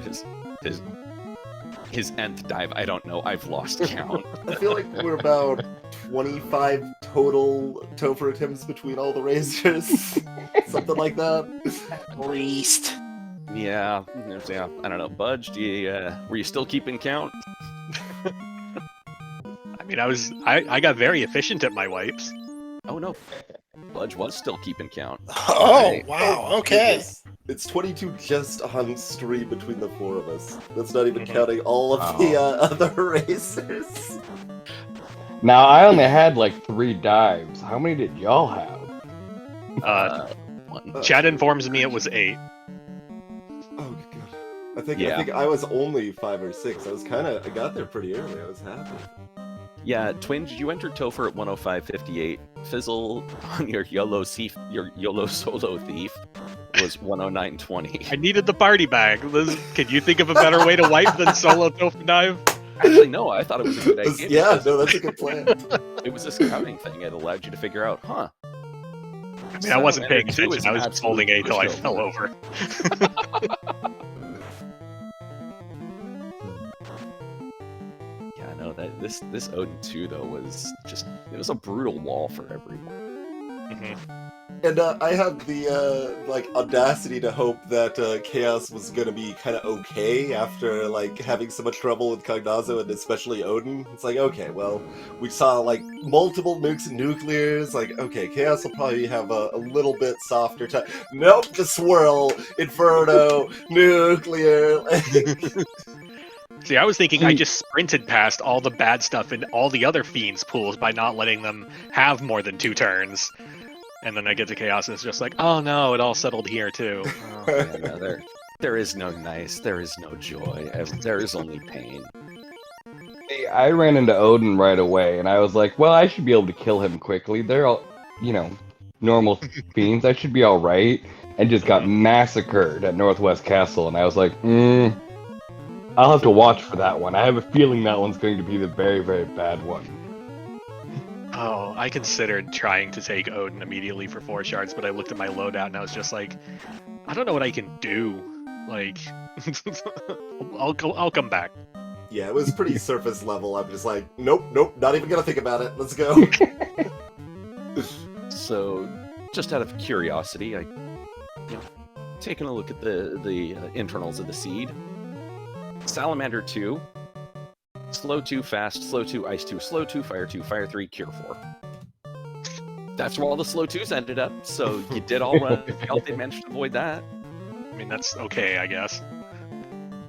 his nth dive. I don't know. I've lost count. I feel like we're about 25 total Topher attempts between all the razors. Something like that. At least. Yeah. I don't know. Budge, were you still keeping count? I mean, I got very efficient at my wipes. Oh no, Budge was still keeping count. Oh, Right. wow, okay. Goodness. It's 22 just on stream between the 4 of us. That's not even counting all of the other racers. Now, I only had like 3 dives. How many did y'all have? One. Chad informs me it was 8. Oh god. I think I was only 5 or 6. I got there pretty early. I was happy. Yeah, Twinge, you entered Topher at 105.58. Fizzle on your YOLO solo thief was 109.20. I needed the party bag. Liz, can you think of a better way to wipe than solo Topher dive? Actually, no, I thought it was a good idea. Yeah, no, that's a good plan. It was a scouting thing. It allowed you to figure out, I mean, I wasn't paying attention. I was just holding A till I fell over. Yeah, no, this Odin 2 though was it was a brutal wall for everyone. And I had the audacity to hope that Chaos was gonna be kind of okay after having so much trouble with Cognazzo and especially Odin. It's like, okay, well, we saw multiple nukes and nuclears. Okay, Chaos will probably have a little bit softer time. Nope, the swirl, Inferno, nuclear. See, I was thinking I just sprinted past all the bad stuff in all the other Fiends pools by not letting them have more than 2 turns. And then I get to Chaos and it's just like, oh no, it all settled here too. Oh, yeah, no, there is no nice, there is no joy, there is only pain. Hey, I ran into Odin right away, and I was like, well, I should be able to kill him quickly. They're all, normal fiends. I should be alright. And just got massacred at Northwest Castle, and I was like, I'll have to watch for that one. I have a feeling that one's going to be the very, very bad one. Oh, I considered trying to take Odin immediately for 4 shards, but I looked at my loadout and I was just like, I don't know what I can do. Like, I'll come back. Yeah, it was pretty surface level. I'm just like, nope, not even gonna think about it. Let's go. So, just out of curiosity, taking a look at the internals of the seed. Salamander 2, slow 2, fast, slow 2, ice 2, slow 2, fire 3, cure 4. That's where all the slow 2s ended up, so you did all run. They managed to avoid that. I mean, that's okay, I guess.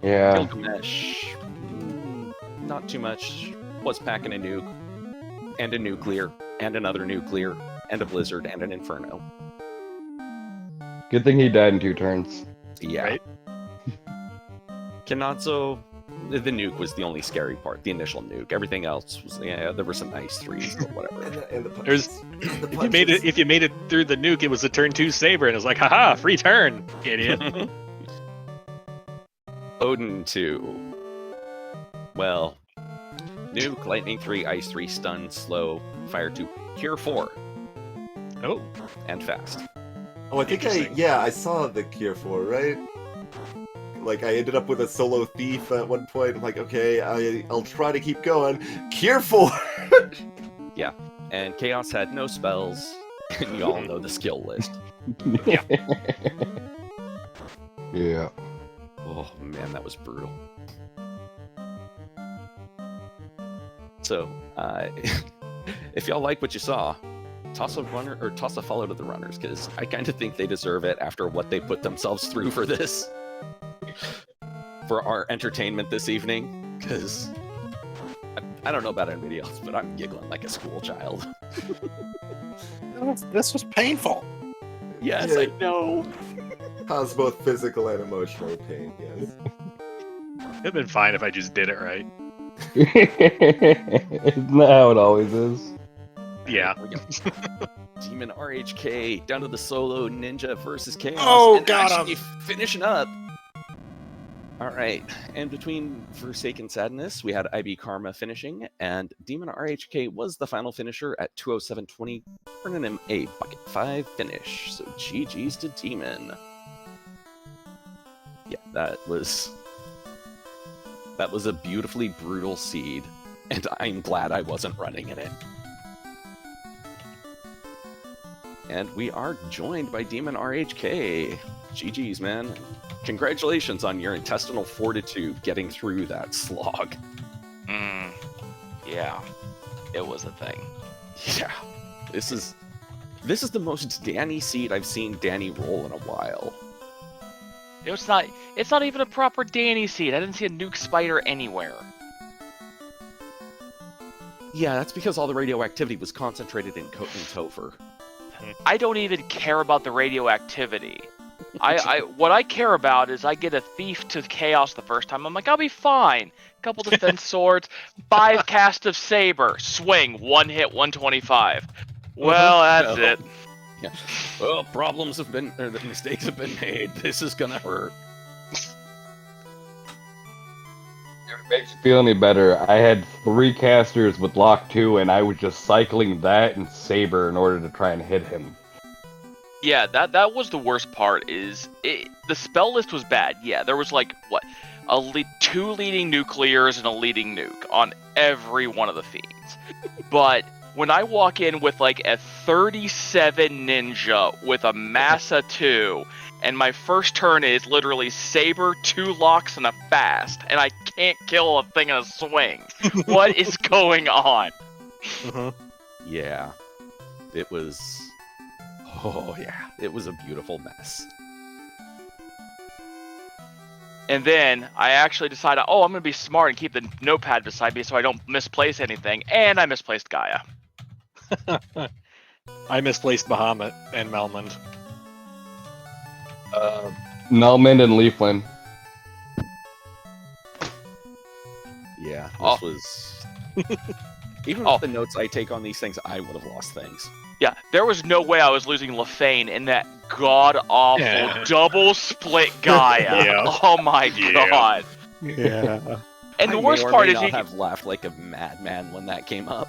Yeah. Gilgamesh, not too much. Was packing a nuke, and a nuclear, and another nuclear, and a blizzard, and an inferno. Good thing he died in 2 turns. Yeah. Right? Kenatsu, the nuke was the only scary part, the initial nuke. Everything else was, there were some nice 3s, but whatever. And the There's- punches. If you made it through the nuke, it was a turn 2 saber, and it was like, haha, free turn, idiot. Odin 2. Well, nuke, lightning 3, ice 3, stun, slow, fire 2, cure 4, Oh, and fast. Oh, I think Interesting. I saw the Cure 4, right? Like, I ended up with a solo thief at one point. I'm like, okay, I'll try to keep going. Cure 4! And Chaos had no spells, and you all know the skill list. Yeah. Yeah. Oh man, that was brutal. So, if y'all like what you saw, toss a follow to the runners, because I kind of think they deserve it after what they put themselves through for this, for our entertainment this evening. Because I don't know about anybody else, but I'm giggling like a school child. This was painful. Yes, Yeah. I know. Caused both physical and emotional pain, yes. it'd have been fine if I just did it right. Isn't that how it always is? Yeah. We got Demon RHK down to the solo ninja versus Chaos. Oh, and got actually him. finishing up. All right, and between Forsaken Sadness, we had IB Karma finishing, and Demon RHK was the final finisher at 207.20, earning him a bucket 5 finish. So GG's to Demon. Yeah, that was a beautifully brutal seed, and I'm glad I wasn't running in it. And we are joined by Demon RHK. GG's, man. Congratulations on your intestinal fortitude getting through that slog. Yeah, it was a thing. Yeah. This is the most Danny seed I've seen Danny roll in a while. It's not even a proper Danny seed. I didn't see a nuke spider anywhere. Yeah, that's because all the radioactivity was concentrated in Topher. I don't even care about the radioactivity. What I care about is I get a thief to chaos the first time. I'm like, I'll be fine. Couple defense swords, 5 cast of saber, swing, 1 hit, 125. Well, that's No. it. Yeah. Well, the mistakes have been made. This is gonna hurt. If it makes you feel any better, I had 3 casters with lock 2, and I was just cycling that and Saber in order to try and hit him. Yeah, that was the worst part. The spell list was bad. Yeah, there was like 2 leading nuclears and a leading nuke on every one of the fiends. But when I walk in with like a 37 ninja with a Massa 2, and my first turn is literally Saber, 2 locks, and a fast, and I can't kill a thing in a swing. What is going on? Yeah. It was... Oh, yeah. It was a beautiful mess. And then I actually decided, I'm going to be smart and keep the notepad beside me so I don't misplace anything, and I misplaced Gaia. I misplaced Bahamut and Melmond. Melmond and Leafland. Yeah, this Oh. was... Even Oh. with the notes I take on these things, I would have lost things. Yeah, there was no way I was losing LaFane in that god-awful Yeah. double split Gaia. Yeah. Oh my Yeah. god. Yeah. And I the may worst or part may is not you. have laughed like a madman when that came up.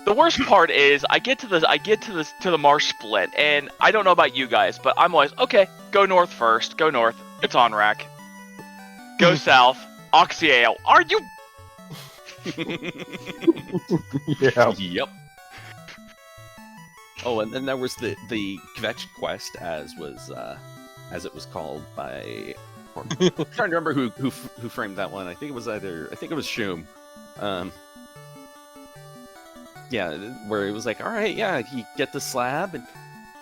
The worst part is I get to the marsh split, and I don't know about you guys, but I'm always okay. Go north first. Go north. It's on rack. Go south. Oxyale. Are you? Yeah. Yep. Oh, and then there was the Kvetch quest, as it was called by. I'm trying to remember who framed that one. I think it was Shum. Yeah, where it was like, all right, yeah, you get the slab, and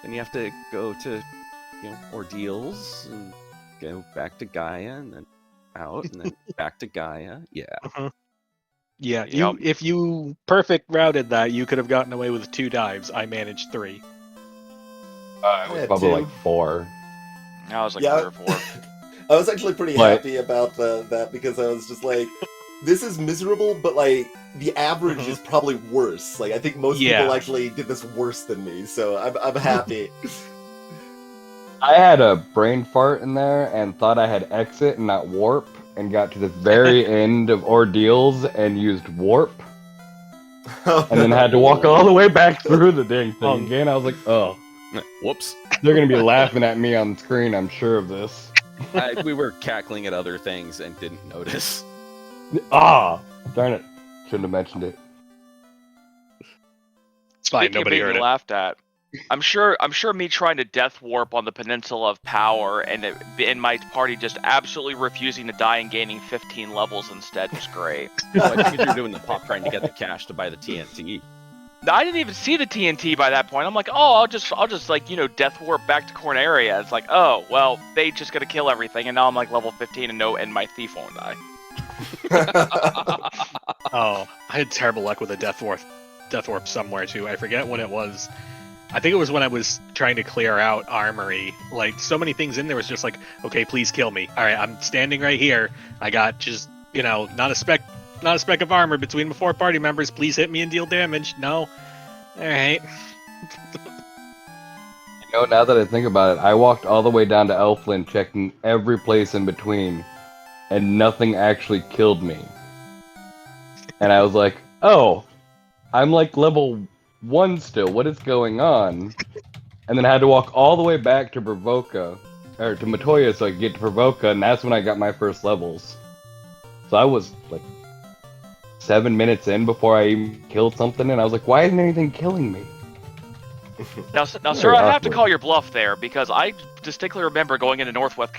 then you have to go to, ordeals, and go back to Gaia, and then out, and then back to Gaia. Yeah. Yeah, Yep. if you perfect routed that, you could have gotten away with 2 dives. I managed 3. It was probably like 4. I was like Yeah. 3 or 4. I was actually pretty But- happy about that because I was just like, this is miserable, but like the average is probably worse. Like I think most Yeah. people actually did this worse than me, so I'm happy. I had a brain fart in there and thought I had exit and not warp, and got to the very end of ordeals and used warp, and then had to walk all the way back through the dang thing again. I was like, oh, Whoops. they're gonna be laughing at me on screen. I'm sure of this. We were cackling at other things and didn't notice. Ah, darn it! Shouldn't have mentioned it. It's fine, Speaking of nobody being heard it. laughed at, I'm sure me trying to death warp on the Peninsula of Power and my party just absolutely refusing to die and gaining 15 levels instead was great. Well, I think you're doing the pop trying to get the cash to buy the TNT. No, I didn't even see the TNT by that point. I'm like, oh, I'll just like death warp back to Corneria. It's like, oh, well, they just gotta kill everything, and now I'm like level 15 and my thief won't die. Oh, I had terrible luck with a death warp somewhere too. I forget what it was. I think it was when I was trying to clear out Armory. Like, so many things in there was just like, okay, please kill me. All right, I'm standing right here. I got just, not a speck of armor between the 4 party members. Please hit me and deal damage. No. All right. Now that I think about it, I walked all the way down to Elfland, checking every place in between, and nothing actually killed me. And I was like, oh, I'm like level 1 still. What is going on? And then I had to walk all the way back to Bravoka, or to Matoya, so I could get to Bravoka, and that's when I got my first levels. So I was like 7 minutes in before I even killed something, and I was like, why isn't anything killing me? Now, sir, Very I have to awkward. call your bluff there because I distinctly remember going into Northwest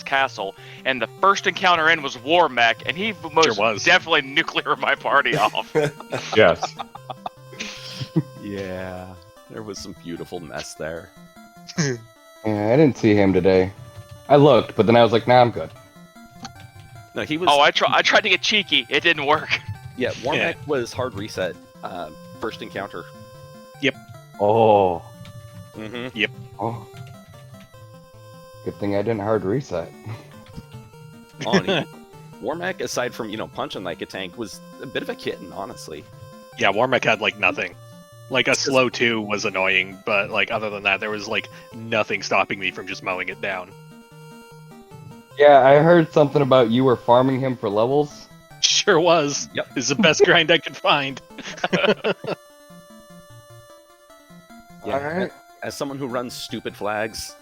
Castle, and the first encounter in was War Mech, and he most was. definitely nuclear my party off. Yes. Yeah, there was some beautiful mess there. Yeah, I didn't see him today. I looked, but then I was like, nah, I'm good. No, he was. Oh, I tried to get cheeky. It didn't work. Yeah, Warmack was hard reset. First encounter. Oh. Mm-hmm. Oh. Good thing I didn't hard reset. Warmack, aside from punching like a tank, was a bit of a kitten, honestly. Yeah, Warmech had like nothing. Like a slow 2 was annoying, but like other than that, there was like nothing stopping me from just mowing it down. Yeah, I heard something about you were farming him for levels. Sure was. Yep. It's the best grind I could find. Yeah, Alright. as someone who runs stupid flags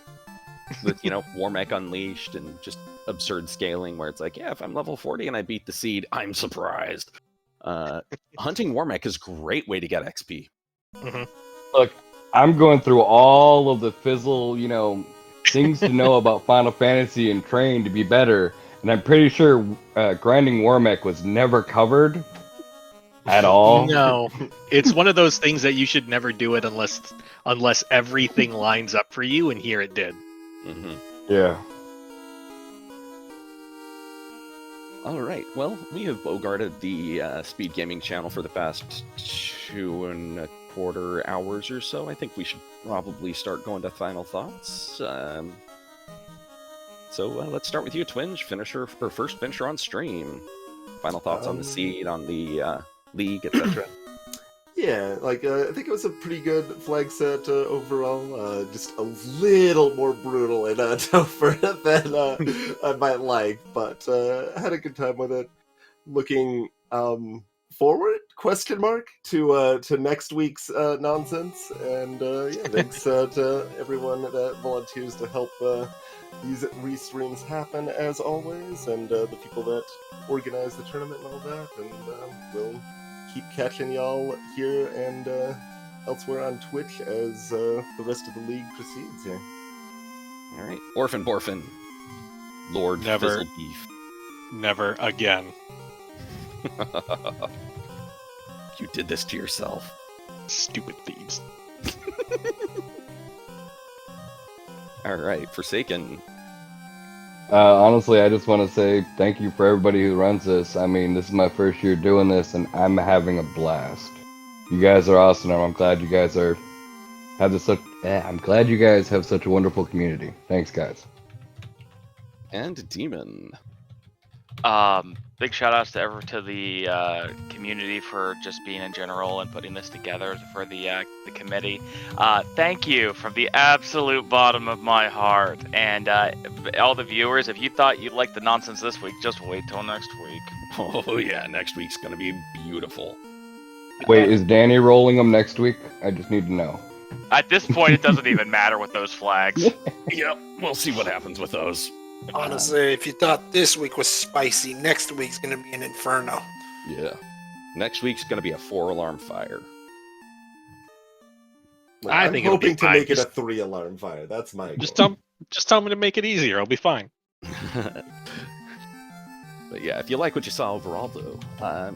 with Warmack Unleashed and just absurd scaling, where it's like, yeah, if I'm level 40 and I beat the seed, I'm surprised. Hunting Warmack is a great way to get XP. Look, I'm going through all of the fizzle, things to know about Final Fantasy and train to be better, and I'm pretty sure grinding Warmech was never covered at all. No, it's one of those things that you should never do it unless everything lines up for you, and here it did. Mm-hmm. Yeah. All right. Well, we have bogarted the Speed Gaming channel for the past 2.25 hours or so. I think we should probably start going to final thoughts. So let's start with you, Twinge. First finisher on stream. Final thoughts on the seed, on the league, etc. Yeah, like I think it was a pretty good flag set overall. Just a little more brutal and tougher than I might like, but I had a good time with it. Looking forward to next week's nonsense, and yeah, thanks to everyone that volunteers to help these restreams happen as always, and the people that organize the tournament and all that, and we'll keep catching y'all here and elsewhere on Twitch as the rest of the league proceeds here. All right, Orphan Borfin, Lord Never. Fizzle Beef. Never again. You did this to yourself. Stupid thieves. All right, Forsaken. Honestly, I just want to say thank you for everybody who runs this. I mean, this is my first year doing this, and I'm having a blast. You guys are awesome, and I'm glad you guys I'm glad you guys have such a wonderful community. Thanks, guys. And Demon. Big shout outs to the community for just being in general and putting this together for the committee. Thank you from the absolute bottom of my heart. And all the viewers, if you thought you'd like the nonsense this week, just wait till next week. Oh yeah, next week's gonna be beautiful. Wait, is Danny rolling them next week? I just need to know. At this point, it doesn't even matter with those flags. Yep, we'll see what happens with those. Honestly, if you thought this week was spicy, next week's gonna be an inferno. Yeah. Next week's gonna be a 4-alarm fire. I I'm think it'll be hoping to fine. make it a 3-alarm fire. That's my Just goal. tell me to make it easier. I'll be fine. But yeah, if you like what you saw overall, though,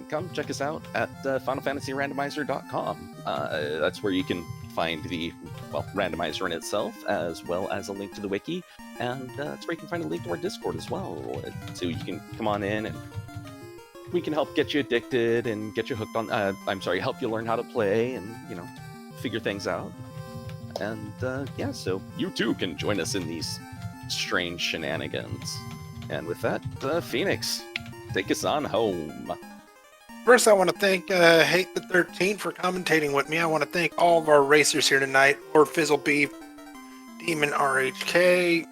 come check us out at FinalFantasyRandomizer.com. That's where you can find the randomizer in itself, as well as a link to the wiki, and that's where you can find a link to our Discord as well. So you can come on in, and we can help get you addicted and get you hooked on. Help you learn how to play and figure things out. And yeah, so you too can join us in these strange shenanigans. And with that, Phoenix, take us on home. First, I want to thank Hate the 13 for commentating with me. I want to thank all of our racers here tonight: Lord Fizzle Beef, Demon RHK,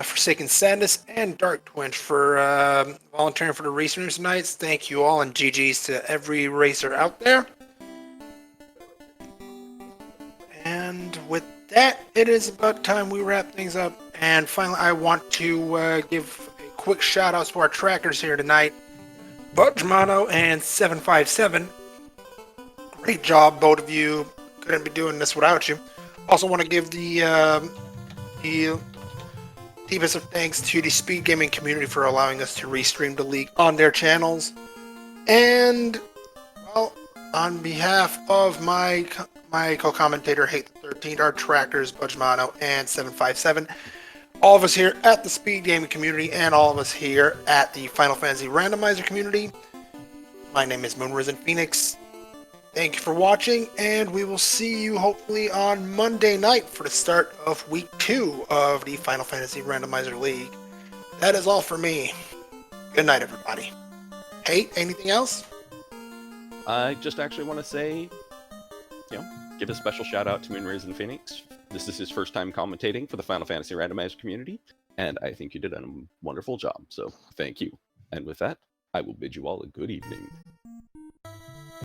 Forsaken Sadness, and Dark Twinch for volunteering for the racers tonight. Thank you all, and GG's to every racer out there. And with that, it is about time we wrap things up. And finally, I want to give a quick shout out to our trackers here tonight: Budge Mono and 757. Great job, both of you. Couldn't be doing this without you. Also want to give the deepest of thanks to the speed gaming community for allowing us to restream the league on their channels. And, well, on behalf of my co-commentator, Hate the 13, our trackers, Budge Mono and 757, all of us here at the speed gaming community, and all of us here at the Final Fantasy Randomizer community, my name is Moonrisen Phoenix. Thank you for watching, and we will see you hopefully on Monday night for the start of week 2 of the Final Fantasy Randomizer League. That is all for me. Good night, everybody. Hey, anything else? I just actually want to say, give a special shout out to Moonrisen Phoenix. This is his first time commentating for the Final Fantasy Randomizer community, and I think you did a wonderful job, so thank you. And with that, I will bid you all a good evening.